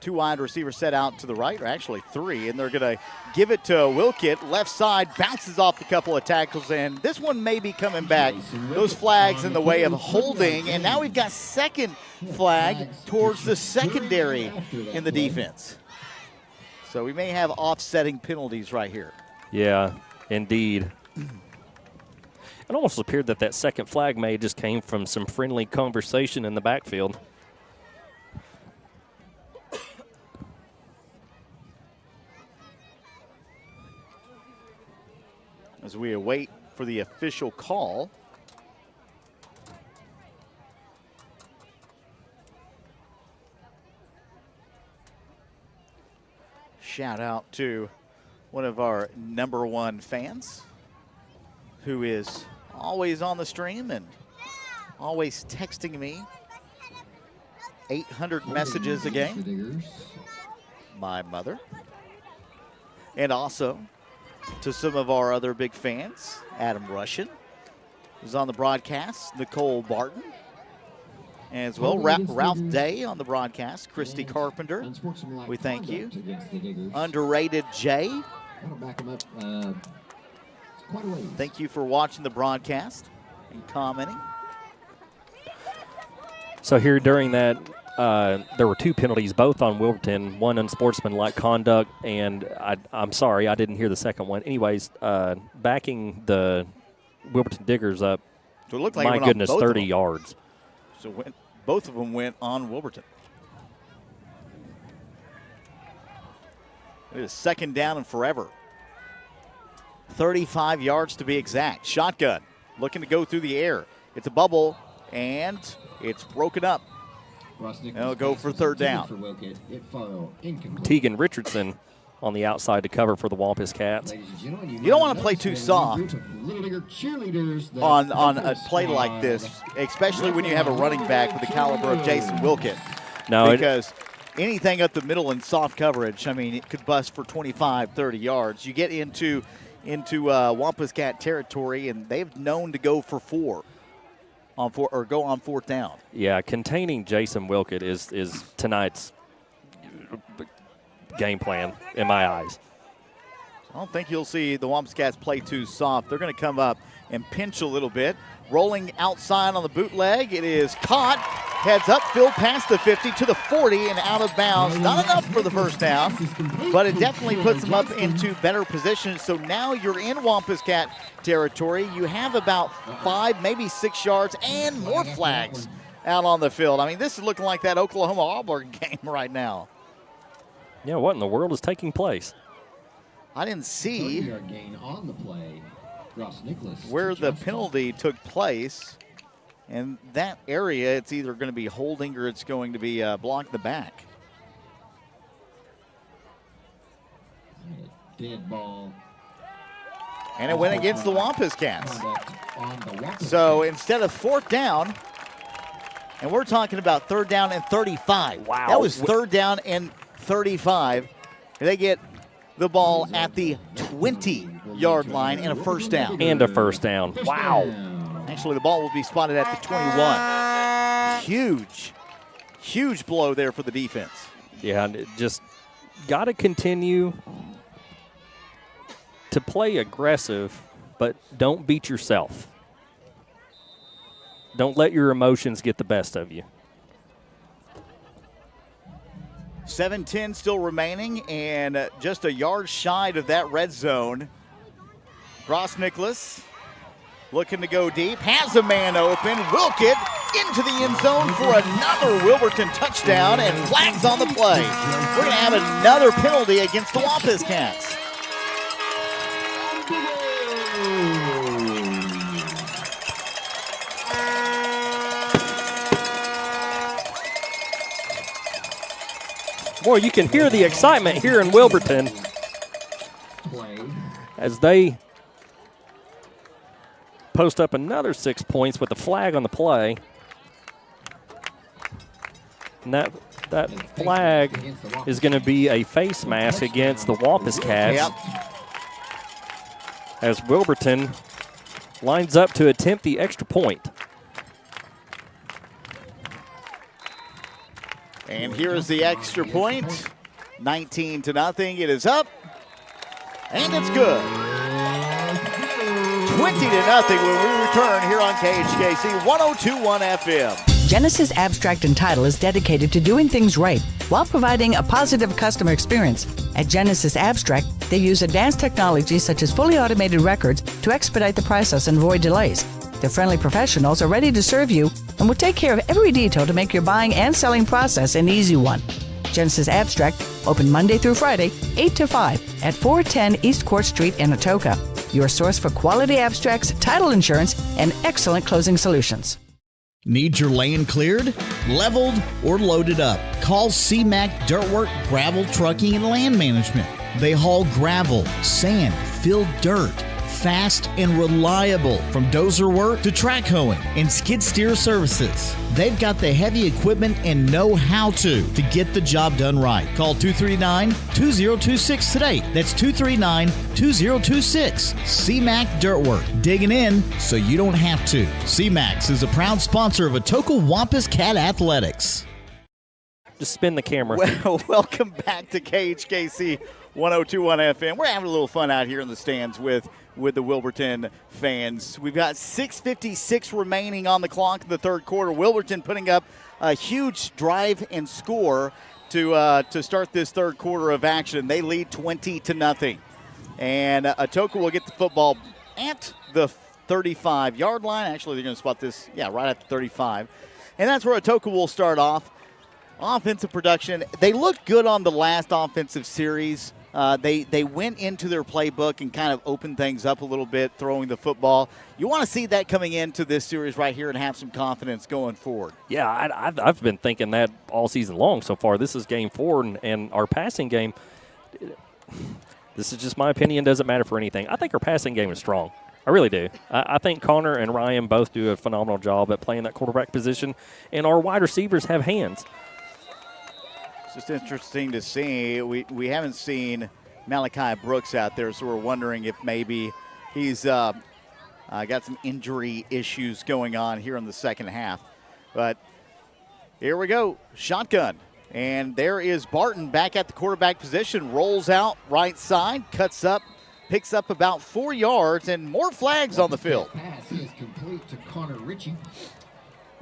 2 wide receivers set out to the right, or actually 3, and they're going to give it to Wilkett. Left side, bounces off a couple of tackles, and this one may be coming back. Those flags in the way of holding, and now we've got second flag towards the secondary in the defense. So we may have offsetting penalties right here. Yeah, indeed. It almost appeared that second flag may just came from some friendly conversation in the backfield. As we await for the official call. Shout out to one of our #1 fans who is always on the stream and always texting me 800 messages a game. My mother. And also to some of our other big fans, Adam Russian is on the broadcast, Nicole Barton, as well Ralph Day on the broadcast, Christy Carpenter, we thank you. Underrated Jay, thank you for watching the broadcast and commenting. So here during that, there were 2 penalties, both on Wilburton, one unsportsmanlike conduct, and I'm sorry, I didn't hear the second one. Anyways, backing the Wilburton Diggers up, so it looked like my goodness, 30 yards. So both of them went on Wilburton. It is second down and forever. 35 yards to be exact. Shotgun, looking to go through the air. It's a bubble, and it's broken up. And it'll go for third down. Tegan Richardson on the outside to cover for the Wampus Cats. You don't want to play too soft on a play like this, especially when you have a running back with the caliber of Jason Wilkett. No, because anything up the middle in soft coverage, I mean, it could bust for 25, 30 yards. You get into Wampus Cat territory, and they've known to go for 4. Go on fourth down. Yeah, containing Jason Wilkett is tonight's game plan in my eyes. I don't think you'll see the Wampus Cats play too soft. They're going to come up and pinch a little bit. Rolling outside on the bootleg. It is caught. Heads upfield past the 50 to the 40 and out of bounds. Not enough for the first down, but it definitely puts them up into better position. So now you're in Wampus Cat territory. You have about 5, maybe 6 yards and more flags out on the field. I mean, this is looking like that Oklahoma-Auburn game right now. Yeah, what in the world is taking place? I didn't see where the penalty took place. And that area, it's either going to be holding or it's going to be blocking the back. Dead ball. And it went against the Wampus Cats. So instead of fourth down, and we're talking about third down and 35. Wow. That was third down and 35. They get the ball at the 20-yard line and a first down. And a first down. Wow. Actually, the ball will be spotted at the 21. Huge blow there for the defense. Yeah, just got to continue to play aggressive, but don't beat yourself. Don't let your emotions get the best of you. 7:10 still remaining, and just a yard shy of that red zone. Ross Nicholas looking to go deep, has a man open. Wilkett into the end zone for another Wilburton touchdown, and flags on the play. We're going to have another penalty against the Wampus Cats. Boy, you can hear the excitement here in Wilburton as they post up another 6 points with the flag on the play. And that that flag is going to be a face mask against the Wampus Cats. Yep. As Wilburton lines up to attempt the extra point. And here's the extra point. 19-0. It is up. And it's good. 20-0 when we return here on KHKC 102.1 FM. Genesis Abstract and Title is dedicated to doing things right while providing a positive customer experience. At Genesis Abstract, they use advanced technology such as fully automated records to expedite the process and avoid delays. Their friendly professionals are ready to serve you and will take care of every detail to make your buying and selling process an easy one. Genesis Abstract, open Monday through Friday, 8 to 5 at 410 East Court Street in Atoka. Your source for quality abstracts, title insurance, and excellent closing solutions. Need your land cleared, leveled, or loaded up? Call CMAC Dirtwork Gravel Trucking and Land Management. They haul gravel, sand, filled dirt, fast and reliable, from dozer work to track hoeing and skid steer services. They've got the heavy equipment and know how to get the job done right. Call 239-2026 today. That's 239-2026. CMAC Dirtwork, digging in so you don't have to. CMAX is a proud sponsor of Atoka Wampus Cat Athletics. Just spin the camera. Well, welcome back to KHKC 102.1 FM. We're having a little fun out here in the stands with the Wilburton fans. We've got 6:56 remaining on the clock in the third quarter. Wilburton putting up a huge drive and score to start this third quarter of action. They lead 20-0. And Atoka will get the football at the 35-yard line. Actually, they're going to spot this, right at the 35. And that's where Atoka will start off. Offensive production, they looked good on the last offensive series. They went into their playbook and kind of opened things up a little bit, throwing the football. You want to see that coming into this series right here and have some confidence going forward. Yeah, I've been thinking that all season long so far. This is game 4, and our passing game, this is just my opinion, doesn't matter for anything. I think our passing game is strong. I really do. I think Connor and Ryan both do a phenomenal job at playing that quarterback position, and our wide receivers have hands. It's just interesting to see. We haven't seen Malachi Brooks out there, so we're wondering if maybe he's got some injury issues going on here in the second half. But here we go, shotgun. And there is Barton back at the quarterback position, rolls out right side, cuts up, picks up about 4 yards, and more flags on the field. Pass is complete to Connor Ritchie.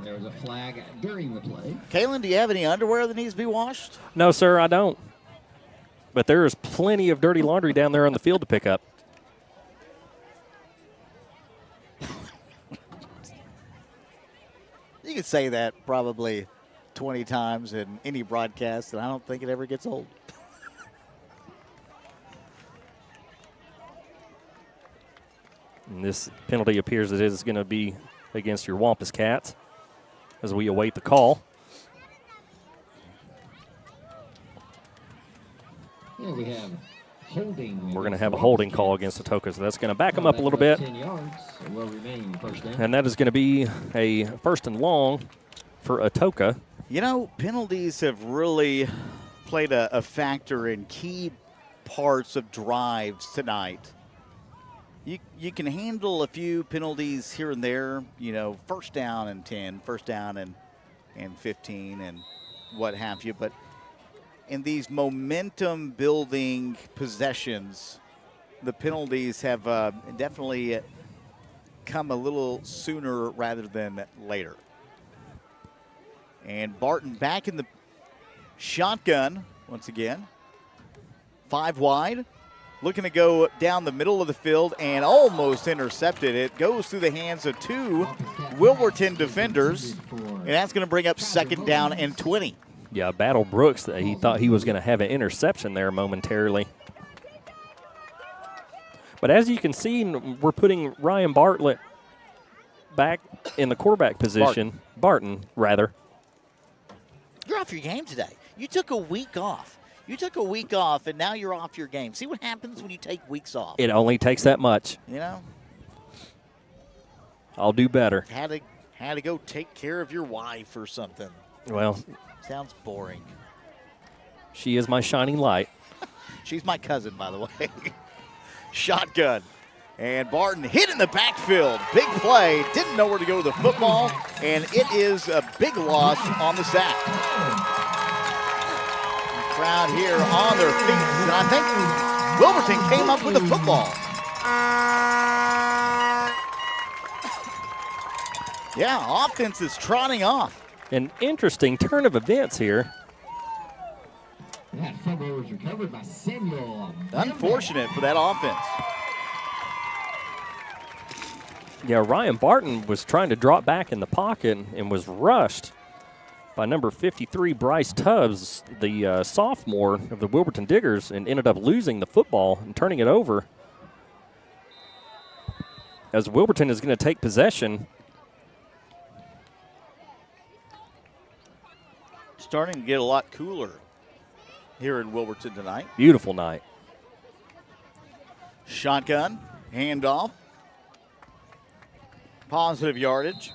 There was a flag during the play. Kalen, do you have any underwear that needs to be washed? No, sir, I don't. But there is plenty of dirty laundry down there on the field to pick up. You could say that probably 20 times in any broadcast, and I don't think it ever gets old. And this penalty appears it is going to be against your Wampus Cats as we await the call. Yeah, we have holding. We're going to have a holding call against Atoka, so that's going to back them up a little bit. 10 yards, so will remain first down. And that is going to be a first and long for Atoka. You know, penalties have really played a factor in key parts of drives tonight. You can handle a few penalties here and there, first down and 10, first down and 15 and what have you. But in these momentum-building possessions, the penalties have definitely come a little sooner rather than later. And Barton back in the shotgun once again. 5 wide. Looking to go down the middle of the field and almost intercepted. It goes through the hands of 2 Wilburton defenders, and that's going to bring up second down and 20. Yeah, Battle Brooks, he thought he was going to have an interception there momentarily. But as you can see, we're putting Ryan Bartlett back in the quarterback position. Barton, rather. You're off your game today. You took a week off. And now you're off your game. See what happens when you take weeks off. It only takes that much. I'll do better. Had to go take care of your wife or something. Well, sounds boring. She is my shining light. She's my cousin, by the way. Shotgun. And Barton hit in the backfield. Big play. Didn't know where to go with the football. And it is a big loss on the sack. The crowd here on their feet. And I think Wilburton came up with the football. Yeah, offense is trotting off. An interesting turn of events here. That fumble was recovered by Samuel. Unfortunate for that offense. Yeah, Ryan Barton was trying to drop back in the pocket and was rushed by number 53, Bryce Tubbs, the sophomore of the Wilburton Diggers, and ended up losing the football and turning it over. As Wilburton is going to take possession. Starting to get a lot cooler here in Wilburton tonight. Beautiful night. Shotgun, handoff. Positive yardage.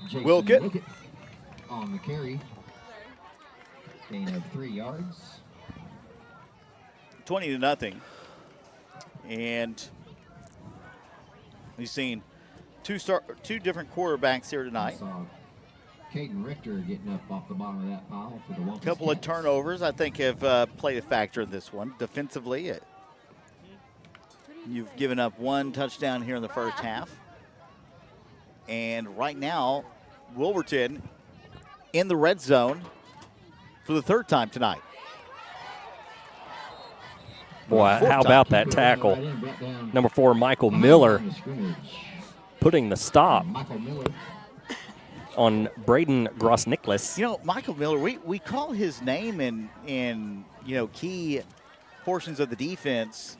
Jason Wilkett on the carry. Gain of 3 yards. 20-0. And we've seen two different quarterbacks here tonight. Caden Richter getting up off the bottom of that pile for the Wampus A couple of Cats. turnovers, I think, have played a factor in this one. Defensively, you've given up 1 touchdown here in the first half. And right now, Wilburton in the red zone for the 3rd time tonight. Boy, how about that tackle? Number 4, Michael Miller, putting the stop on Braden Gross-Nicholas. You know, Michael Miller, we call his name in key portions of the defense.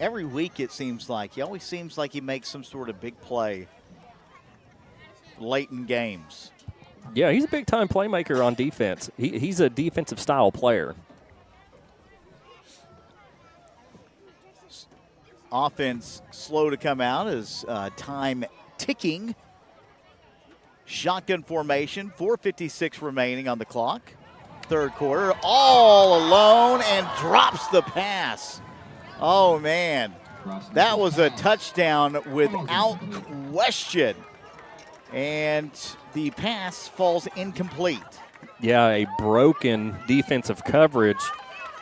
Every week it seems like. He always seems like he makes some sort of big play late in games. Yeah, he's a big-time playmaker on defense. He's a defensive-style player. Offense slow to come out as time ticking. Shotgun formation, 4:56 remaining on the clock. 3rd quarter, all alone, and drops the pass. Oh, man. That was a touchdown without question. And the pass falls incomplete. Yeah, a broken defensive coverage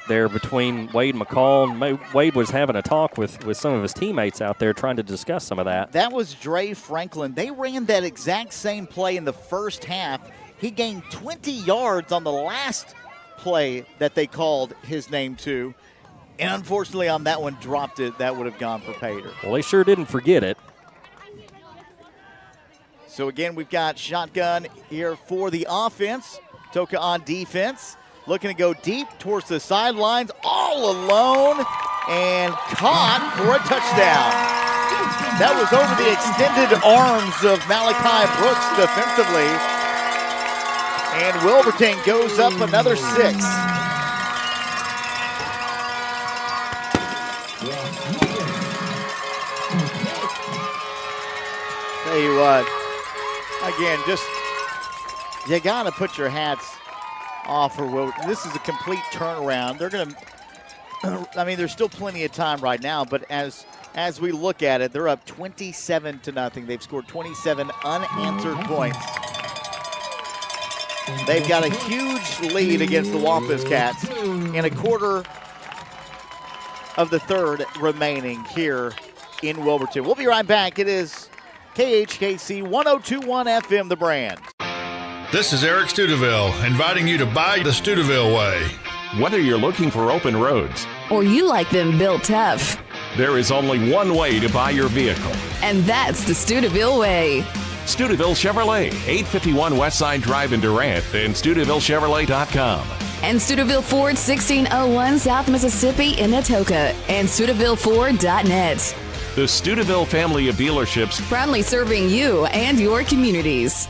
there between Wade McCall. And Wade was having a talk with some of his teammates out there trying to discuss some of that. That was Dre Franklin. They ran that exact same play in the first half. He gained 20 yards on the last play that they called his name to. And unfortunately on that one, dropped it. That would have gone for Pater. Well, they sure didn't forget it. So again, we've got shotgun here for the offense. Atoka on defense. Looking to go deep towards the sidelines, all alone, and caught for a touchdown. That was over the extended arms of Malachi Brooks defensively. And Wilburton goes up another 6. Tell you what, again, just you got to put your hats off for Wilburton. This is a complete turnaround. They're going to, I mean, there's still plenty of time right now, but as we look at it, they're up 27-0. They've scored 27 unanswered points. They've got a huge lead against the Wampus Cats in a quarter of the 3rd remaining here in Wilburton. We'll be right back. It is KHKC 1021 FM, The Brand. This is Eric Studeville, inviting you to buy the Studeville way. Whether you're looking for open roads Or you like them built tough. There is only one way to buy your vehicle. And that's the Studeville way. Studeville Chevrolet, 851 Westside Drive in Durant, and StudevilleChevrolet.com. And Studeville Ford, 1601 South Mississippi in Atoka. And StudevilleFord.net. The Studeville family of dealerships, Proudly serving you and your communities.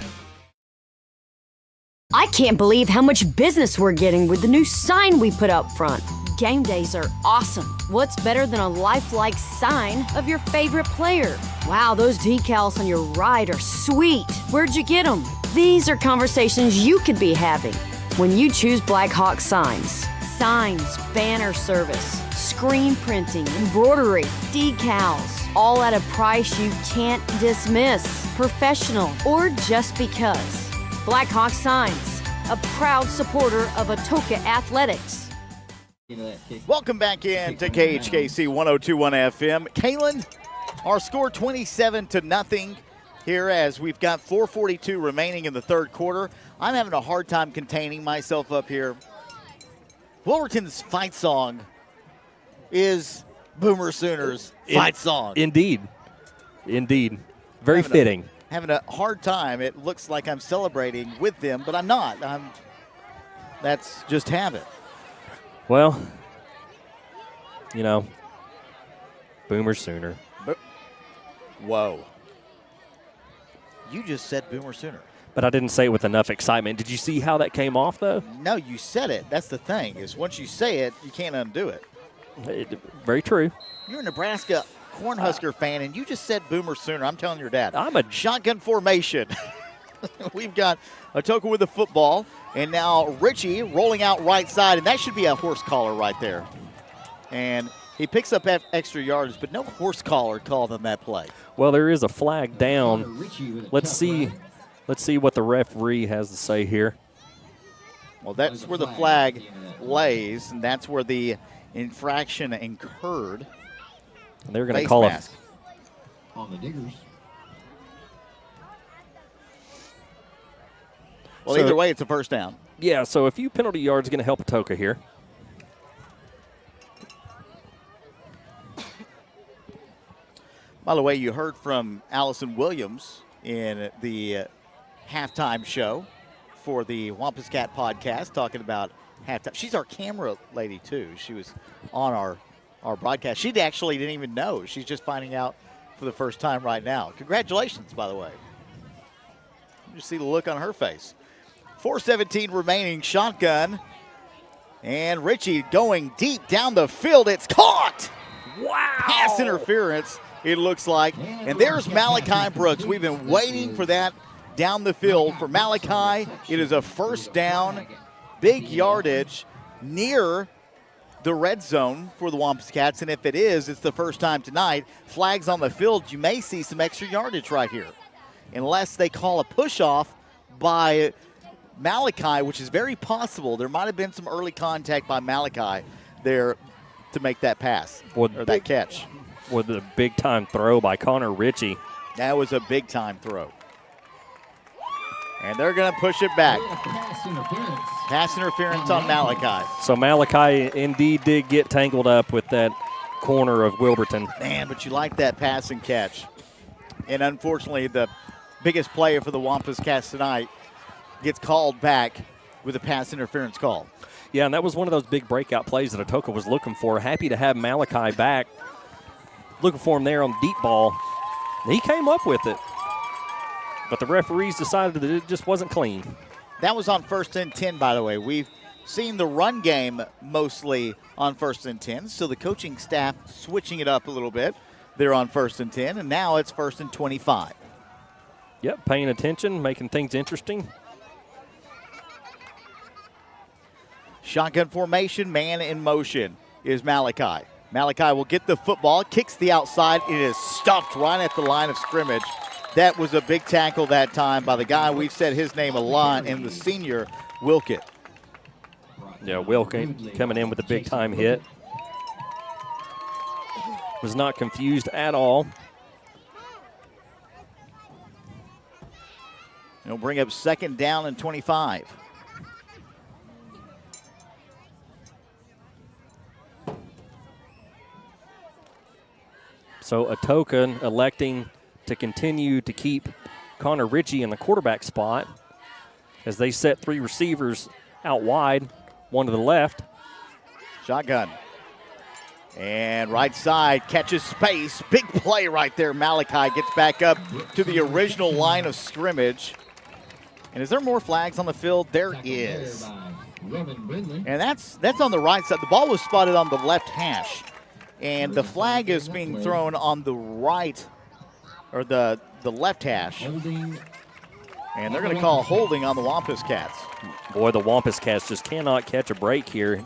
I can't believe how much business we're getting with the new sign we put up front. Game days are awesome. What's better than a lifelike sign of your favorite player? Wow, those decals on your ride are sweet. Where'd you get them? These are conversations you could be having. When you choose Black Hawk Signs, signs, banner service, screen printing, embroidery, decals, all at a price you can't dismiss, professional or just because. Black Hawk Signs, a proud supporter of Atoka Athletics. Welcome back in to KHKC 1021 FM. Kalen, our score 27-0 here as we've got 4:42 remaining in the third quarter. I'm having a hard time containing myself up here. Wilburton's fight song is Boomer Sooners' fight song. Indeed. Very fitting. Having a hard time. It looks like I'm celebrating with them, but I'm not. That's just habit. Well, Boomer Sooner. Whoa. You just said Boomer Sooner. But I didn't say it with enough excitement. Did you see how that came off, though? No, you said it. That's the thing, is once you say it, you can't undo it. Very true. You're a Nebraska Cornhusker fan, and you just said Boomer Sooner. I'm telling your dad. I'm a shotgun formation. We've got Atoka with the football, and now Richie rolling out right side, and that should be a horse collar right there. And he picks up extra yards, but no horse collar called on that play. Well, there is a flag down. Let's see what the referee has to say here. Well, that's where the flag lays, and that's where the infraction incurred. And they're going to call it on the Diggers. Well, either way, it's a first down. Yeah, so a few penalty yards going to help Atoka here. By the way, you heard from Allison Williams in the halftime show for the Wampus Cat podcast talking about halftime. She's our camera lady, too. She was on our broadcast. She actually didn't even know. She's just finding out for the first time right now. Congratulations, by the way. You see the look on her face. 4:17 remaining, shotgun. And Richie going deep down the field. It's caught! Wow! Pass interference, it looks like. And there's Malachi Brooks. We've been waiting for that down the field for Malachi. It is a first down, big yardage near the red zone for the Wampus Cats. And if it is, it's the first time tonight. Flags on the field, you may see some extra yardage right here. Unless they call a push-off by Malachi, which is very possible. There might have been some early contact by Malachi there to make that pass or that catch. With a big-time throw by Connor Ritchie. That was a big-time throw. And they're going to push it back. Pass interference on Malachi. So Malachi indeed did get tangled up with that corner of Wilburton. Man, but you like that pass and catch. And unfortunately, the biggest player for the Wampus Cats tonight gets called back with a pass interference call. Yeah, and that was one of those big breakout plays that Atoka was looking for. Happy to have Malachi back. Looking for him there on the deep ball. He came up with it. But the referees decided that it just wasn't clean. That was on 1st and 10, by the way. We've seen the run game mostly on 1st and 10, so the coaching staff switching it up a little bit. They're on 1st and 10, and now it's 1st and 25. Yep, paying attention, making things interesting. Shotgun formation, man in motion is Malachi. Malachi will get the football, kicks the outside. It is stuffed right at the line of scrimmage. That was a big tackle that time by the guy we've said his name a lot, and the senior, Wilkett. Yeah, Wilkett coming in with a big-time hit. Was not confused at all. He'll bring up 2nd down and 25. So Atoka electing to continue to keep Connor Ritchie in the quarterback spot as they set 3 receivers out wide, one to the left. Shotgun. And right side catches space. Big play right there. Malachi gets back up to the original line of scrimmage. And is there more flags on the field? There is. And that's on the right side. The ball was spotted on the left hash. And the flag is being thrown on the right, or the left hash. And they're going to call holding on the Wampus Cats. Boy, the Wampus Cats just cannot catch a break here.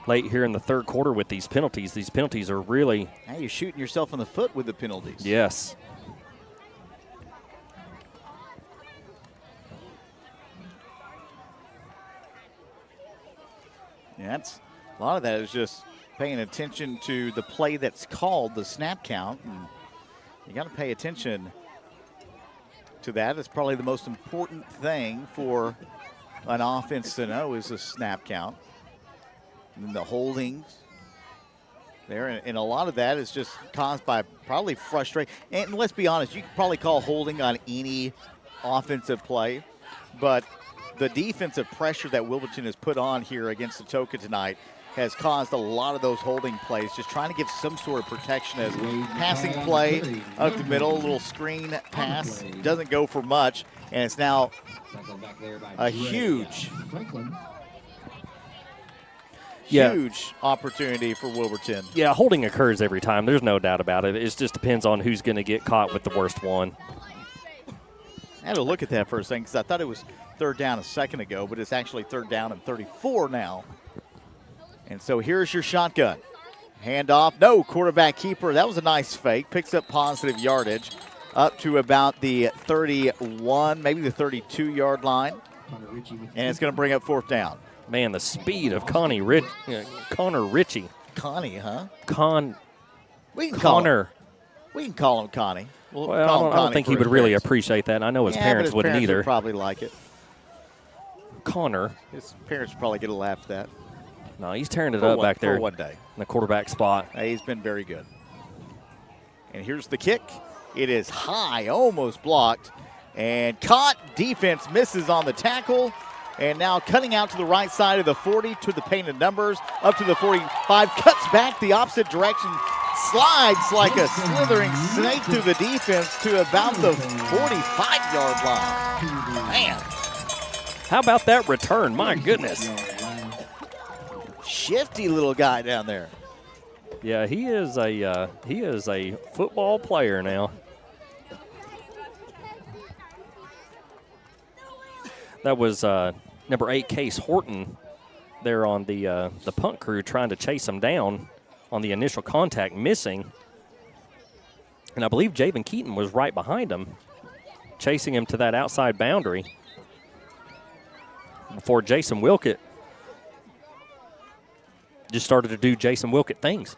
Late here in the third quarter with these penalties. These penalties are really... Now you're shooting yourself in the foot with the penalties. Yes. Yeah, a lot of that is just paying attention to the play that's called, the snap count. And you got to pay attention to that. It's probably the most important thing for an offense to know is the snap count. And the holdings there. And a lot of that is just caused by probably frustration. And let's be honest, you could probably call holding on any offensive play. But the defensive pressure that Wilburton has put on here against Atoka tonight has caused a lot of those holding plays, just trying to give some sort of protection as passing play up the middle, a little screen pass, doesn't go for much, and it's now a huge opportunity for Wilburton. Yeah, holding occurs every time. There's no doubt about it. It just depends on who's going to get caught with the worst one. I had to look at that for a second because I thought it was third down a second ago, but it's actually third down and 34 now. And so here's your shotgun. Handoff. No, quarterback keeper. That was a nice fake. Picks up positive yardage up to about the 31, maybe the 32-yard line. And it's going to bring up fourth down. Man, the speed of Connor Ritchie. Connie, huh? We can call him Connie. Well, I don't think he would really appreciate that. And I know his parents wouldn't either. Would probably like it. Connor. His parents would probably get a laugh at that. No, he's tearing it up back there for one day. In the quarterback spot. He's been very good. And here's the kick. It is high, almost blocked. And caught. Defense misses on the tackle. And now cutting out to the right side of the 40 to the painted numbers. Up to the 45. Cuts back the opposite direction. Slides like a slithering snake through the defense to about the 45-yard line. Man. How about that return? My goodness. Shifty little guy down there. Yeah, he is a football player now. That was number 8, Case Horton, there on the punt crew trying to chase him down on the initial contact, missing. And I believe Javen Keaton was right behind him, chasing him to that outside boundary before Jason Wilkett just started to do Jason Wilkett things.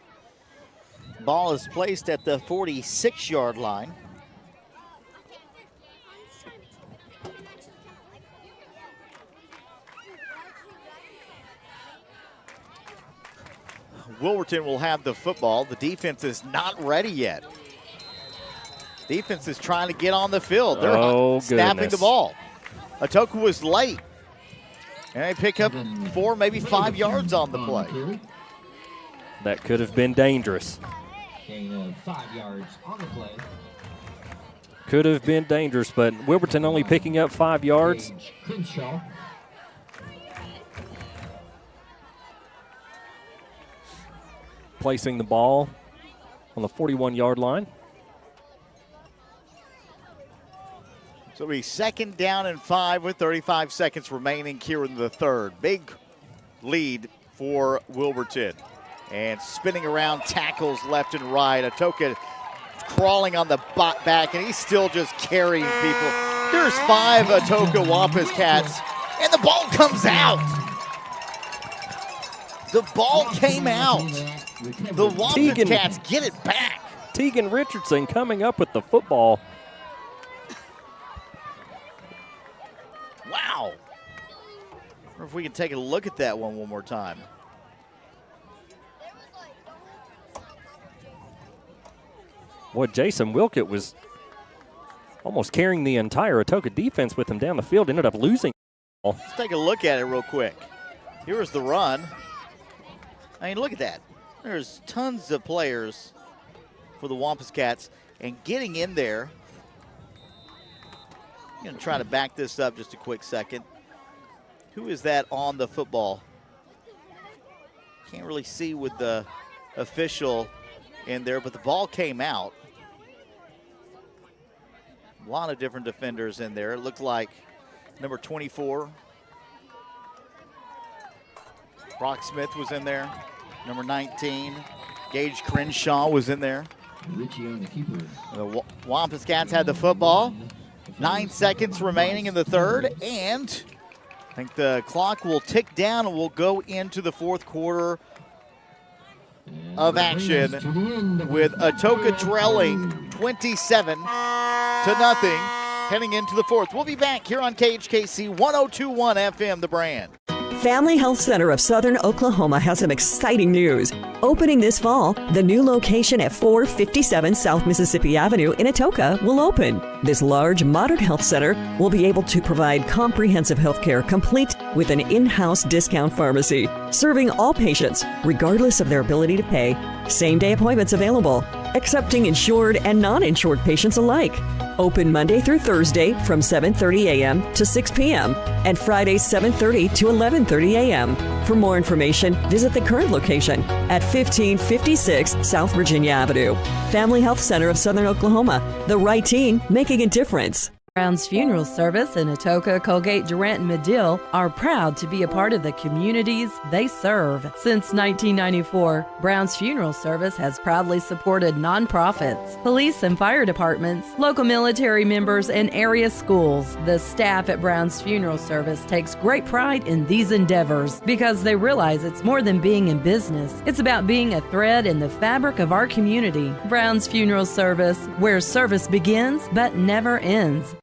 Ball is placed at the 46-yard line. Wilburton will have the football. The defense is not ready yet. Defense is trying to get on the field. They're snapping the ball. Atoka was late. And they pick up 4, maybe 5 yards on the play. That could have been dangerous. Gain of 5 yards on the play. Could have been dangerous, but Wilburton only picking up 5 yards. Crenshaw. Placing the ball on the 41-yard line. So it'll be second down and 5 with 35 seconds remaining here in the third. Big lead for Wilburton. And spinning around tackles left and right. Atoka crawling on the back, and he's still just carrying people. There's 5 Atoka Wampus Cats, and the ball comes out. The ball came out. The Wampus Cats get it back. Tegan Richardson coming up with the football. Wow. I wonder if we can take a look at that one more time. Boy, Jason Wilkett was almost carrying the entire Atoka defense with him down the field. Ended up losing. Let's take a look at it real quick. Here's the run. I mean, look at that. There's tons of players for the Wampus Cats. And getting in there, I'm going to try to back this up just a quick second. Who is that on the football? Can't really see with the official in there, but the ball came out. A lot of different defenders in there. It looked like number 24, Brock Smith was in there. Number 19, Gage Crenshaw was in there. The Wampus Cats had the football. 9 seconds remaining in the third, and I think the clock will tick down and we'll go into the fourth quarter of action with Atoka trailing 27-0 heading into the fourth. We'll be back here on KHKC 102.1 FM, The Brand. Family Health Center of Southern Oklahoma has some exciting news. Opening this fall, the new location at 457 South Mississippi Avenue in Atoka will open. This large, modern health center will be able to provide comprehensive health care complete with an in-house discount pharmacy, serving all patients, regardless of their ability to pay. Same-day appointments available, accepting insured and non-insured patients alike. Open Monday through Thursday from 7:30 a.m. to 6 p.m. and Fridays 7:30 to 11:30 a.m. For more information, visit the current location at 1556 South Virginia Avenue. Family Health Center of Southern Oklahoma. The right team making a difference. Brown's Funeral Service in Atoka, Colgate, Durant, and Medill are proud to be a part of the communities they serve. Since 1994, Brown's Funeral Service has proudly supported nonprofits, police and fire departments, local military members, and area schools. The staff at Brown's Funeral Service takes great pride in these endeavors because they realize it's more than being in business. It's about being a thread in the fabric of our community. Brown's Funeral Service, where service begins but never ends.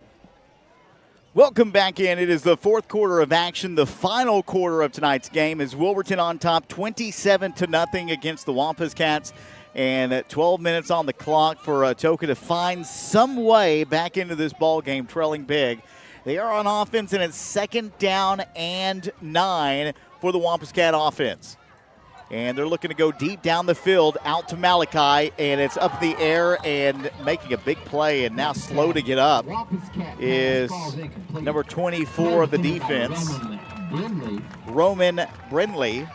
Welcome back in. It is the fourth quarter of action. The final quarter of tonight's game is Wilburton on top 27-0 against the Wampus Cats. And 12 minutes on the clock for Atoka to find some way back into this ball game, trailing big. They are on offense, and it's 2nd down and 9 for the Wampus Cat offense. And they're looking to go deep down the field out to Malachi, and it's up in the air and making a big play, and now slow to get up is number 24 of the defense, Roman Brindley,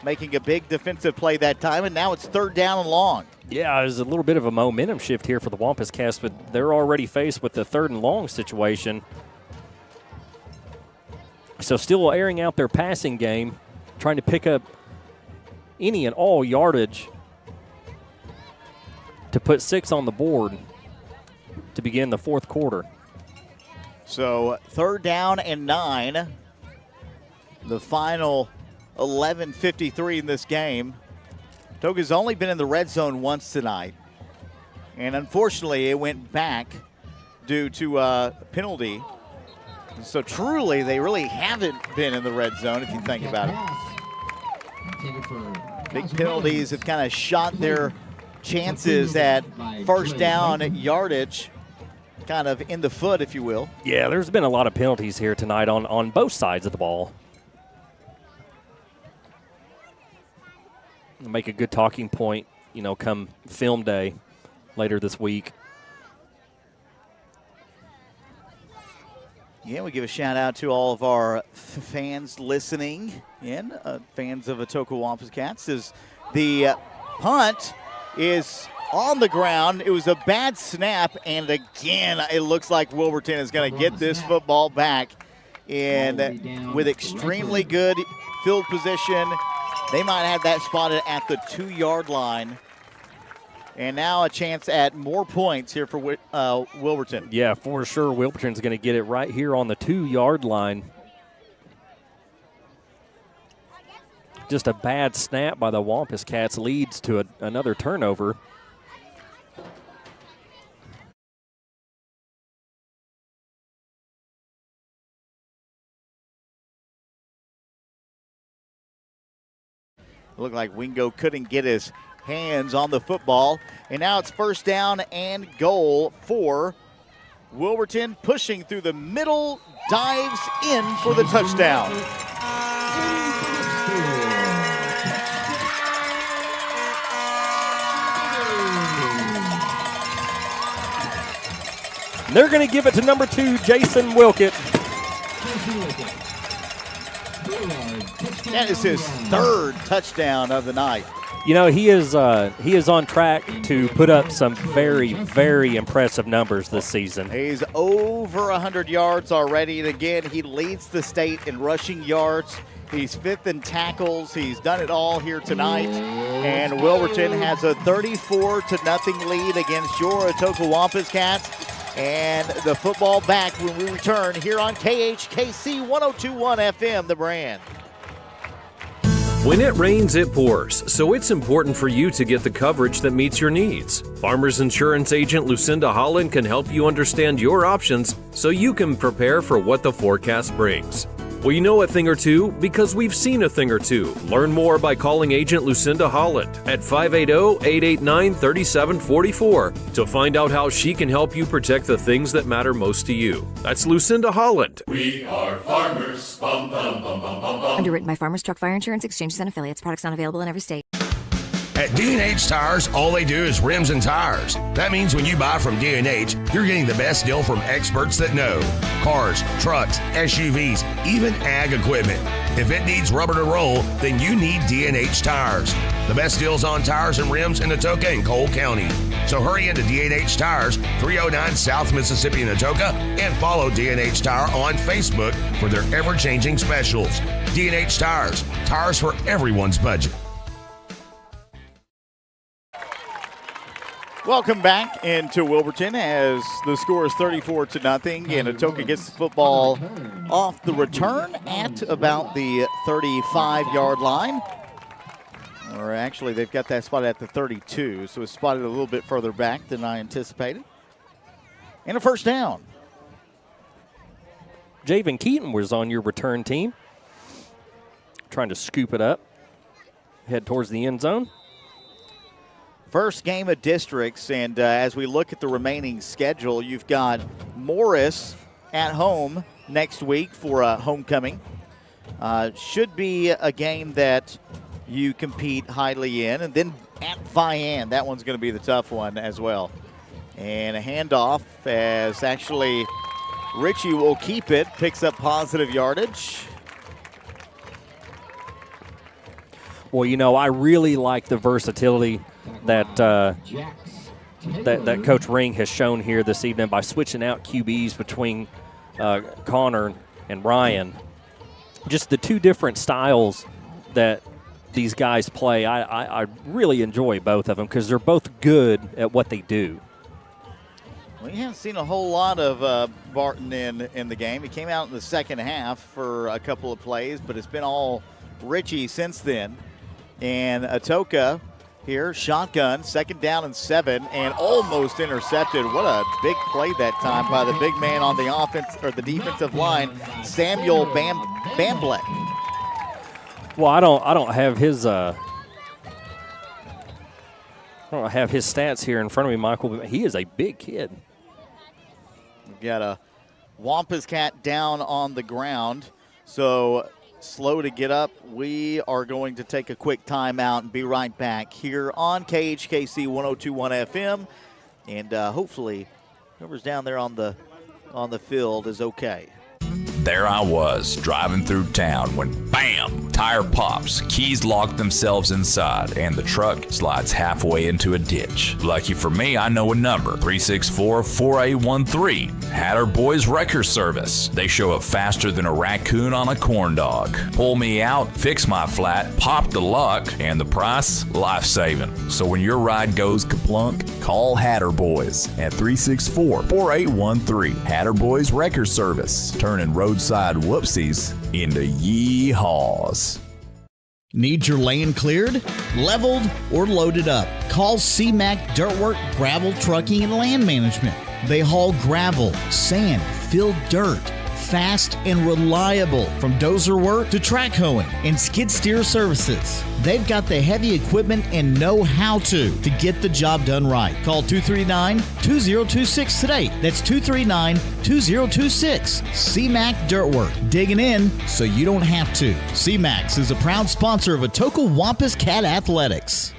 making a big defensive play that time, and now it's 3rd down and long. Yeah, there's a little bit of a momentum shift here for the Wampus Cats, but they're already faced with the 3rd and long situation. So still airing out their passing game, trying to pick up any and all yardage to put 6 on the board to begin the fourth quarter. So 3rd down and 9. The final 11:53 in this game. Atoka's only been in the red zone once tonight. And unfortunately, it went back due to a penalty. So truly, they really haven't been in the red zone if you think about it. Big penalties have kind of shot their chances at first down yardage kind of in the foot, if you will. Yeah, there's been a lot of penalties here tonight on both sides of the ball. Make a good talking point, come film day later this week. Yeah, we give a shout out to all of our fans listening in, fans of Atoka Wampus Cats. As the punt is on the ground, it was a bad snap, and again, it looks like Wilburton is going to get this football back in with extremely good field position. They might have that spotted at the 2-yard line. And now a chance at more points here for Wilburton. Yeah, for sure. Wilburton's going to get it right here on the 2-yard line. Just a bad snap by the Wampus Cats leads to another turnover. Looked like Wingo couldn't get his hands on the football, and now it's 1st down and goal for Wilburton, pushing through the middle, dives in for the touchdown. They're going to give it to number 2, Jason Wilkett. That is his 3rd touchdown of the night. You know, he is on track to put up some very, very impressive numbers this season. He's over 100 yards already. And again, he leads the state in rushing yards. He's 5th in tackles. He's done it all here tonight. And Wilburton has a 34-0 lead against your Atoka Wampus Cats. And the football back when we return here on KHKC 102.1 FM, The Brand. When it rains, it pours, so it's important for you to get the coverage that meets your needs. Farmers Insurance agent Lucinda Holland can help you understand your options so you can prepare for what the forecast brings. We know a thing or two because we've seen a thing or two. Learn more by calling agent Lucinda Holland at 580-889-3744 to find out how she can help you protect the things that matter most to you. That's Lucinda Holland. We are farmers. Bum, bum, bum, bum, bum, bum. Underwritten by Farmers Truck Fire Insurance Exchanges and Affiliates. Products not available in every state. At D&H Tires, all they do is rims and tires. That means when you buy from D&H, you're getting the best deal from experts that know. Cars, trucks, SUVs, even ag equipment. If it needs rubber to roll, then you need D&H Tires. The best deals on tires and rims in Atoka and Cole County. So hurry into D&H Tires, 309 South Mississippi in Atoka, and follow D&H Tire on Facebook for their ever-changing specials. D&H Tires, tires for everyone's budget. Welcome back into Wilburton as the score is 34-0, and Atoka gets the football off the return at about the 35-yard line. Or actually, they've got that spot at the 32, so it's spotted a little bit further back than I anticipated. And a first down. Javen Keaton was on your return team. Trying to scoop it up. Head towards the end zone. First game of districts, and as we look at the remaining schedule, you've got Morris at home next week for homecoming. Should be a game that you compete highly in. And then at Vian, that one's going to be the tough one as well. And a handoff as actually Richie will keep it, picks up positive yardage. Well, you know, I really like the versatility that that Coach Ring has shown here this evening by switching out QBs between Connor and Ryan. Just the two different styles that these guys play, I really enjoy both of them because they're both good at what they do. We haven't seen a whole lot of Barton in the game. He came out in the second half for a couple of plays, but it's been all Richie since then. And Atoka here, shotgun, 2nd down and 7, and almost intercepted. What a big play that time by the big man on the offense or the defensive line, Samuel Bamblek. Well, I don't have his stats here in front of me, Michael, but he is a big kid. We've got a Wampus Cat down on the ground, so slow to get up. We are going to take a quick timeout and be right back here on KHKC 102.1 FM, and hopefully whoever's down there on the field is okay. There I was, driving through town when, bam, tire pops, keys lock themselves inside, and the truck slides halfway into a ditch. Lucky for me, I know a number, 364-4813. Hatter Boys Wrecker Service. They show up faster than a raccoon on a corn dog. Pull me out, fix my flat, pop the luck, and the price, life-saving. So when your ride goes kaplunk, call Hatter Boys at 364-4813. Hatter Boys Wrecker Service. Turning roadside whoopsies into yeehaws. Need your lane cleared, leveled, or loaded up? Call CMAC Dirtwork Gravel Trucking and Land Management. They haul gravel, sand, fill dirt, fast and reliable, from dozer work to track hoeing and skid steer services. They've got the heavy equipment and know how to get the job done right. Call 239-2026 today. That's 239-2026. CMAC Dirtwork, digging in so you don't have to. CMAX is a proud sponsor of Atoka Wampus Cat Athletics.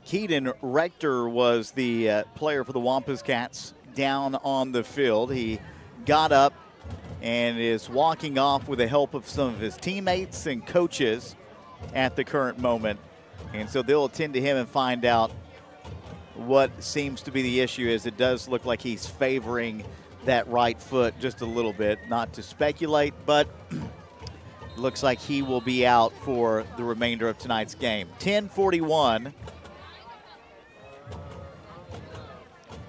Keaton Rector was the player for the Wampus Cats down on the field. He got up and is walking off with the help of some of his teammates and coaches at the current moment. And so they'll attend to him and find out what seems to be the issue, as it does look like he's favoring that right foot just a little bit. Not to speculate, but looks like he will be out for the remainder of tonight's game. 10:41.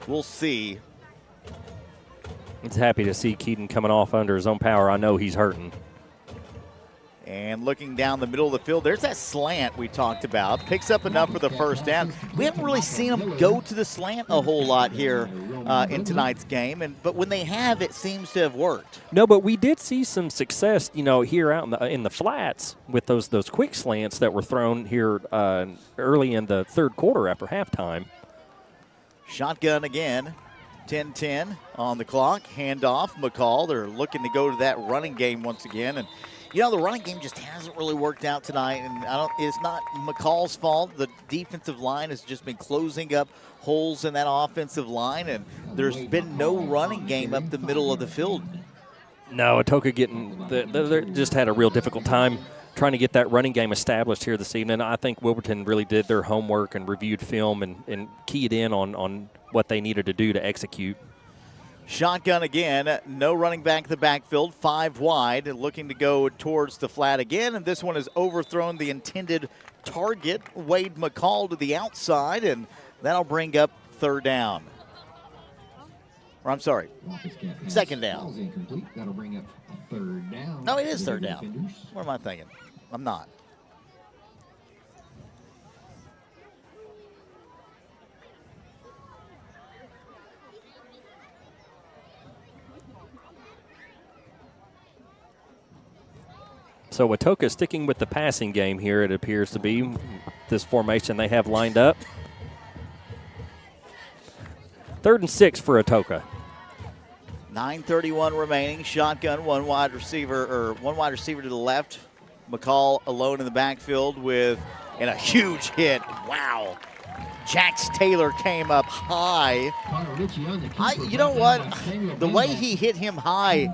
We'll see. It's happy to see Keaton coming off under his own power. I know he's hurting. And looking down the middle of the field, there's that slant we talked about. Picks up enough for the first down. We haven't really seen him go to the slant a whole lot here in tonight's game, but when they have, it seems to have worked. No, but we did see some success, here out in the flats with those quick slants that were thrown here early in the third quarter after halftime. Shotgun again. 10-10 on the clock. Handoff, McCall. They're looking to go to that running game once again. And, the running game just hasn't really worked out tonight. And it's not McCall's fault. The defensive line has just been closing up holes in that offensive line. And there's been no running game up the middle of the field. No, Atoka they just had a real difficult time trying to get that running game established here this evening. I think Wilburton really did their homework and reviewed film and keyed in on what they needed to do to execute. Shotgun again, no running back in the backfield, 5 wide, looking to go towards the flat again, and this one has overthrown the intended target, Wade McCall to the outside, and that'll bring up third down. Or I'm sorry, second down. That'll bring up third down. No, it is third down. What am I thinking? I'm not. So Atoka sticking with the passing game here, it appears to be, this formation they have lined up. 3rd and 6 for Atoka. 9:31 remaining. Shotgun, one wide receiver to the left. McCall alone in the backfield and a huge hit. Wow. Jax Taylor came up high. You know what? The way he hit him high,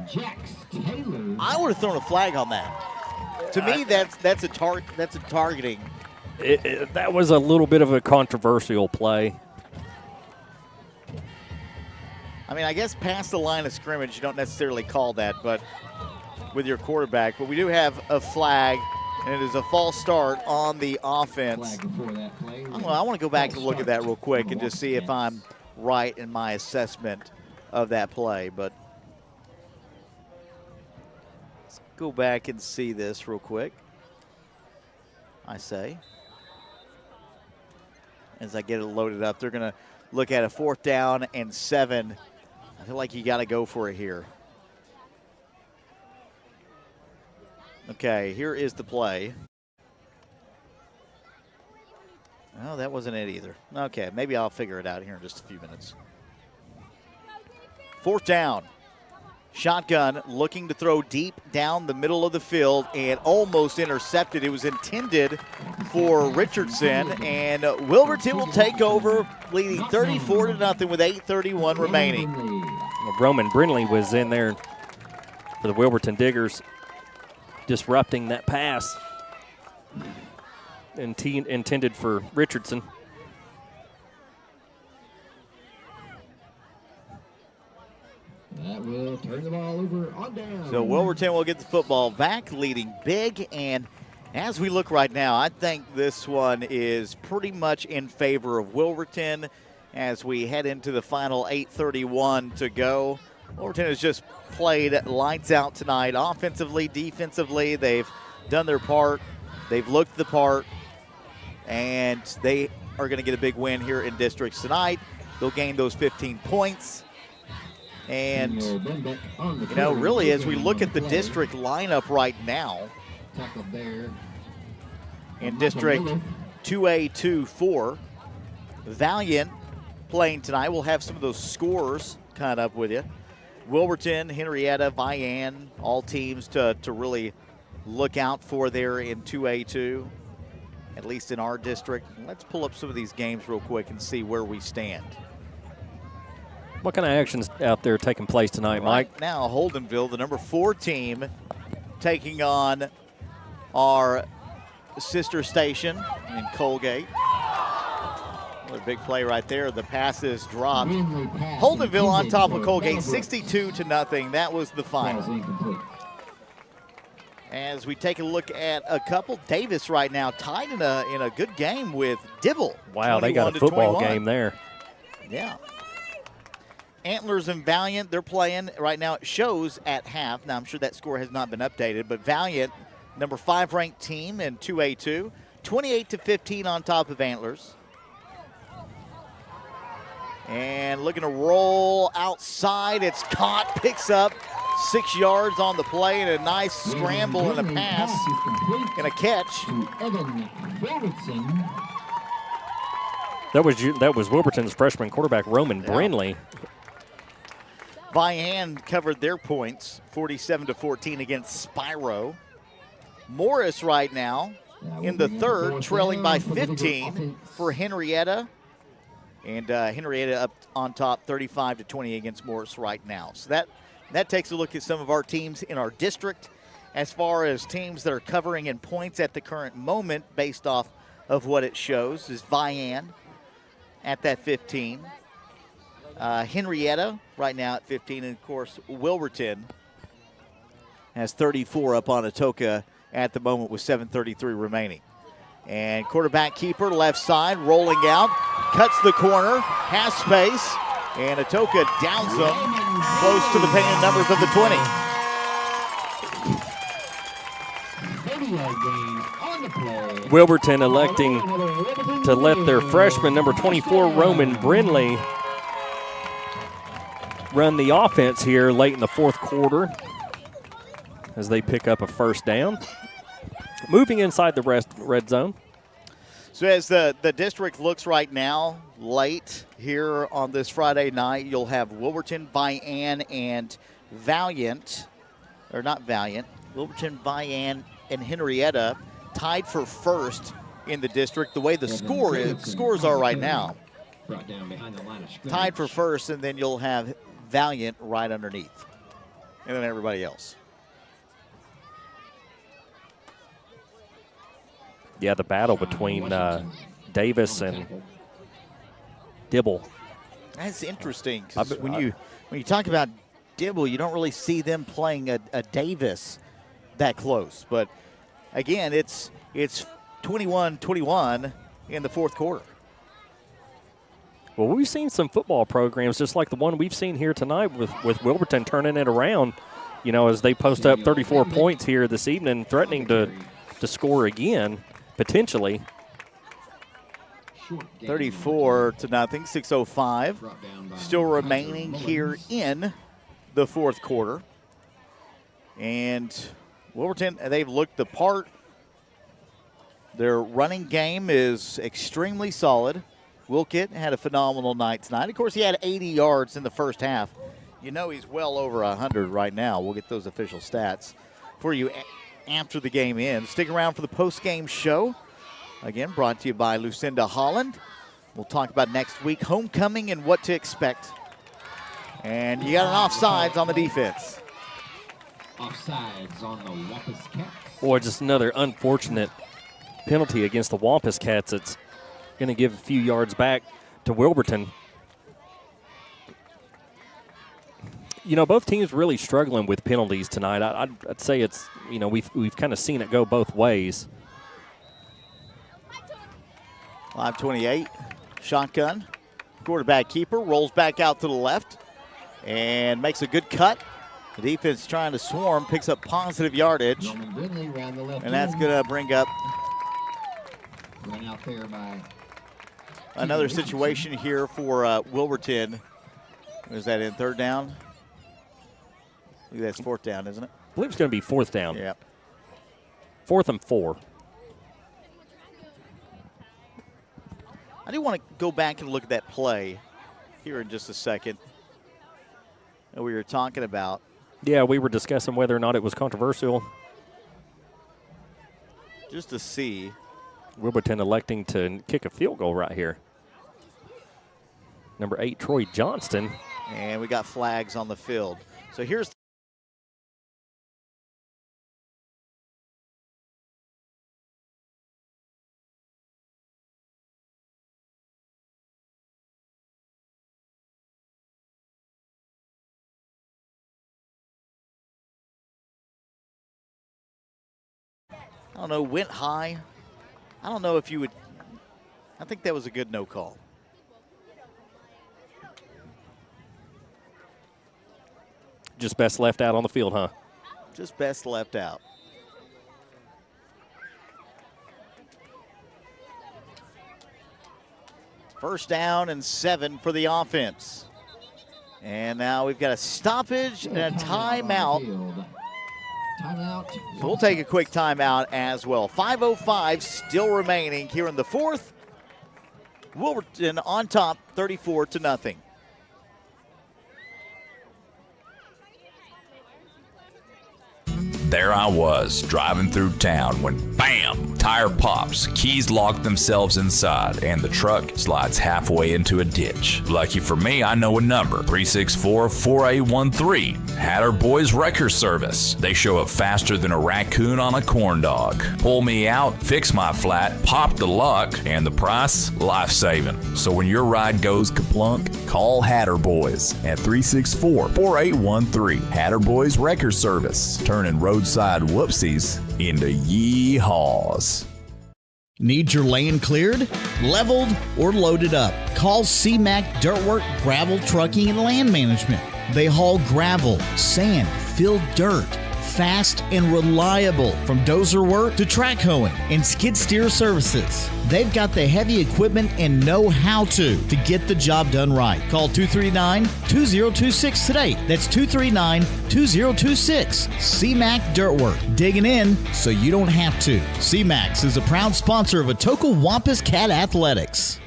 I would have thrown a flag on that. To me, that's a targeting. That was a little bit of a controversial play. I mean, I guess past the line of scrimmage, you don't necessarily call that, but with your quarterback. But we do have a flag, and it is a false start on the offense. I want to go back and look at that real quick and just see if I'm right in my assessment of that play. But let's go back and see this real quick, I say. As I get it loaded up, they're going to look at a 4th down and 7. I feel like you got to go for it here. Okay, here is the play. Oh, that wasn't it either. Okay, maybe I'll figure it out here in just a few minutes. 4th down. Shotgun looking to throw deep down the middle of the field and almost intercepted. It was intended for Richardson, and Wilburton will take over, leading 34-0 with 8:31 remaining. Well, Roman Brindley was in there for the Wilburton Diggers, disrupting that pass intended for Richardson. That will turn the ball over on down. So Wilburton will get the football back, leading big. And as we look right now, I think this one is pretty much in favor of Wilburton as we head into the final 8:31 to go. Wilburton has just played lights out tonight, offensively, defensively. They've done their part. They've looked the part. And they are going to get a big win here in districts tonight. They'll gain those 15 points. And, really, as we look at the district lineup right now, in District 2A, 2-4, Valiant playing tonight. We'll have some of those scores kind of up with you. Wilburton, Henrietta, Vian, all teams to really look out for there in 2A2, at least in our district. Let's pull up some of these games real quick and see where we stand. What kind of actions out there taking place tonight, Mike? Right now, Holdenville, the number 4 team, taking on our sister station in Colgate. Another big play right there. The pass is dropped. Holdenville on top of Colgate, 62-0. That was the final. As we take a look at a couple, Davis right now tied in a good game with Dibble. Wow, they got a football game there. Yeah. Antlers and Valiant, they're playing right now. It shows at half. Now, I'm sure that score has not been updated, but Valiant, number 5 ranked team in 2A2, 28-15 on top of Antlers. And looking to roll outside. It's caught, picks up 6 yards on the play, and a nice scramble and a pass and a catch. That was Wilburton's freshman quarterback, Roman Brindley. Vian covered their points, 47-14 against Spyro. Morris right now in the third, trailing by 15 for Henrietta. And Henrietta up on top, 35-20 against Morris right now. So that takes a look at some of our teams in our district as far as teams that are covering in points at the current moment based off of what it shows is Vian at that 15. Henrietta right now at 15, and of course Wilburton has 34 up on Atoka at the moment with 7:33 remaining. And quarterback keeper left side rolling out, cuts the corner, has space, and Atoka downs them close to the painted numbers of the 20. Wilburton electing to let their freshman, number 24, Roman Brindley, run the offense here late in the fourth quarter as they pick up a first down. Moving inside the red zone. So as the district looks right now, late here on this Friday night, you'll have Wilburton, Vian, and Valiant, or not Valiant, Wilburton, Vian, and Henrietta tied for first in the district. The way the scores are right now, tied for first, and then you'll have Valiant right underneath, and then everybody else. Yeah, the battle between Davis and Dibble. That's interesting, because when you talk about Dibble, you don't really see them playing a Davis that close. But again, it's 21-21 in the fourth quarter. Well, we've seen some football programs just like the one we've seen here tonight with Wilburton turning it around, as they post up 34 points here this evening, threatening to score again, potentially. 34-0, 6:05 still remaining here in the fourth quarter. And Wilburton, they've looked the part. Their running game is extremely solid. Wilkett had a phenomenal night tonight. Of course, he had 80 yards in the first half. He's well over 100 right now. We'll get those official stats for you after the game ends. Stick around for the post-game show. Again, brought to you by Lucinda Holland. We'll talk about next week, homecoming and what to expect. And you got an offsides on the defense. Offsides on the Wampus Cats. Boy, just another unfortunate penalty against the Wampus Cats. It's going to give a few yards back to Wilburton. Both teams really struggling with penalties tonight. I'd say it's, we've kind of seen it go both ways. 5:28, shotgun. Quarterback keeper rolls back out to the left and makes a good cut. The defense trying to swarm, picks up positive yardage. And that's going to bring up another situation here for Wilburton. Is that in third down? I think that's fourth down, isn't it? I believe it's going to be fourth down. Yeah. 4th and 4. I do want to go back and look at that play here in just a second that we were talking about. Yeah, we were discussing whether or not it was controversial. Just to see. Wilburton electing to kick a field goal right here. Number 8, Troy Johnston. And we got flags on the field. So here's I don't know, went high. I don't know if you would. I think that was a good no call. Just best left out on the field, huh? Just best left out. First down and 7 for the offense. And now we've got a stoppage and a timeout. We'll take a quick timeout as well. 5:05 still remaining here in the fourth. Wilburton on top, 34-0. There I was, driving through town when, bam, tire pops, keys lock themselves inside, and the truck slides halfway into a ditch. Lucky for me, I know a number, 364-4813. Hatter Boys Wrecker Service. They show up faster than a raccoon on a corn dog. Pull me out, fix my flat, pop the luck, and the price, life-saving. So when your ride goes kaplunk, call Hatter Boys at 364-4813. Hatter Boys Wrecker Service. Turning roadside whoopsies into yeehaws. Need your lane cleared, leveled, or loaded up? Call C-Mac Dirtwork Gravel Trucking and Land Management. They haul gravel, sand, filled dirt, fast and reliable, from dozer work to track hoeing and skid steer services. They've got the heavy equipment and know how to get the job done right. Call 239-2026 today. That's 239-2026. C-Mac Dirtwork, digging in so you don't have to. C-Max is a proud sponsor of Atoka Wampus Cat Athletics.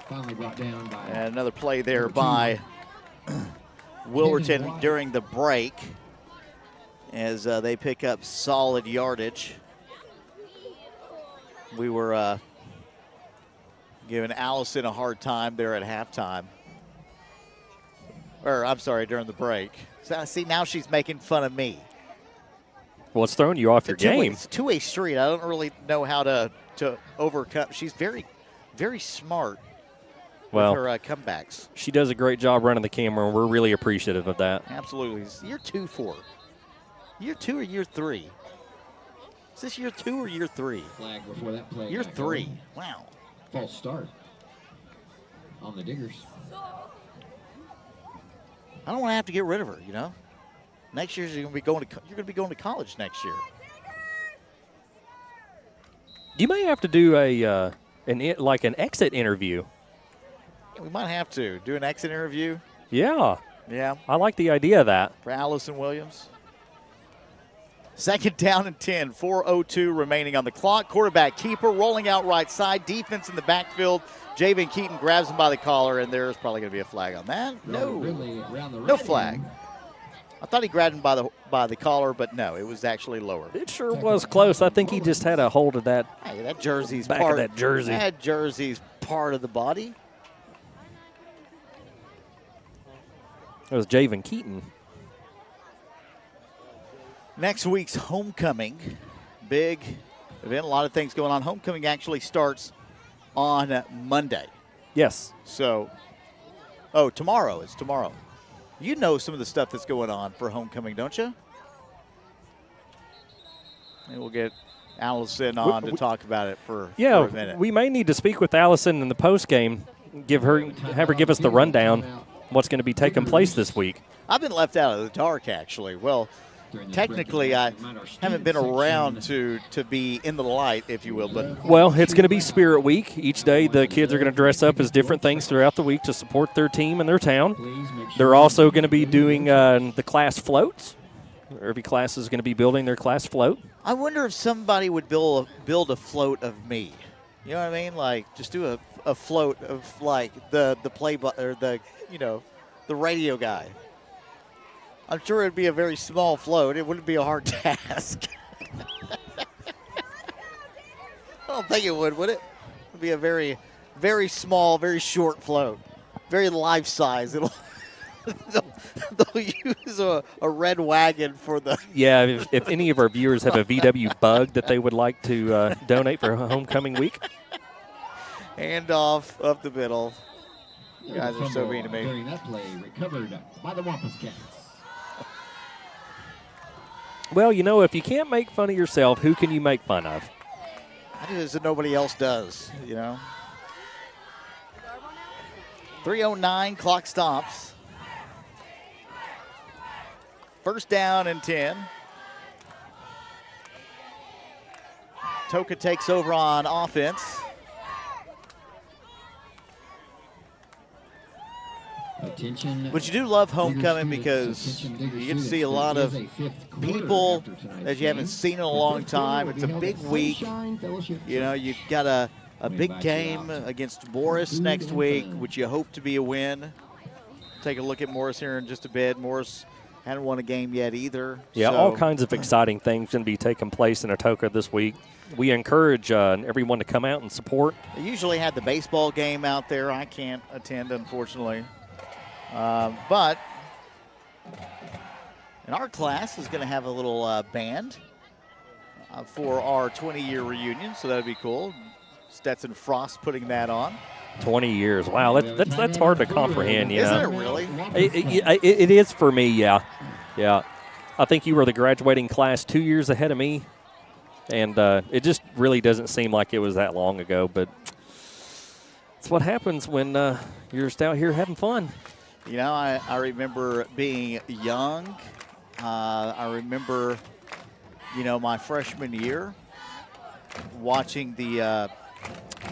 Finally brought down by and another play there by Wilburton during the break as they pick up solid yardage. We were giving Allison a hard time there at halftime. Or, I'm sorry, during the break. So, see, now she's making fun of me. Well, it's throwing you off your game. It's a two-way street. I don't really know how to overcome. She's very, very smart. Well, with her comebacks. She does a great job running the camera, and we're really appreciative of that. Absolutely. Year 2 for her. Year 2 or year 3? Is this year 2 or year 3? Flag before that play. Year 3. Wow. False start on the Diggers. I don't want to have to get rid of her, you know. Next year you're going to be going to college next year. You may have to do an exit interview. We might have to do an exit interview. Yeah. Yeah. I like the idea of that. For Allison Williams. Second down and 10, 4:02 remaining on the clock. Quarterback keeper rolling out right side. Defense in the backfield. Javen Keaton grabs him by the collar, and there's probably going to be a flag on that. No. No flag. I thought he grabbed him by the collar, but no, it was actually lower. It sure was close. I think he just had a hold of that. Hey, that jersey's back part of that jersey. That jersey's part of the body. It was Javen Keaton. Next week's homecoming, big event, a lot of things going on. Homecoming actually starts on Monday. Yes. So, tomorrow. It's tomorrow. You know some of the stuff that's going on for homecoming, don't you? And we'll get Allison on to talk about it for a minute. We may need to speak with Allison in the postgame, have her give us the rundown what's going to be taking place this week. I've been left out of the dark, actually. Well, technically, I haven't been around to be in the light, if you will. But well, it's going to be Spirit Week. Each day the kids are going to dress up as different things throughout the week to support their team and their town. They're also going to be doing the class floats. Every class is going to be building their class float. I wonder if somebody would build a float of me. You know what I mean? Like, just do a float of, like, the radio guy. I'm sure it'd be a very small float. It wouldn't be a hard task. I don't think it would it? It'd be a very, very small, very short float. Very life-size. They'll use a red wagon for the... Yeah, if any of our viewers have a VW Bug that they would like to donate for homecoming week. Hand off up the middle. You guys are so mean to me. During that play, recovered by the Wampus Cats. Well, you know, if you can't make fun of yourself, who can you make fun of? That is that nobody else does, you know. 3:09, clock stops. First down and 10. Atoka takes over on offense. Attention. But you do love homecoming because you get to see a lot of people that you haven't seen in a long time. It's a big week. You know, you've got a big game against Morris next week, which you hope to be a win. Take a look at Morris here in just a bit. Morris hadn't won a game yet either. Yeah, so all kinds of exciting things going to be taking place in Atoka this week. We encourage everyone to come out and support. They usually had the baseball game out there. I can't attend, unfortunately. But in our class is going to have a little band for our 20-year reunion, so that would be cool. Stetson Frost putting that on. 20 years. Wow, that's hard to comprehend, you know. Isn't it really? It is for me, yeah. Yeah. I think you were the graduating class 2 years ahead of me, and it just really doesn't seem like it was that long ago, but it's what happens when you're just out here having fun. You know, I remember being young. I remember, you know, my freshman year watching the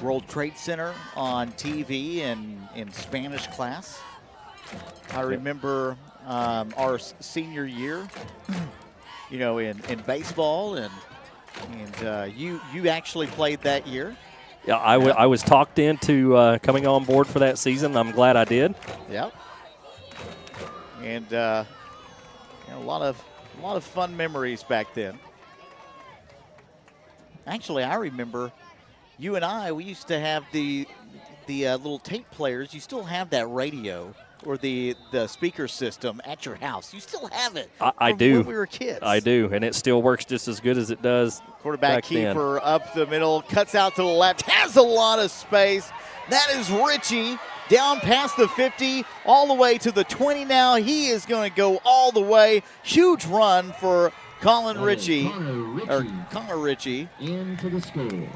World Trade Center on TV in Spanish class. I remember our senior year, you know, in baseball, and you actually played that year. Yeah, I was talked into coming on board for that season. I'm glad I did. Yep. And you know, a lot of fun memories back then. Actually, I remember you and we used to have the little tape players. You still have that radio or the speaker system at your house. You still have it. I do. When we were kids. I do, and it still works just as good as it does. Quarterback keeper up the middle, cuts out to the left, has a lot of space. That is Richie down past the 50, all the way to the 20 now. He is going to go all the way. Huge run for Connor Ritchie. Into the score.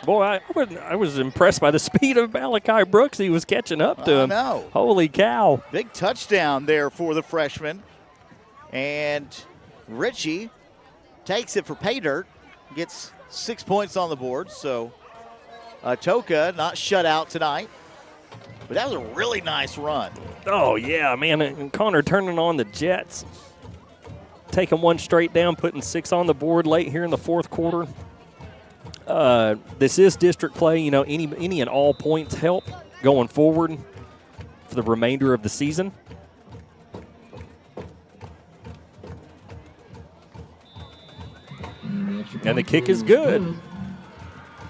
Boy, I was impressed by the speed of Malachi Brooks. He was catching up to him. No. Holy cow. Big touchdown there for the freshman. And Ritchie takes it for pay dirt, gets 6 points on the board. So Atoka not shut out tonight. But that was a really nice run. Oh, yeah, man. And Connor turning on the Jets. Taking one straight down, putting 6 on the board late here in the fourth quarter. This is district play. You know, any and all points help going forward for the remainder of the season. And the kick is good.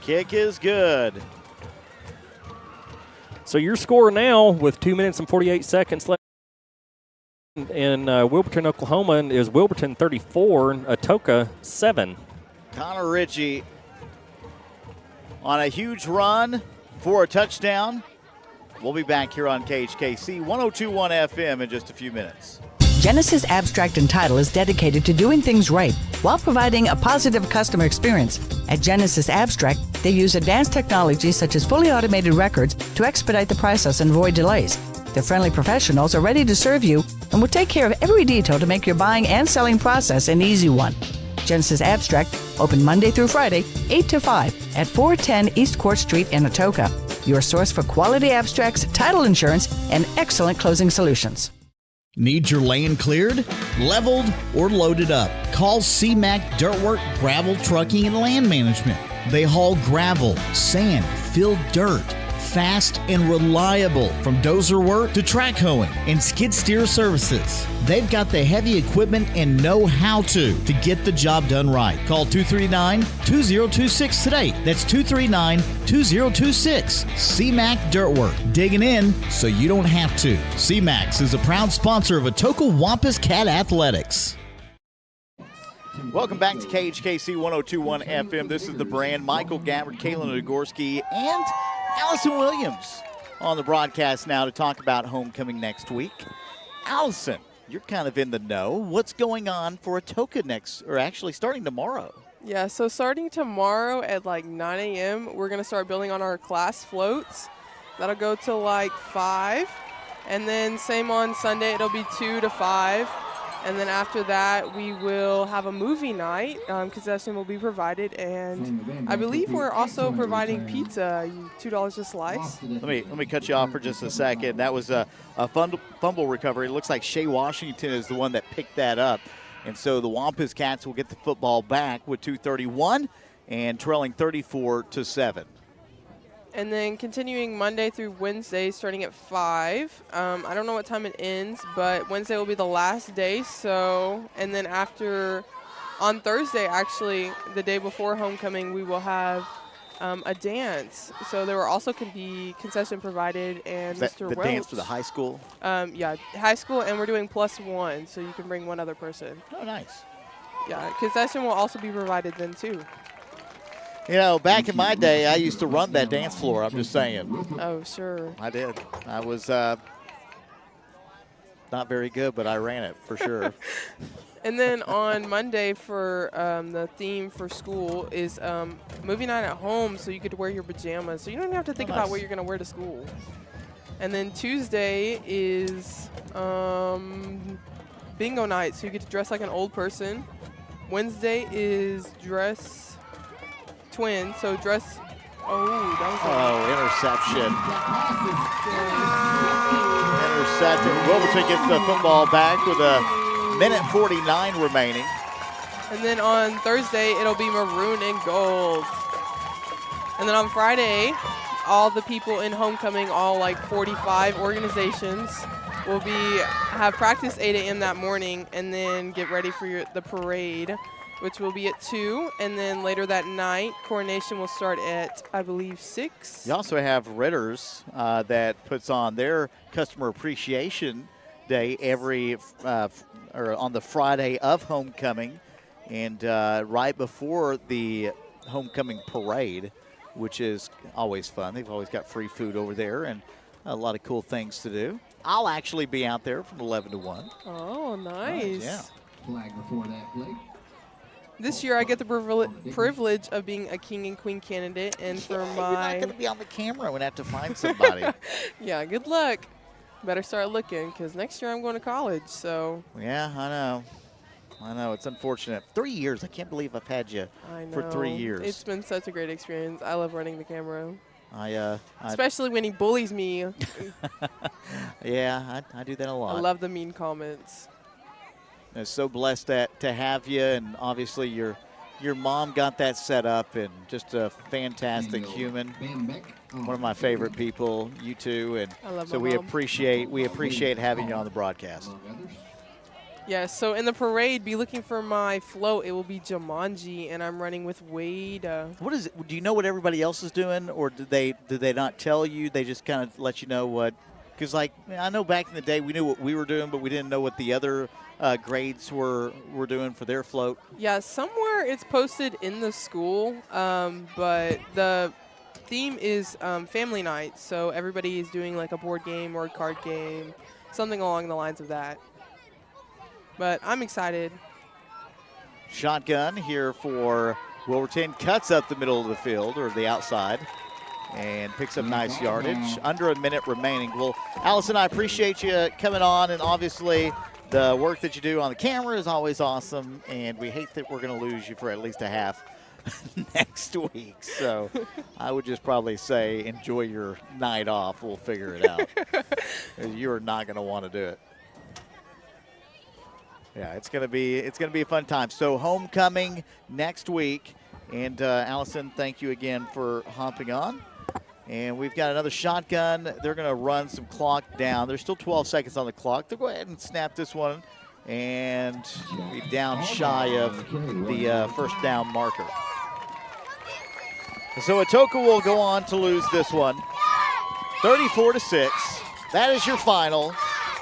Kick is good. So your score now with 2 minutes and 48 seconds left in Wilburton, Oklahoma, is Wilburton 34, Atoka 7. Connor Ritchie on a huge run for a touchdown. We'll be back here on KHKC 102.1 FM in just a few minutes. Genesis Abstract and Title is dedicated to doing things right while providing a positive customer experience. At Genesis Abstract, they use advanced technology such as fully automated records to expedite the process and avoid delays. Their friendly professionals are ready to serve you and will take care of every detail to make your buying and selling process an easy one. Genesis Abstract, open Monday through Friday, 8 to 5 at 410 East Court Street in Atoka. Your source for quality abstracts, title insurance, and excellent closing solutions. Need your land cleared, leveled, or loaded up? Call CMAC Dirtwork Gravel Trucking and Land Management. They haul gravel, sand, fill dirt, fast and reliable, from dozer work to track hoeing and skid steer services. They've got the heavy equipment and know how to get the job done right. Call 239-2026 today. That's 239-2026. CMAC Dirtwork, digging in so you don't have to. CMAX is a proud sponsor of Atoka Wampus Cat Athletics. Welcome back to KHKC 102.1 FM. This is The Brand. Michael Gabbard, Kaylin Nagorski, and Allison Williams on the broadcast now to talk about homecoming next week. Allison, you're kind of in the know. What's going on for Atoka next, or actually starting tomorrow? Yeah, so starting tomorrow at like 9 a.m., we're going to start building on our class floats. That'll go till like 5. And then same on Sunday, it'll be 2 to 5. And then after that, we will have a movie night. Concession will be provided. And I believe we're also providing pizza, $2 a slice. Let me cut you off for just a second. That was a fumble recovery. It looks like Shea Washington is the one that picked that up. And so the Wampus Cats will get the football back with 2:31 and trailing 34-7. And then continuing Monday through Wednesday, starting at 5. I don't know what time it ends, but Wednesday will be the last day. So, and then on Thursday, actually, the day before homecoming, we will have a dance. So there will also be concession provided, and Mr. The Welch. dance for the high school? Yeah, high school, and we're doing +1, so you can bring one other person. Oh, nice. Yeah, concession will also be provided then, too. You know, back in my day, I used to run that dance floor. I'm just saying. Oh, sure. I did. I was not very good, but I ran it for sure. And then on Monday for the theme for school is movie night at home, so you get to wear your pajamas. So you don't even have to think about what you're going to wear to school. And then Tuesday is bingo night, so you get to dress like an old person. Wednesday is dress twin, so dress. Oh, that was intercepted. Wilburton gets the football back with a minute 49 remaining. And then on Thursday, it'll be maroon and gold. And then on Friday, all the people in homecoming, all like 45 organizations, will have practice 8 a.m. that morning, and then get ready for the parade, which will be at 2. And then later that night, coronation will start at, I believe, 6. You also have Ritter's that puts on their customer appreciation day on the Friday of homecoming, and right before the homecoming parade, which is always fun. They've always got free food over there and a lot of cool things to do. I'll actually be out there from 11 to 1. Oh, nice. Yeah. Flag before that play. This year, I get the privilege of being a king and queen candidate, and for You're not going to be on the camera. We're going to have to find somebody. Yeah, good luck. Better start looking, because next year I'm going to college, so. Yeah, I know. It's unfortunate. 3 years. I can't believe I've had you for 3 years. It's been such a great experience. I love running the camera. Especially when he bullies me. Yeah, I do that a lot. I love the mean comments. I'm so blessed to have you, and obviously your mom got that set up, and just a fantastic human. One of my favorite people, you two, and I love so my mom. we appreciate having you on the broadcast. Yeah, so in the parade, be looking for my float. It will be Jumanji, and I'm running with Wade. What is it? Do you know what everybody else is doing, or did they not tell you? They just kind of let you know what? Because I know back in the day we knew what we were doing, but we didn't know what the other grades were doing for their float. Yeah, somewhere it's posted in the school, but the theme is family night, so everybody is doing like a board game or a card game, something along the lines of that. But I'm excited. Shotgun here for Wilburton. Cuts up the middle of the field, or the outside, and picks up nice yardage. Under a minute remaining. Well, Allison, I appreciate you coming on, and obviously the work that you do on the camera is always awesome, and we hate that we're going to lose you for at least a half next week. So I would just probably say enjoy your night off. We'll figure it out. You're not going to want to do it. Yeah, it's gonna be a fun time. So homecoming next week, and Allison, thank you again for hopping on. And we've got another shotgun. They're gonna run some clock down. There's still 12 seconds on the clock. They'll go ahead and snap this one, and be down shy of the first down marker. So Atoka will go on to lose this one, 34-6. That is your final.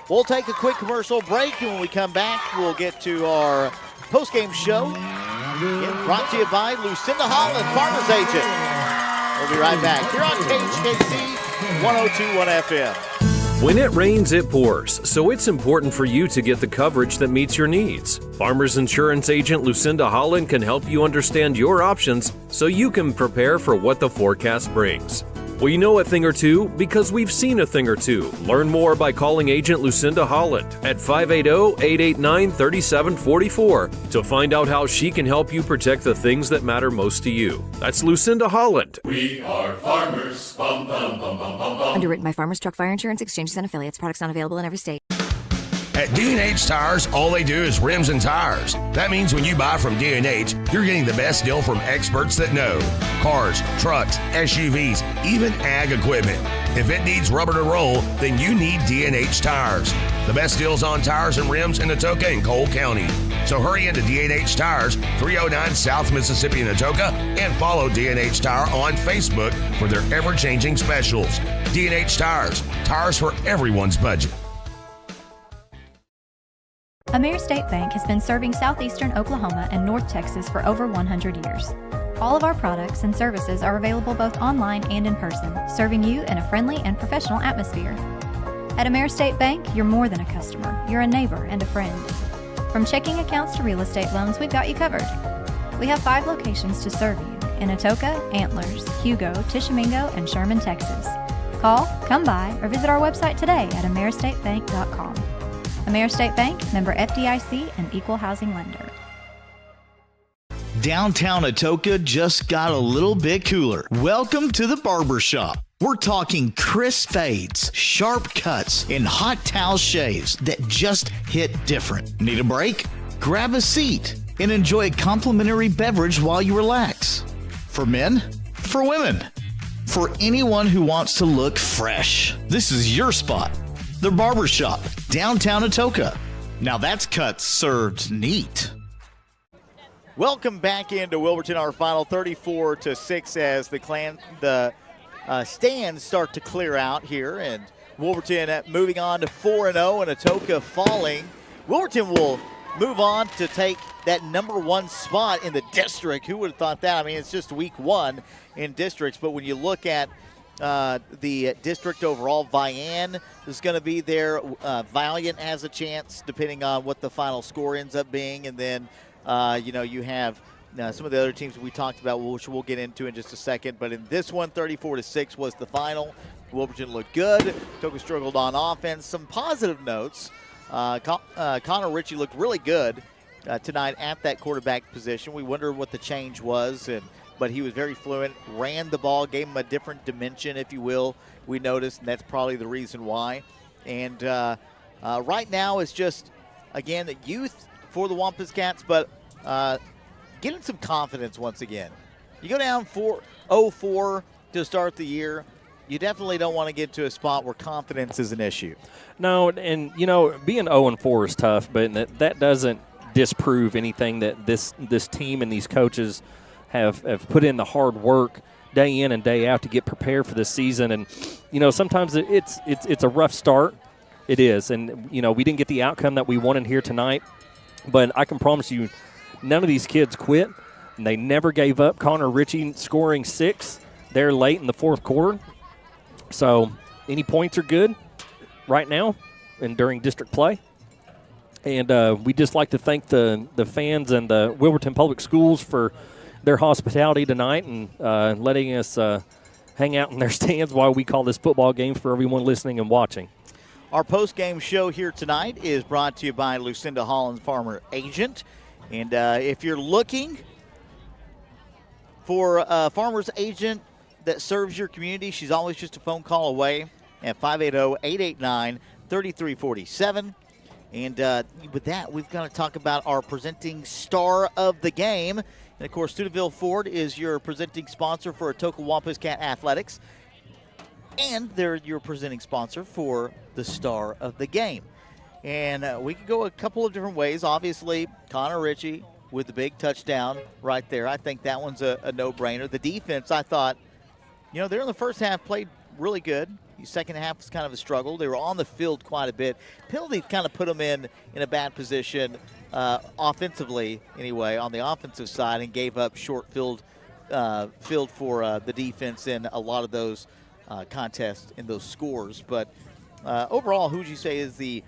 We'll take a quick commercial break, and when we come back, we'll get to our post-game show. Again, brought to you by Lucinda Holland, Farmers Agent. We'll be right back here on KHKC 102.1 FM. When it rains, it pours, so it's important for you to get the coverage that meets your needs. Farmers Insurance agent Lucinda Holland can help you understand your options so you can prepare for what the forecast brings. We know a thing or two because we've seen a thing or two. Learn more by calling agent Lucinda Holland at 580-889-3744 to find out how she can help you protect the things that matter most to you. That's Lucinda Holland. We are farmers. Bum, bum, bum, bum, bum, bum. Underwritten by Farmers Truck Fire Insurance Exchanges and Affiliates. Products not available in every state. At D&H Tires, all they do is rims and tires. That means when you buy from D&H, you're getting the best deal from experts that know. Cars, trucks, SUVs, even ag equipment. If it needs rubber to roll, then you need D&H Tires. The best deals on tires and rims in Atoka and Cole County. So hurry into D&H Tires, 309 South Mississippi in Atoka, and follow D&H Tire on Facebook for their ever-changing specials. D&H Tires, tires for everyone's budget. Ameris State Bank has been serving southeastern Oklahoma and North Texas for over 100 years. All of our products and services are available both online and in person, serving you in a friendly and professional atmosphere. At Ameris State Bank, you're more than a customer, you're a neighbor and a friend. From checking accounts to real estate loans, we've got you covered. We have 5 locations to serve you in Atoka, Antlers, Hugo, Tishomingo, and Sherman, Texas. Call, come by, or visit our website today at ameristatebank.com. Ameris State Bank, member FDIC, and equal housing lender. Downtown Atoka just got a little bit cooler. Welcome to the barber shop. We're talking crisp fades, sharp cuts, and hot towel shaves that just hit different. Need a break? Grab a seat and enjoy a complimentary beverage while you relax. For men, for women, for anyone who wants to look fresh, this is your spot. The Barber Shop, downtown Atoka. Now that's cuts served neat. Welcome back into Wilburton, our final 34-6 as the stands start to clear out here, and Wilburton moving on to 4-0 and Atoka falling. Wilburton will move on to take that number 1 spot in the district. Who would have thought that? I mean, it's just week 1 in districts, but when you look at the district overall, Vian is going to be there. Valiant has a chance depending on what the final score ends up being. And then, you have some of the other teams we talked about, which we'll get into in just a second. But in this one, 34-6 was the final. Wilburton looked good. Atoka struggled on offense. Some positive notes. Connor Ritchie looked really good tonight at that quarterback position. We wonder what the change was, but he was very fluent, ran the ball, gave him a different dimension, if you will, we noticed, and that's probably the reason why. And right now it's just, again, the youth for the Wampus Cats, but getting some confidence once again. You go down 0-4 to start the year, you definitely don't want to get to a spot where confidence is an issue. No, and, being 0-4 is tough, but that doesn't disprove anything that this team and these coaches have put in the hard work day in and day out to get prepared for this season. And, sometimes it's a rough start. It is. And, we didn't get the outcome that we wanted here tonight. But I can promise you, none of these kids quit. And they never gave up. Connor Ritchie scoring 6 there late in the fourth quarter. So any points are good right now and during district play. And we just like to thank the fans and the Wilburton Public Schools for their hospitality tonight and letting us hang out in their stands while we call this football game for everyone listening and watching. Our post-game show here tonight is brought to you by Lucinda Holland, Farmer Agent. And if you're looking for a farmer's agent that serves your community, she's always just a phone call away at 580-889-3347. And with that, we've got to talk about our presenting star of the game. And, of course, Steubenville Ford is your presenting sponsor for Atoka Wampus Cat Athletics. And they're your presenting sponsor for the star of the game. And we could go a couple of different ways. Obviously, Connor Ritchie with the big touchdown right there. I think that one's a no-brainer. The defense, I thought, they're in the first half played really good. The second half was kind of a struggle. They were on the field quite a bit. Penalties kind of put them in a bad position offensively anyway, on the offensive side, and gave up short field for the defense in a lot of those contests and those scores. But overall, who would you say is the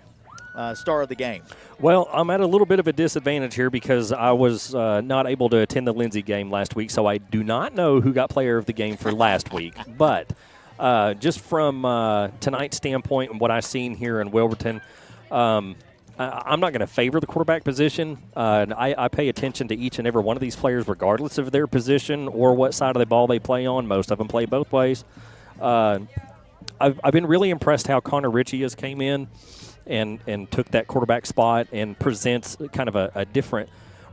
star of the game? Well, I'm at a little bit of a disadvantage here because I was not able to attend the Lindsay game last week, so I do not know who got player of the game for last week. But just from tonight's standpoint and what I've seen here in Wilburton, I'm not going to favor the quarterback position. I pay attention to each and every one of these players regardless of their position or what side of the ball they play on. Most of them play both ways. I've been really impressed how Connor Ritchie has came in and took that quarterback spot and presents kind of a different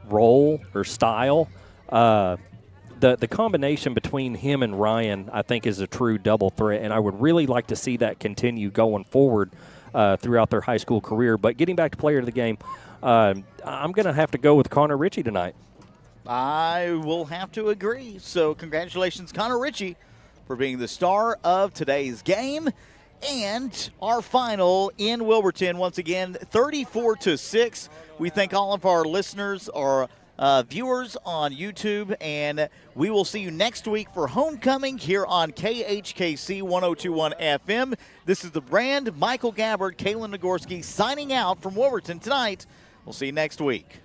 role or style. The combination between him and Ryan, I think, is a true double threat, and I would really like to see that continue going forward throughout their high school career. But getting back to player of the game, I'm going to have to go with Connor Ritchie tonight. I will have to agree. So congratulations, Connor Ritchie, for being the star of today's game. And our final in Wilburton, once again, 34-6. We thank all of our listeners, our viewers on YouTube, and we will see you next week for homecoming here on KHKC 1021 FM. This is The Brand. Michael Gabbard, Kalen Nagorski signing out from Wilburton tonight. We'll see you next week.